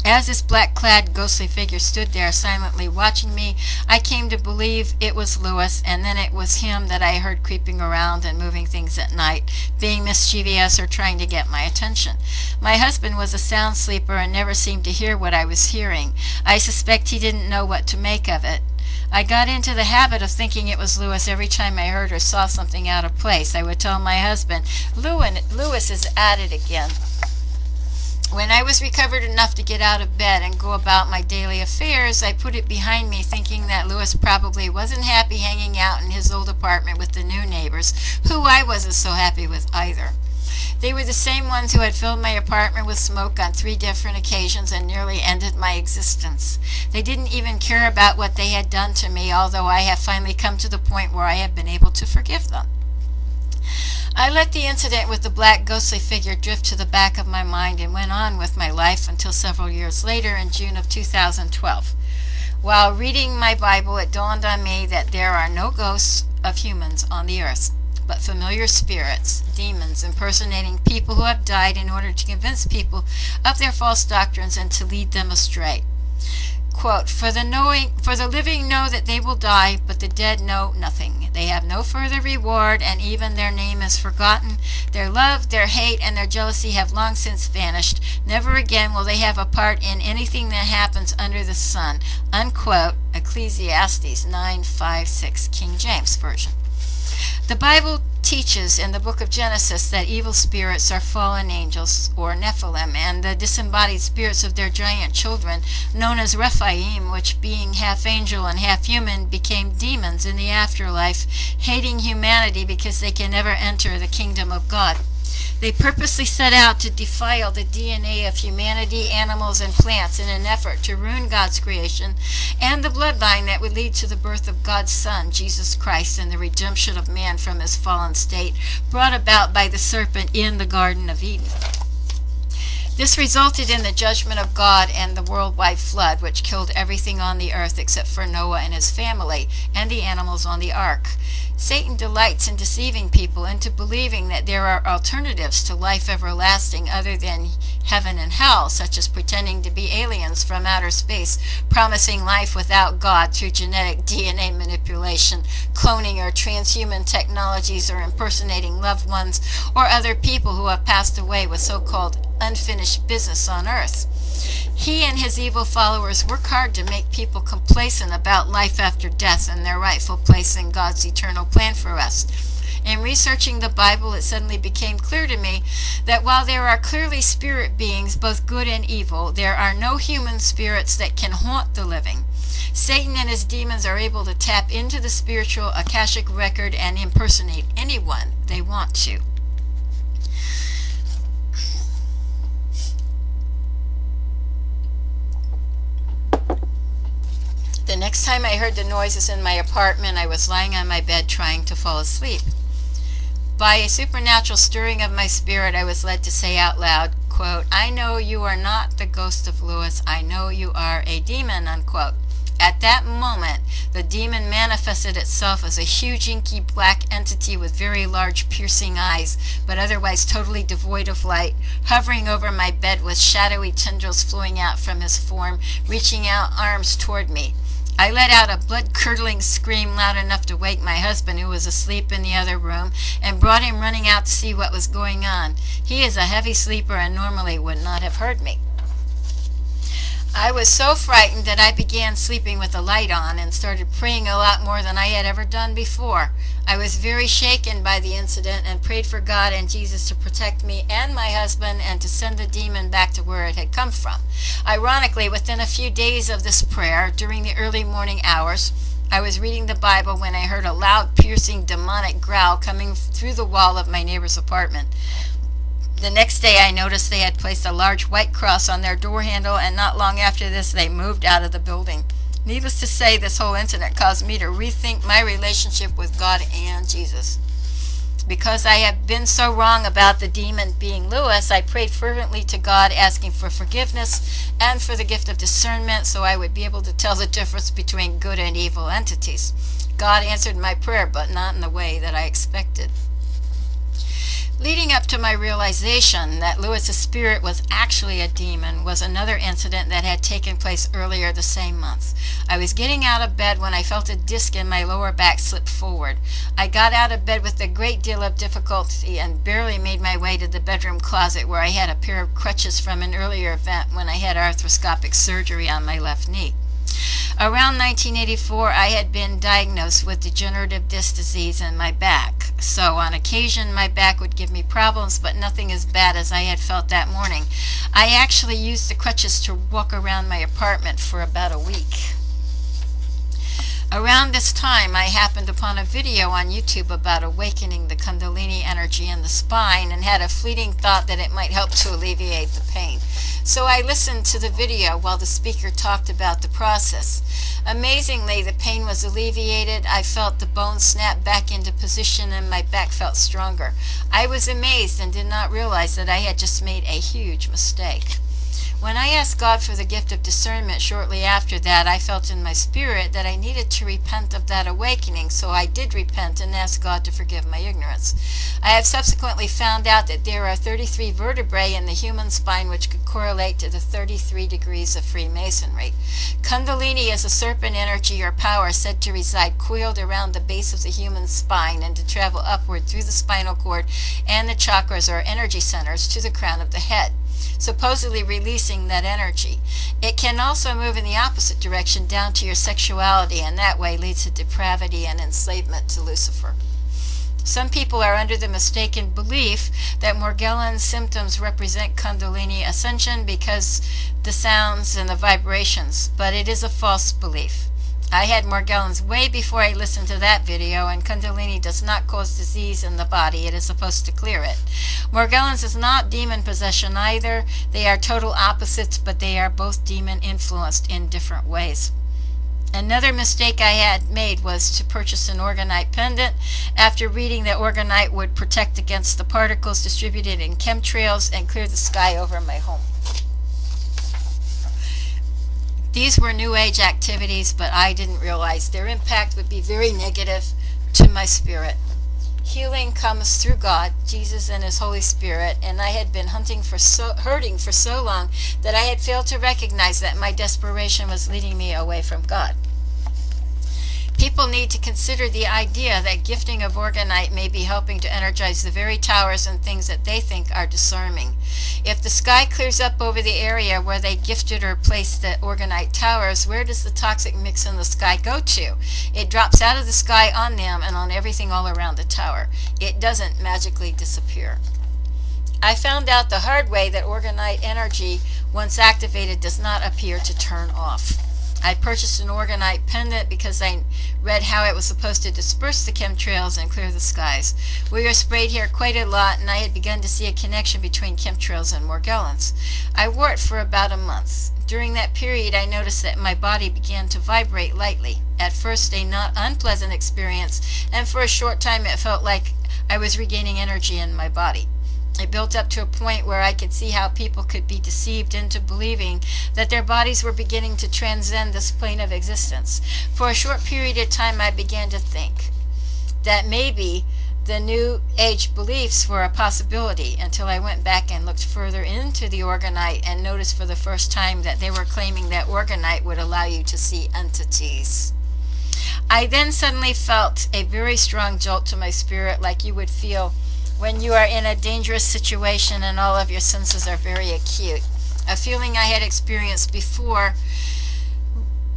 As this black-clad, ghostly figure stood there silently watching me, I came to believe it was Louis, and then it was him that I heard creeping around and moving things at night, being mischievous or trying to get my attention. My husband was a sound sleeper and never seemed to hear what I was hearing. I suspect he didn't know what to make of it. I got into the habit of thinking it was Louis every time I heard or saw something out of place. I would tell my husband, Louis is at it again." When I was recovered enough to get out of bed and go about my daily affairs, I put it behind me, thinking that Louis probably wasn't happy hanging out in his old apartment with the new neighbors, who I wasn't so happy with either. They were the same ones who had filled my apartment with smoke on 3 different occasions and nearly ended my existence. They didn't even care about what they had done to me, although I have finally come to the point where I have been able to forgive them. I let the incident with the black ghostly figure drift to the back of my mind and went on with my life until several years later in June of 2012. While reading my Bible, it dawned on me that there are no ghosts of humans on the earth, but familiar spirits, demons impersonating people who have died in order to convince people of their false doctrines and to lead them astray. Quote, For the living know that they will die, but the dead know nothing. They have no further reward, and even their name is forgotten. Their love, their hate, and their jealousy have long since vanished. Never again will they have a part in anything that happens under the sun. Unquote, Ecclesiastes 9:5-6, King James Version. The Bible teaches in the book of Genesis that evil spirits are fallen angels, or Nephilim, and the disembodied spirits of their giant children, known as Rephaim, which being half angel and half human, became demons in the afterlife, hating humanity because they can never enter the kingdom of God. They purposely set out to defile the DNA of humanity, animals, and plants in an effort to ruin God's creation and the bloodline that would lead to the birth of God's Son, Jesus Christ, and the redemption of man from his fallen state, brought about by the serpent in the Garden of Eden. This resulted in the judgment of God and the worldwide flood, which killed everything on the earth except for Noah and his family and the animals on the ark. Satan delights in deceiving people into believing that there are alternatives to life everlasting other than heaven and hell, such as pretending to be aliens from outer space, promising life without God through genetic DNA manipulation, cloning or transhuman technologies, or impersonating loved ones or other people who have passed away with so-called unfinished business on earth. He and his evil followers work hard to make people complacent about life after death and their rightful place in God's eternal plan for us. In researching the Bible, it suddenly became clear to me that while there are clearly spirit beings, both good and evil, there are no human spirits that can haunt the living. Satan and his demons are able to tap into the spiritual Akashic record and impersonate anyone they want to. The next time I heard the noises in my apartment, I was lying on my bed trying to fall asleep. By a supernatural stirring of my spirit, I was led to say out loud, quote, "I know you are not the ghost of Lewis. I know you are a demon," unquote. At that moment, the demon manifested itself as a huge inky black entity with very large piercing eyes, but otherwise totally devoid of light, hovering over my bed with shadowy tendrils flowing out from his form, reaching out arms toward me. I let out a blood-curdling scream loud enough to wake my husband, who was asleep in the other room, and brought him running out to see what was going on. He is a heavy sleeper and normally would not have heard me. I was so frightened that I began sleeping with the light on and started praying a lot more than I had ever done before. I was very shaken by the incident and prayed for God and Jesus to protect me and my husband and to send the demon back to where it had come from. Ironically, within a few days of this prayer, during the early morning hours, I was reading the Bible when I heard a loud, piercing, demonic growl coming through the wall of my neighbor's apartment. The next day I noticed they had placed a large white cross on their door handle, and not long after this they moved out of the building. Needless to say, this whole incident caused me to rethink my relationship with God and Jesus. Because I have been so wrong about the demon being Lewis, I prayed fervently to God, asking for forgiveness and for the gift of discernment so I would be able to tell the difference between good and evil entities. God answered my prayer, but not in the way that I expected. Leading up to my realization that Lewis's spirit was actually a demon was another incident that had taken place earlier the same month. I was getting out of bed when I felt a disc in my lower back slip forward. I got out of bed with a great deal of difficulty and barely made my way to the bedroom closet where I had a pair of crutches from an earlier event when I had arthroscopic surgery on my left knee. Around 1984, I had been diagnosed with degenerative disc disease in my back. So on occasion, my back would give me problems, but nothing as bad as I had felt that morning. I actually used the crutches to walk around my apartment for about a week. Around this time, I happened upon a video on YouTube about awakening the Kundalini energy in the spine and had a fleeting thought that it might help to alleviate the pain. So I listened to the video while the speaker talked about the process. Amazingly, the pain was alleviated. I felt the bones snap back into position and my back felt stronger. I was amazed and did not realize that I had just made a huge mistake. When I asked God for the gift of discernment shortly after that, I felt in my spirit that I needed to repent of that awakening, so I did repent and asked God to forgive my ignorance. I have subsequently found out that there are 33 vertebrae in the human spine which could correlate to the 33 degrees of Freemasonry. Kundalini is a serpent energy or power said to reside coiled around the base of the human spine and to travel upward through the spinal cord and the chakras or energy centers to the crown of the head, supposedly releasing that energy. It can also move in the opposite direction down to your sexuality, and that way leads to depravity and enslavement to Lucifer. Some people are under the mistaken belief that Morgellons symptoms represent Kundalini ascension because the sounds and the vibrations, but it is a false belief. I had Morgellons way before I listened to that video, and Kundalini does not cause disease in the body. It is supposed to clear it. Morgellons is not demon possession either. They are total opposites, but they are both demon influenced in different ways. Another mistake I had made was to purchase an orgonite pendant after reading that orgonite would protect against the particles distributed in chemtrails and clear the sky over my home. These were New Age activities, but I didn't realize their impact would be very negative to my spirit. Healing comes through God, Jesus, and His Holy Spirit, and I had been hurting for so long that I had failed to recognize that my desperation was leading me away from God. People need to consider the idea that gifting of orgonite may be helping to energize the very towers and things that they think are disarming. If the sky clears up over the area where they gifted or placed the orgonite towers, where does the toxic mix in the sky go to? It drops out of the sky on them and on everything all around the tower. It doesn't magically disappear. I found out the hard way that orgonite energy, once activated, does not appear to turn off. I purchased an orgonite pendant because I read how it was supposed to disperse the chemtrails and clear the skies. We were sprayed here quite a lot, and I had begun to see a connection between chemtrails and Morgellons. I wore it for about a month. During that period, I noticed that my body began to vibrate lightly. At first, a not unpleasant experience, and for a short time it felt like I was regaining energy in my body. It built up to a point where I could see how people could be deceived into believing that their bodies were beginning to transcend this plane of existence. For a short period of time, I began to think that maybe the New Age beliefs were a possibility, until I went back and looked further into the Orgonite and noticed for the first time that they were claiming that Orgonite would allow you to see entities. I then suddenly felt a very strong jolt to my spirit, like you would feel when you are in a dangerous situation and all of your senses are very acute. A feeling I had experienced before.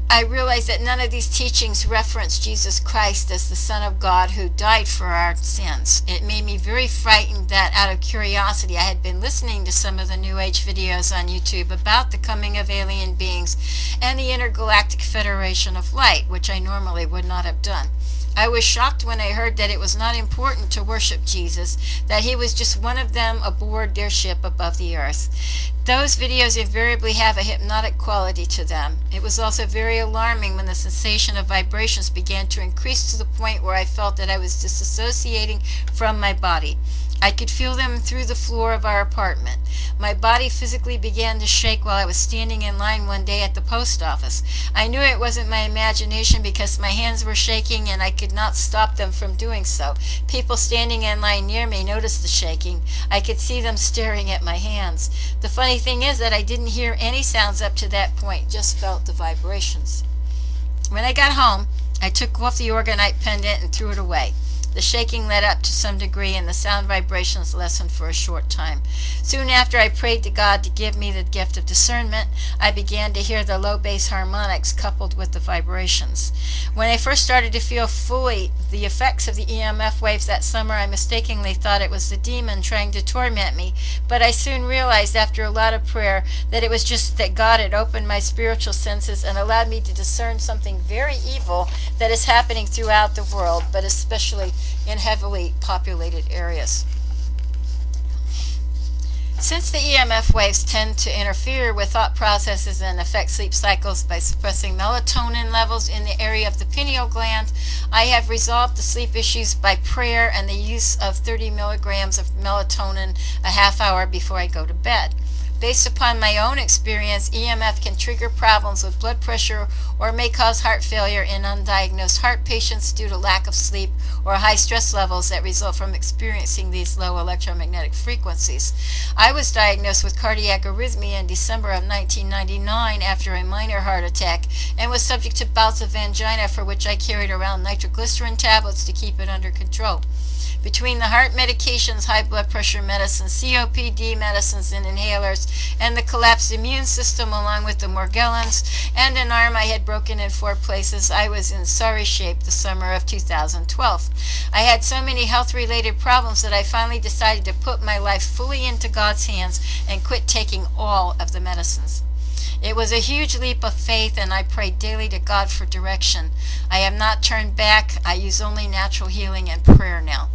I realized that none of these teachings reference Jesus Christ as the Son of God who died for our sins. It made me very frightened that, out of curiosity, I had been listening to some of the New Age videos on YouTube about the coming of alien beings and the Intergalactic Federation of Light, which I normally would not have done. I was shocked when I heard that it was not important to worship Jesus, that he was just one of them aboard their ship above the earth. Those videos invariably have a hypnotic quality to them. It was also very alarming when the sensation of vibrations began to increase to the point where I felt that I was disassociating from my body. I could feel them through the floor of our apartment. My body physically began to shake while I was standing in line one day at the post office. I knew it wasn't my imagination because my hands were shaking and I could not stop them from doing so. People standing in line near me noticed the shaking. I could see them staring at my hands. The funny thing is that I didn't hear any sounds up to that point, just felt the vibrations. When I got home, I took off the Orgonite pendant and threw it away. The shaking let up to some degree, and the sound vibrations lessened for a short time. Soon after I prayed to God to give me the gift of discernment, I began to hear the low bass harmonics coupled with the vibrations. When I first started to feel fully the effects of the EMF waves that summer, I mistakenly thought it was the demon trying to torment me, but I soon realized after a lot of prayer that it was just that God had opened my spiritual senses and allowed me to discern something very evil that is happening throughout the world, but especially in heavily populated areas. Since the EMF waves tend to interfere with thought processes and affect sleep cycles by suppressing melatonin levels in the area of the pineal gland, I have resolved the sleep issues by prayer and the use of 30 milligrams of melatonin a half hour before I go to bed. Based upon my own experience, EMF can trigger problems with blood pressure or may cause heart failure in undiagnosed heart patients due to lack of sleep or high stress levels that result from experiencing these low electromagnetic frequencies. I was diagnosed with cardiac arrhythmia in December of 1999 after a minor heart attack and was subject to bouts of angina for which I carried around nitroglycerin tablets to keep it under control. Between the heart medications, high blood pressure medicines, COPD medicines and inhalers, and the collapsed immune system along with the Morgellons and an arm I had broken in 4 places, I was in sorry shape the summer of 2012. I had so many health-related problems that I finally decided to put my life fully into God's hands and quit taking all of the medicines. It was a huge leap of faith, and I prayed daily to God for direction. I have not turned back. I use only natural healing and prayer now.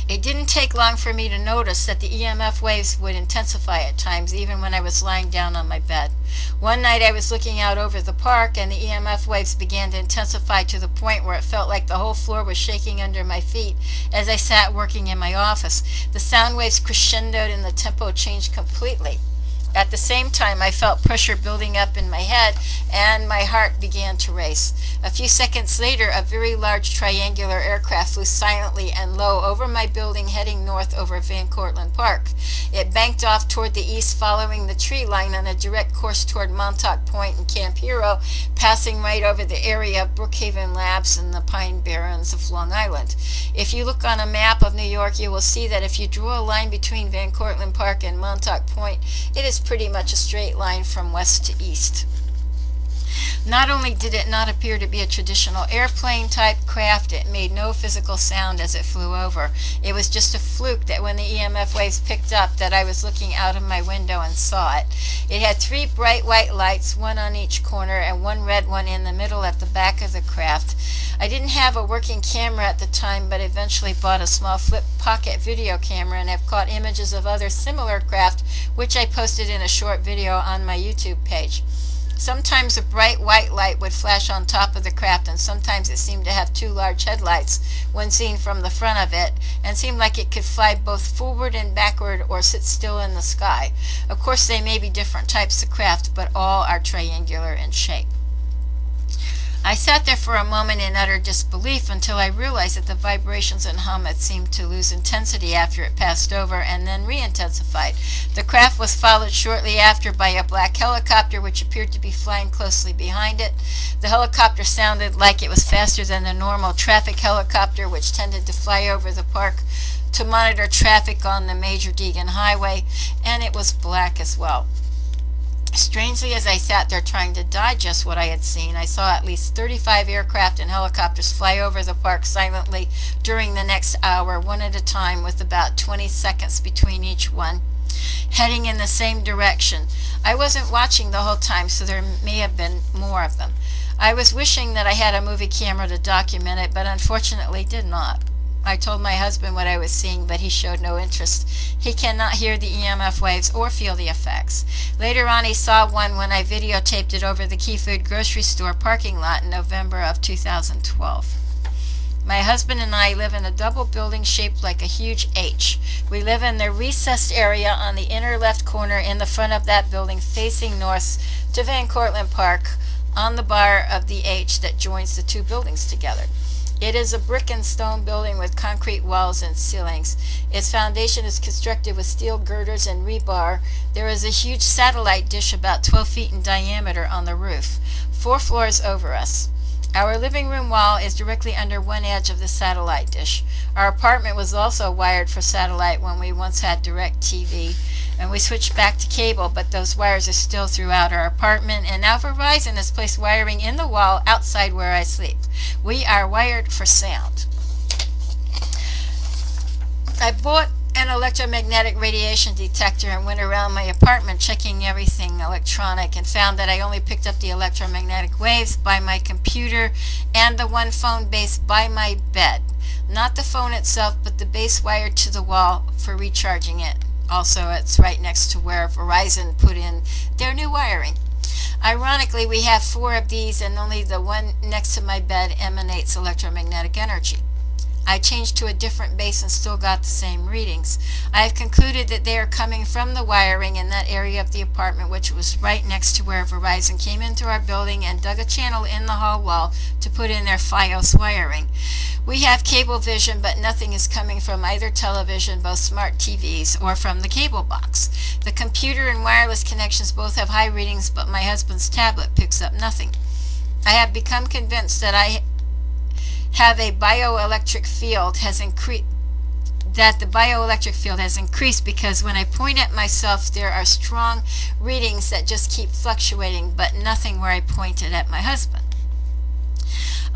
It didn't take long for me to notice that the EMF waves would intensify at times, even when I was lying down on my bed. One night I was looking out over the park, and the EMF waves began to intensify to the point where it felt like the whole floor was shaking under my feet as I sat working in my office. The sound waves crescendoed and the tempo changed completely. At the same time, I felt pressure building up in my head, and my heart began to race. A few seconds later, a very large triangular aircraft flew silently and low over my building, heading north over Van Cortlandt Park. It banked off toward the east, following the tree line on a direct course toward Montauk Point and Camp Hero, passing right over the area of Brookhaven Labs and the Pine Barrens of Long Island. If you look on a map of New York, you will see that if you draw a line between Van Cortlandt Park and Montauk Point, it is pretty much a straight line from west to east. Not only did it not appear to be a traditional airplane type craft, it made no physical sound as it flew over. It was just a fluke that when the EMF waves picked up that I was looking out of my window and saw it. It had 3 bright white lights, 1 on each corner and 1 red one in the middle at the back of the craft. I didn't have a working camera at the time, but eventually bought a small flip pocket video camera and have caught images of other similar craft, which I posted in a short video on my YouTube page. Sometimes a bright white light would flash on top of the craft, and sometimes it seemed to have two large headlights when seen from the front of it, and seemed like it could fly both forward and backward or sit still in the sky. Of course, they may be different types of craft, but all are triangular in shape. I sat there for a moment in utter disbelief until I realized that the vibrations and hum had seemed to lose intensity after it passed over and then re-intensified. The craft was followed shortly after by a black helicopter which appeared to be flying closely behind it. The helicopter sounded like it was faster than the normal traffic helicopter which tended to fly over the park to monitor traffic on the major Deegan Highway, and it was black as well. Strangely, as I sat there trying to digest what I had seen, I saw at least 35 aircraft and helicopters fly over the park silently during the next hour, one at a time, with about 20 seconds between each one, heading in the same direction. I wasn't watching the whole time, so there may have been more of them. I was wishing that I had a movie camera to document it, but unfortunately did not. I told my husband what I was seeing, but he showed no interest. He cannot hear the EMF waves or feel the effects. Later on, he saw one when I videotaped it over the Key Food grocery store parking lot in November of 2012. My husband and I live in a double building shaped like a huge H. We live in the recessed area on the inner left corner in the front of that building facing north to Van Cortlandt Park on the bar of the H that joins the two buildings together. It is a brick and stone building with concrete walls and ceilings. Its foundation is constructed with steel girders and rebar. There is a huge satellite dish about 12 feet in diameter on the roof, 4 floors over us. Our living room wall is directly under one edge of the satellite dish. Our apartment was also wired for satellite when we once had direct TV, and we switched back to cable, but those wires are still throughout our apartment, and now Verizon has placed wiring in the wall outside where I sleep. We are wired for sound. I bought an electromagnetic radiation detector and went around my apartment checking everything electronic and found that I only picked up the electromagnetic waves by my computer and the one phone base by my bed. Not the phone itself, but the base wired to the wall for recharging it. Also, it's right next to where Verizon put in their new wiring. Ironically, we have 4 of these, and only the one next to my bed emanates electromagnetic energy. I changed to a different base and still got the same readings. I have concluded that they are coming from the wiring in that area of the apartment, which was right next to where Verizon came into our building and dug a channel in the hall wall to put in their FiOS wiring. We have cable vision, but nothing is coming from either television, both smart TVs, or from the cable box. The computer and wireless connections both have high readings, but my husband's tablet picks up nothing. I have become convinced that I have a bioelectric field has increased, that the bioelectric field has increased because when I point at myself, there are strong readings that just keep fluctuating, but nothing where I pointed at my husband.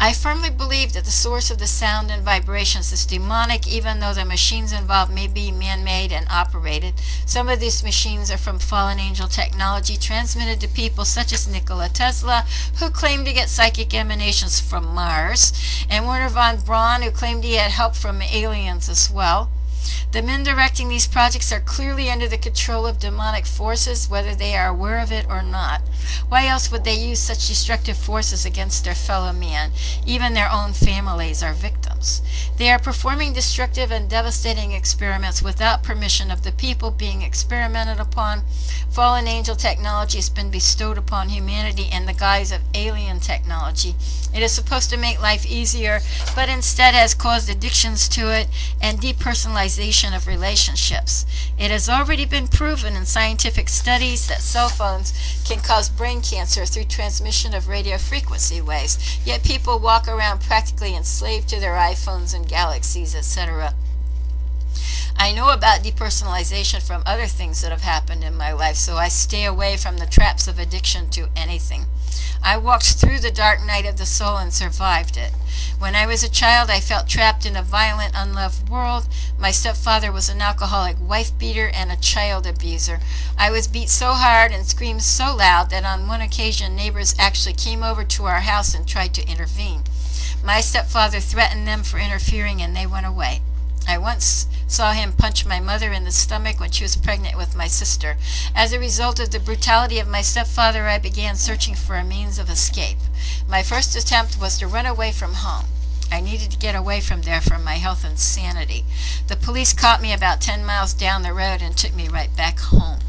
I firmly believe that the source of the sound and vibrations is demonic, even though the machines involved may be man-made and operated. Some of these machines are from fallen angel technology transmitted to people such as Nikola Tesla, who claimed to get psychic emanations from Mars, and Werner von Braun, who claimed he had help from aliens as well. The men directing these projects are clearly under the control of demonic forces, whether they are aware of it or not. Why else would they use such destructive forces against their fellow man? Even their own families are victims. They are performing destructive and devastating experiments without permission of the people being experimented upon. Fallen angel technology has been bestowed upon humanity in the guise of alien technology. It is supposed to make life easier, but instead has caused addictions to it and depersonalization of relationships. It has already been proven in scientific studies that cell phones can cause brain cancer through transmission of radio frequency waves, yet people walk around practically enslaved to their iPhones and Galaxies, etc. I know about depersonalization from other things that have happened in my life, so I stay away from the traps of addiction to anything. I walked through the dark night of the soul and survived it. When I was a child, I felt trapped in a violent, unloved world. My stepfather was an alcoholic wife-beater and a child abuser. I was beat so hard and screamed so loud that on one occasion neighbors actually came over to our house and tried to intervene. My stepfather threatened them for interfering and they went away. I once saw him punch my mother in the stomach when she was pregnant with my sister. As a result of the brutality of my stepfather, I began searching for a means of escape. My first attempt was to run away from home. I needed to get away from there for my health and sanity. The police caught me about 10 miles down the road and took me right back home.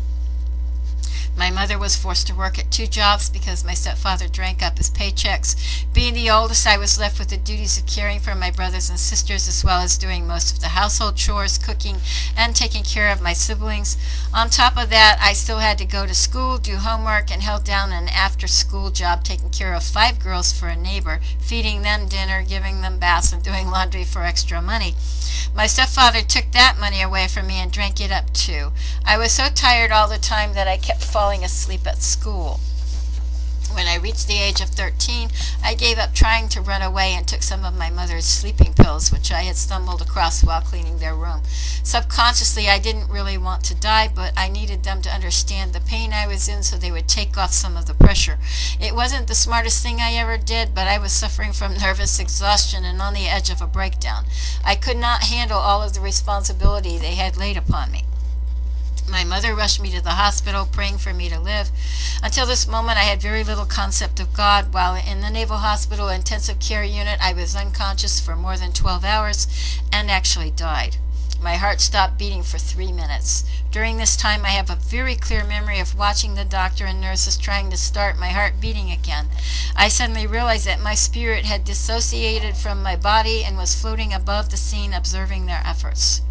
My mother was forced to work at 2 jobs because my stepfather drank up his paychecks. Being the oldest, I was left with the duties of caring for my brothers and sisters, as well as doing most of the household chores, cooking, and taking care of my siblings. On top of that, I still had to go to school, do homework, and held down an after-school job taking care of 5 girls for a neighbor, feeding them dinner, giving them baths, and doing laundry for extra money. My stepfather took that money away from me and drank it up too. I was so tired all the time that I kept falling asleep at school. When I reached the age of 13, I gave up trying to run away and took some of my mother's sleeping pills, which I had stumbled across while cleaning their room. Subconsciously, I didn't really want to die, but I needed them to understand the pain I was in so they would take off some of the pressure. It wasn't the smartest thing I ever did, but I was suffering from nervous exhaustion and on the edge of a breakdown. I could not handle all of the responsibility they had laid upon me. My mother rushed me to the hospital, praying for me to live. Until this moment, I had very little concept of God. While in the Naval Hospital Intensive Care Unit, I was unconscious for more than 12 hours and actually died. My heart stopped beating for 3 minutes. During this time, I have a very clear memory of watching the doctor and nurses trying to start my heart beating again. I suddenly realized that my spirit had dissociated from my body and was floating above the scene, observing their efforts.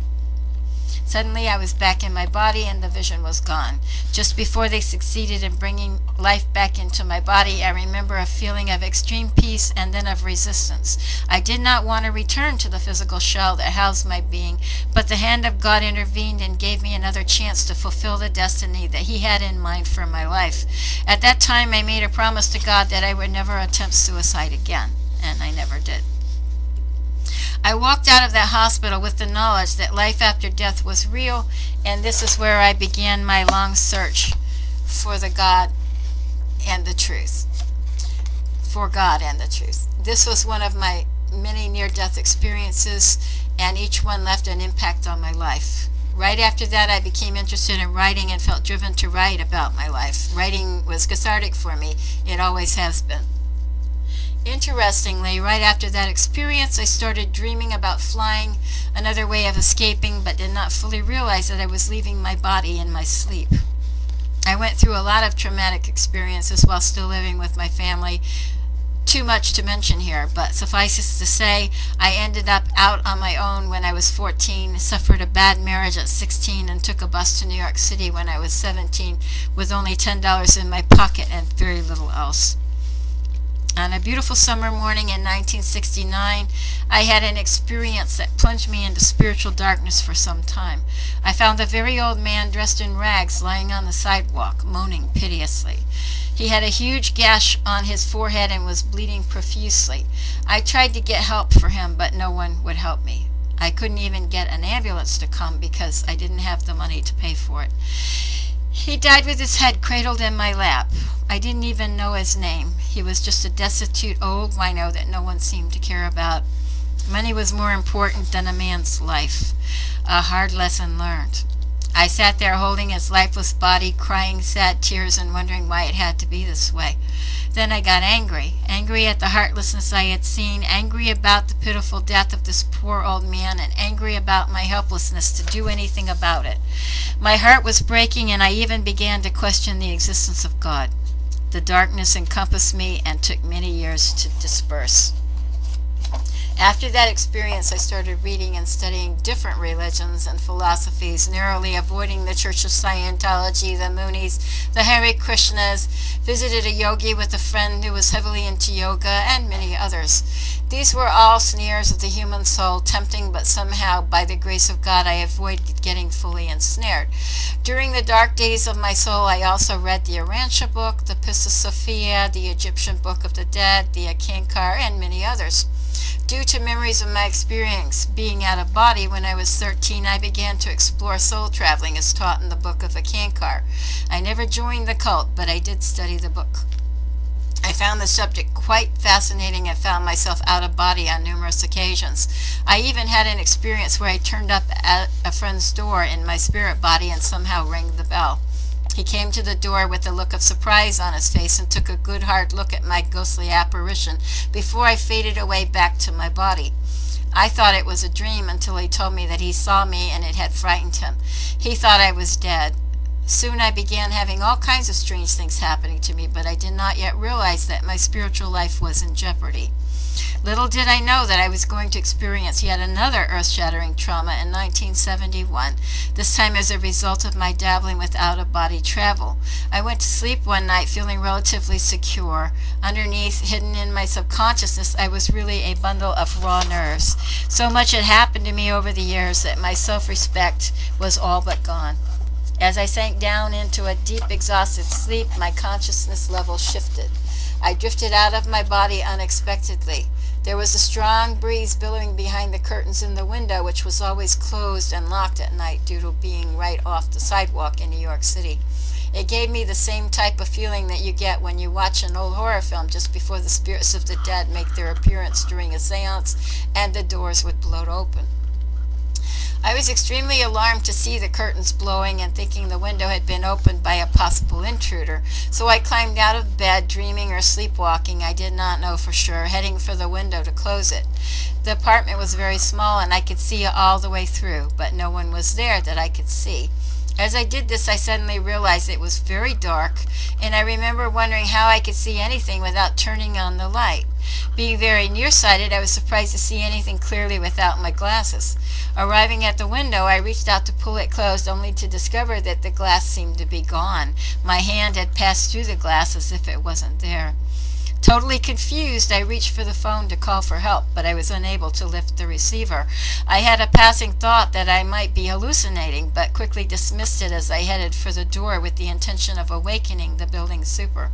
Suddenly, I was back in my body and the vision was gone. Just before they succeeded in bringing life back into my body, I remember a feeling of extreme peace and then of resistance. I did not want to return to the physical shell that housed my being, but the hand of God intervened and gave me another chance to fulfill the destiny that He had in mind for my life. At that time, I made a promise to God that I would never attempt suicide again, and I never did. I walked out of that hospital with the knowledge that life after death was real, and this is where I began my long search for the God and the truth. For God and the truth. This was one of my many near-death experiences, and each one left an impact on my life. Right after that, I became interested in writing and felt driven to write about my life. Writing was cathartic for me. It always has been. Interestingly, right after that experience, I started dreaming about flying, another way of escaping, but did not fully realize that I was leaving my body in my sleep. I went through a lot of traumatic experiences while still living with my family. Too much to mention here, but suffices to say, I ended up out on my own when I was 14, suffered a bad marriage at 16, and took a bus to New York City when I was 17 with only $10 in my pocket and very little else. On a beautiful summer morning in 1969, I had an experience that plunged me into spiritual darkness for some time. I found a very old man dressed in rags lying on the sidewalk, moaning piteously. He had a huge gash on his forehead and was bleeding profusely. I tried to get help for him, but no one would help me. I couldn't even get an ambulance to come because I didn't have the money to pay for it. He died with his head cradled in my lap. I didn't even know his name. He was just a destitute old wino that no one seemed to care about. Money was more important than a man's life. A hard lesson learned. I sat there holding his lifeless body, crying sad tears and wondering why it had to be this way. Then I got angry. Angry at the heartlessness I had seen, angry about the pitiful death of this poor old man, and angry about my helplessness to do anything about it. My heart was breaking, and I even began to question the existence of God. The darkness encompassed me and took many years to disperse. After that experience, I started reading and studying different religions and philosophies, narrowly avoiding the Church of Scientology, the Moonies, the Hare Krishnas, visited a yogi with a friend who was heavily into yoga, and many others. These were all snares of the human soul, tempting, but somehow, by the grace of God, I avoided getting fully ensnared. During the dark days of my soul, I also read the Urantia book, the Pistis Sophia, the Egyptian Book of the Dead, the Akankar, and many others. Due to memories of my experience being out of body when I was 13, I began to explore soul traveling as taught in the Book of Akankar. I never joined the cult, but I did study the book. I I found the subject quite fascinating and found myself out of body on numerous occasions. I even had an experience where I turned up at a friend's door in my spirit body and somehow rang the bell. He came to the door with a look of surprise on his face and took a good hard look at my ghostly apparition before I faded away back to my body. I thought it was a dream until he told me that he saw me and it had frightened him. He thought I was dead. Soon I began having all kinds of strange things happening to me, but I did not yet realize that my spiritual life was in jeopardy. Little did I know that I was going to experience yet another earth-shattering trauma in 1971, this time as a result of my dabbling with out-of-body travel. I went to sleep one night feeling relatively secure. Underneath, hidden in my subconsciousness, I was really a bundle of raw nerves. So much had happened to me over the years that my self-respect was all but gone. As I sank down into a deep, exhausted sleep, my consciousness level shifted. I drifted out of my body unexpectedly. There was a strong breeze billowing behind the curtains in the window, which was always closed and locked at night due to being right off the sidewalk in New York City. It gave me the same type of feeling that you get when you watch an old horror film just before the spirits of the dead make their appearance during a seance and the doors would blow open. I was extremely alarmed to see the curtains blowing and thinking the window had been opened by a possible intruder, so I climbed out of bed, dreaming or sleepwalking, I did not know for sure, heading for the window to close it. The apartment was very small and I could see all the way through, but no one was there that I could see. As I did this, I suddenly realized it was very dark, and I remember wondering how I could see anything without turning on the light. Being very nearsighted, I was surprised to see anything clearly without my glasses. Arriving at the window, I reached out to pull it closed, only to discover that the glass seemed to be gone. My hand had passed through the glass as if it wasn't there. Totally confused, I reached for the phone to call for help, but I was unable to lift the receiver. I had a passing thought that I might be hallucinating, but quickly dismissed it as I headed for the door with the intention of awakening the building super.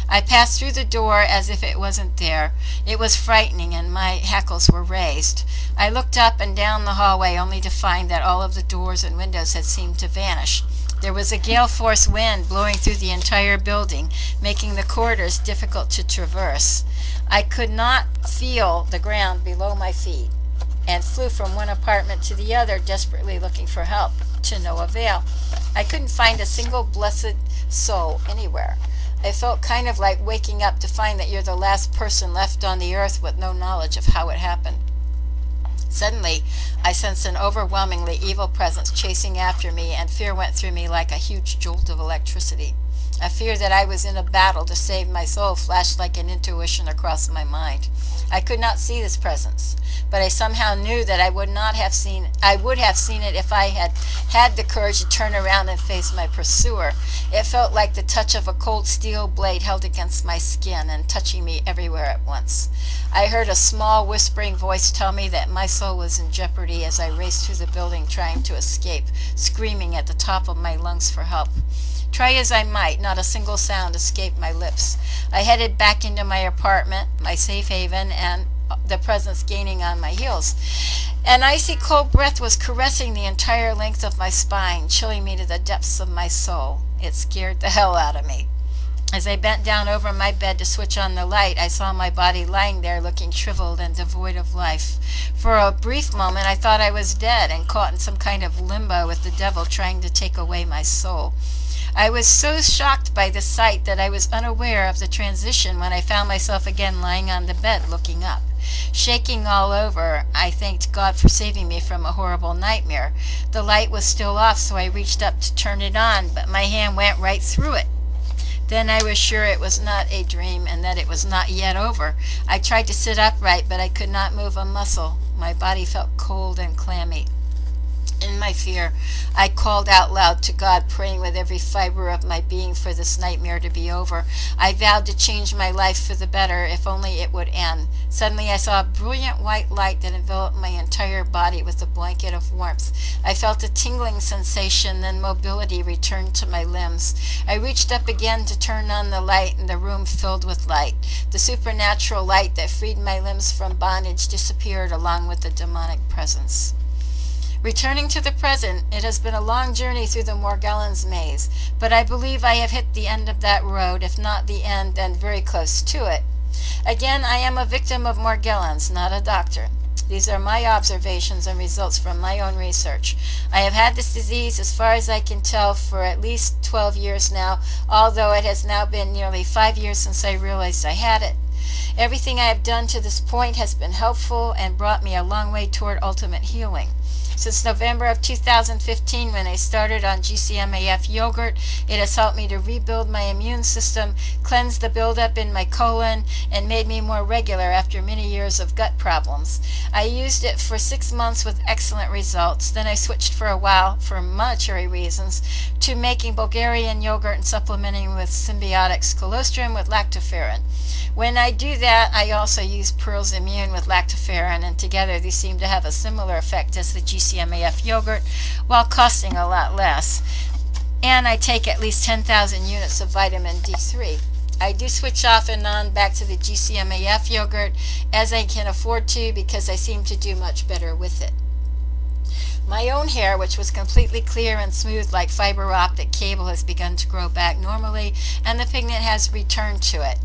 I passed through the door as if it wasn't there. It was frightening and my hackles were raised. I looked up and down the hallway only to find that all of the doors and windows had seemed to vanish. There was a gale-force wind blowing through the entire building, making the corridors difficult to traverse. I could not feel the ground below my feet and flew from one apartment to the other, desperately looking for help, to no avail. I couldn't find a single blessed soul anywhere. I felt kind of like waking up to find that you're the last person left on the earth with no knowledge of how it happened. Suddenly, I sensed an overwhelmingly evil presence chasing after me, and fear went through me like a huge jolt of electricity. A fear that I was in a battle to save my soul flashed like an intuition across my mind. I could not see this presence, but I somehow knew that I would have seen it if I had had the courage to turn around and face my pursuer. It felt like the touch of a cold steel blade held against my skin and touching me everywhere at once. I heard a small whispering voice tell me that my soul was in jeopardy as I raced through the building trying to escape, screaming at the top of my lungs for help. Try as I might, not a single sound escaped my lips. I headed back into my apartment, my safe haven, and the presence gaining on my heels. An icy cold breath was caressing the entire length of my spine, chilling me to the depths of my soul. It scared the hell out of me. As I bent down over my bed to switch on the light, I saw my body lying there looking shriveled and devoid of life. For a brief moment, I thought I was dead and caught in some kind of limbo with the devil trying to take away my soul. I was so shocked by the sight that I was unaware of the transition when I found myself again lying on the bed looking up. Shaking all over, I thanked God for saving me from a horrible nightmare. The light was still off, so I reached up to turn it on, but my hand went right through it. Then I was sure it was not a dream and that it was not yet over. I tried to sit upright, but I could not move a muscle. My body felt cold and clammy. In my fear, I called out loud to God, praying with every fiber of my being for this nightmare to be over. I vowed to change my life for the better, if only it would end. Suddenly I saw a brilliant white light that enveloped my entire body with a blanket of warmth. I felt a tingling sensation, then mobility returned to my limbs. I reached up again to turn on the light, and the room filled with light. The supernatural light that freed my limbs from bondage disappeared along with the demonic presence. Returning to the present, it has been a long journey through the Morgellons maze, but I believe I have hit the end of that road, if not the end, then very close to it. Again, I am a victim of Morgellons, not a doctor. These are my observations and results from my own research. I have had this disease, as far as I can tell, for at least 12 years now, although it has now been nearly 5 years since I realized I had it. Everything I have done to this point has been helpful and brought me a long way toward ultimate healing. Since November of 2015, when I started on GCMAF yogurt, it has helped me to rebuild my immune system, cleanse the buildup in my colon, and made me more regular after many years of gut problems. I used it for 6 months with excellent results. Then I switched for a while, for monetary reasons, to making Bulgarian yogurt and supplementing with symbiotics colostrum with lactoferrin. When I do that, I also use Pearl's Immune with lactoferrin, and together these seem to have a similar effect as the GCMAF yogurt, while costing a lot less. And I take at least 10,000 units of vitamin D3. I do switch off and on back to the GCMAF yogurt as I can afford to, because I seem to do much better with it. My own hair, which was completely clear and smooth like fiber optic cable, has begun to grow back normally, and the pigment has returned to it.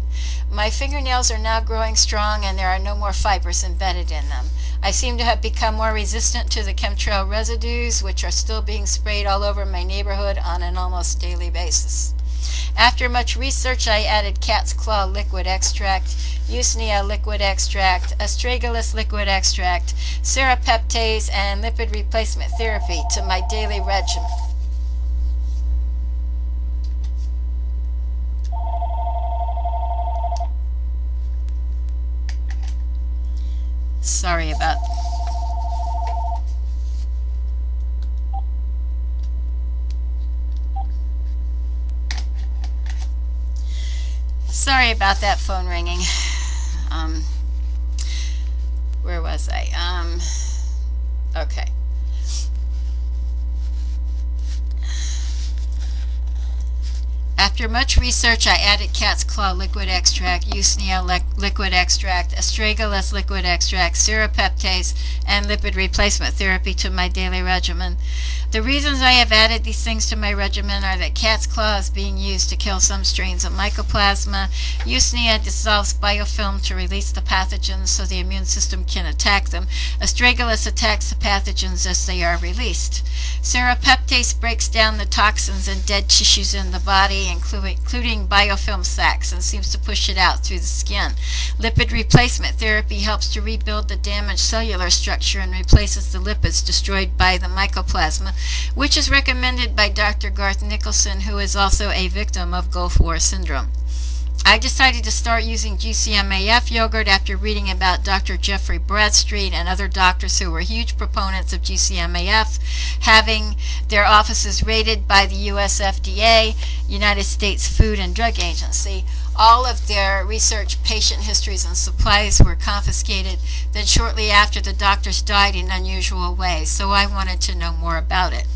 My fingernails are now growing strong, and there are no more fibers embedded in them. I seem to have become more resistant to the chemtrail residues, which are still being sprayed all over my neighborhood on an almost daily basis. After much research, I added cat's claw liquid extract, Usnea liquid extract, astragalus liquid extract, serapeptase, and lipid replacement therapy to my daily regimen. Sorry about that phone ringing. Where was I? Okay. After much research, I added cat's claw liquid extract, Usnea liquid extract, astragalus liquid extract, serapeptase, and lipid replacement therapy to my daily regimen. The reasons I have added these things to my regimen are that cat's claw is being used to kill some strains of mycoplasma. Usnea dissolves biofilm to release the pathogens so the immune system can attack them. Astragalus attacks the pathogens as they are released. Serapeptase breaks down the toxins and dead tissues in the body, including biofilm sacs, and seems to push it out through the skin. Lipid replacement therapy helps to rebuild the damaged cellular structure and replaces the lipids destroyed by the mycoplasma, which is recommended by Dr. Garth Nicholson, who is also a victim of Gulf War syndrome. I decided to start using GCMAF yogurt after reading about Dr. Jeffrey Bradstreet and other doctors who were huge proponents of GCMAF, having their offices raided by the US FDA, United States Food and Drug Agency. All of their research, patient histories, and supplies were confiscated. Then shortly after, the doctors died in unusual ways, so I wanted to know more about it.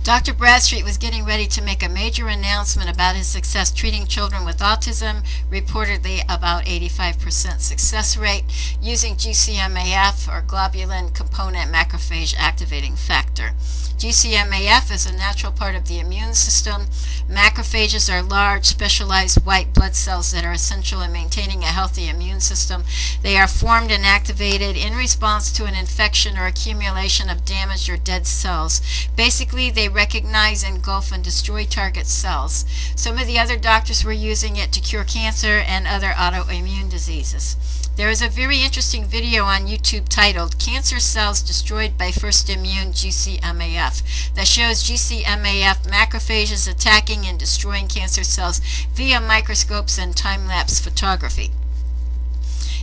Dr. Bradstreet was getting ready to make a major announcement about his success treating children with autism, reportedly about 85% success rate, using GCMAF, or globulin component macrophage activating factor. GCMAF is a natural part of the immune system. Macrophages are large, specialized white blood cells that are essential in maintaining a healthy immune system. They are formed and activated in response to an infection or accumulation of damaged or dead cells. Basically, they recognize, engulf, and destroy target cells. Some of the other doctors were using it to cure cancer and other autoimmune diseases. There is a very interesting video on YouTube titled "Cancer Cells Destroyed by First Immune GCMAF" that shows GCMAF macrophages attacking and destroying cancer cells via microscopes and time-lapse photography.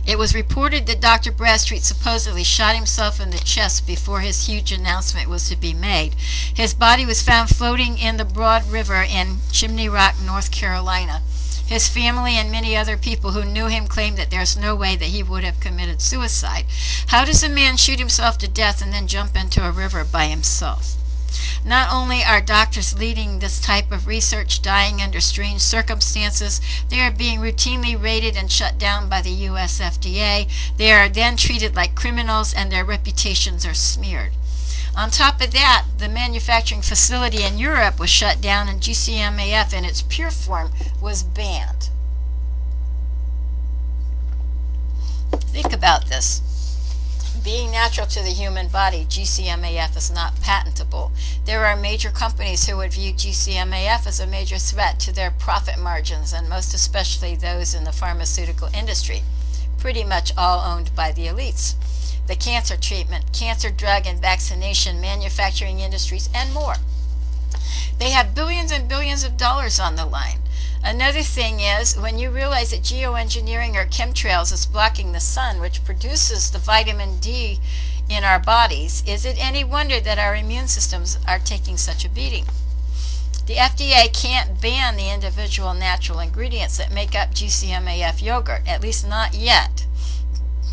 It was reported that Dr. Bradstreet supposedly shot himself in the chest before his huge announcement was to be made. His body was found floating in the Broad River in Chimney Rock, North Carolina. His family and many other people who knew him claimed that there's no way that he would have committed suicide. How does a man shoot himself to death and then jump into a river by himself? Not only are doctors leading this type of research dying under strange circumstances, they are being routinely raided and shut down by the US FDA. They are then treated like criminals and their reputations are smeared. On top of that, the manufacturing facility in Europe was shut down and GCMAF in its pure form was banned. Think about this. Being natural to the human body, GCMAF is not patentable. There are major companies who would view GCMAF as a major threat to their profit margins, and most especially those in the pharmaceutical industry, pretty much all owned by the elites. The cancer treatment, cancer drug and vaccination, manufacturing industries, and more. They have billions and billions of dollars on the line. Another thing is, when you realize that geoengineering or chemtrails is blocking the sun, which produces the vitamin D in our bodies, is it any wonder that our immune systems are taking such a beating? The FDA can't ban the individual natural ingredients that make up GCMAF yogurt, at least not yet.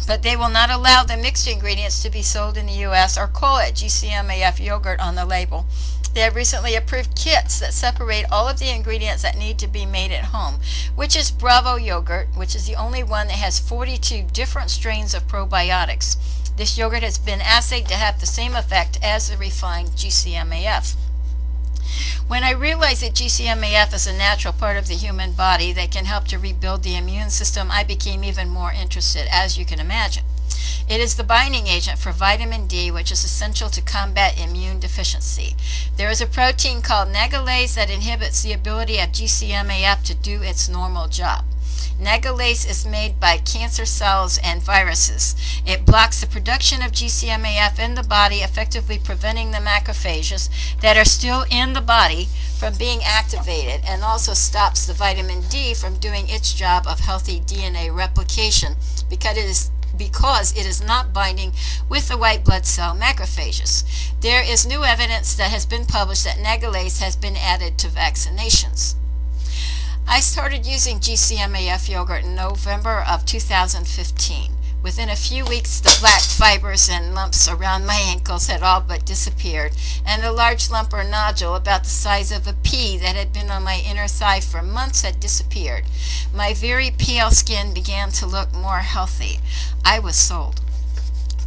But they will not allow the mixed ingredients to be sold in the U.S. or call it GCMAF yogurt on the label. They have recently approved kits that separate all of the ingredients that need to be made at home, which is Bravo yogurt, which is the only one that has 42 different strains of probiotics. This yogurt has been assayed to have the same effect as the refined GCMAF. When I realized that GCMAF is a natural part of the human body that can help to rebuild the immune system, I became even more interested, as you can imagine. It is the binding agent for vitamin D, which is essential to combat immune deficiency. There is a protein called Nagalase that inhibits the ability of GCMAF to do its normal job. Nagalase is made by cancer cells and viruses. It blocks the production of GCMAF in the body, effectively preventing the macrophages that are still in the body from being activated, and also stops the vitamin D from doing its job of healthy DNA replication because it is not binding with the white blood cell macrophages. There is new evidence that has been published that Nagalase has been added to vaccinations. I started using GCMAF yogurt in November of 2015. Within a few weeks, the black fibers and lumps around my ankles had all but disappeared, and a large lump or nodule about the size of a pea that had been on my inner thigh for months had disappeared. My very pale skin began to look more healthy. I was sold.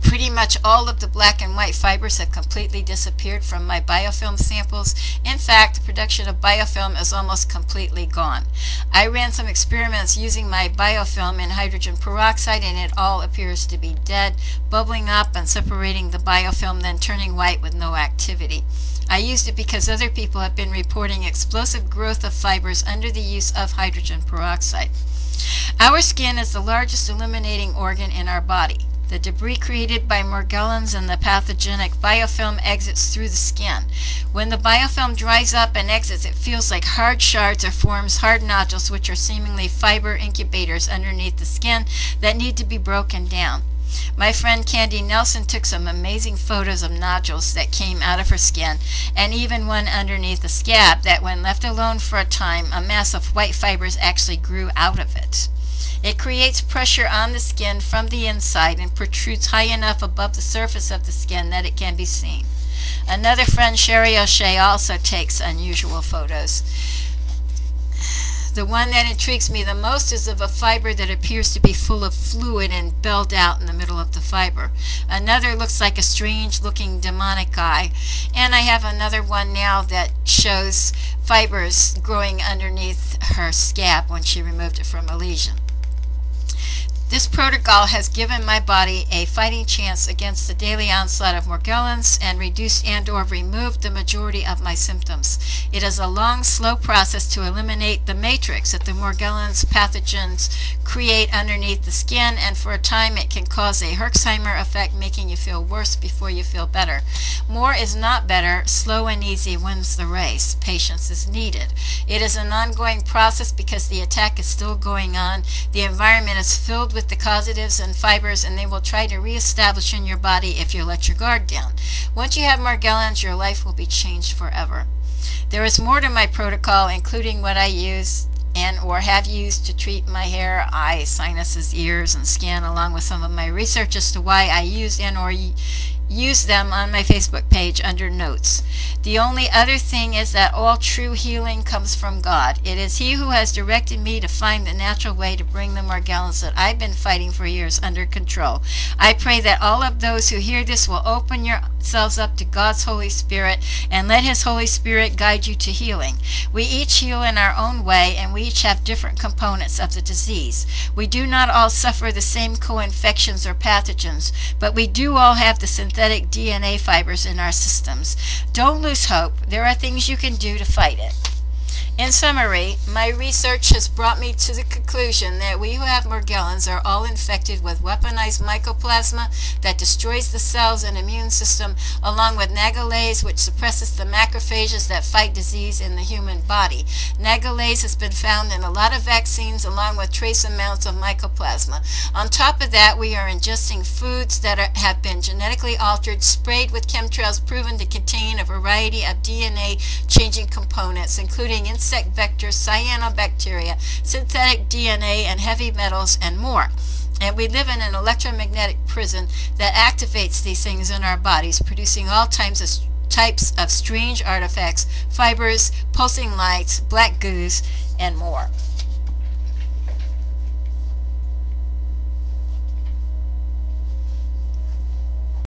Pretty much all of the black and white fibers have completely disappeared from my biofilm samples. In fact, the production of biofilm is almost completely gone. I ran some experiments using my biofilm in hydrogen peroxide, and it all appears to be dead, bubbling up and separating the biofilm, then turning white with no activity. I used it because other people have been reporting explosive growth of fibers under the use of hydrogen peroxide. Our skin is the largest illuminating organ in our body. The debris created by Morgellons and the pathogenic biofilm exits through the skin. When the biofilm dries up and exits, it feels like hard shards or forms hard nodules, which are seemingly fiber incubators underneath the skin that need to be broken down. My friend Candy Nelson took some amazing photos of nodules that came out of her skin, and even one underneath the scab that, when left alone for a time, a mass of white fibers actually grew out of it. It creates pressure on the skin from the inside and protrudes high enough above the surface of the skin that it can be seen. Another friend, Sherry O'Shea, also takes unusual photos. The one that intrigues me the most is of a fiber that appears to be full of fluid and belled out in the middle of the fiber. Another looks like a strange-looking demonic eye. And I have another one now that shows fibers growing underneath her scab when she removed it from a lesion. This protocol has given my body a fighting chance against the daily onslaught of Morgellons and reduced and/or removed the majority of my symptoms. It is a long, slow process to eliminate the matrix that the Morgellons pathogens create underneath the skin, and for a time it can cause a Herxheimer effect, making you feel worse before you feel better. More is not better. Slow and easy wins the race. Patience is needed. It is an ongoing process because the attack is still going on. The environment is filled with the causatives and fibers, and they will try to reestablish in your body if you let your guard down. Once you have Morgellons, your life will be changed forever. There is more to my protocol, including what I use and or have used to treat my hair, eyes, sinuses, ears, and skin, along with some of my research as to why I used and or use them on my Facebook page under notes. The only other thing is that all true healing comes from God. It is He who has directed me to find the natural way to bring the Morgellons that I've been fighting for years under control. I pray that all of those who hear this will open yourselves up to God's Holy Spirit and let His Holy Spirit guide you to healing. We each heal in our own way, and we each have different components of the disease. We do not all suffer the same co-infections or pathogens, but we do all have the synthetic DNA fibers in our systems. Don't lose hope. There are things you can do to fight it. In summary, my research has brought me to the conclusion that we who have Morgellons are all infected with weaponized mycoplasma that destroys the cells and immune system, along with Nagalase, which suppresses the macrophages that fight disease in the human body. Nagalase has been found in a lot of vaccines, along with trace amounts of mycoplasma. On top of that, we are ingesting foods that have been genetically altered, sprayed with chemtrails proven to contain a variety of DNA-changing components, including insect vectors, cyanobacteria, synthetic DNA, and heavy metals, and more. And we live in an electromagnetic prison that activates these things in our bodies, producing all types of strange artifacts, fibers, pulsing lights, black goos, and more.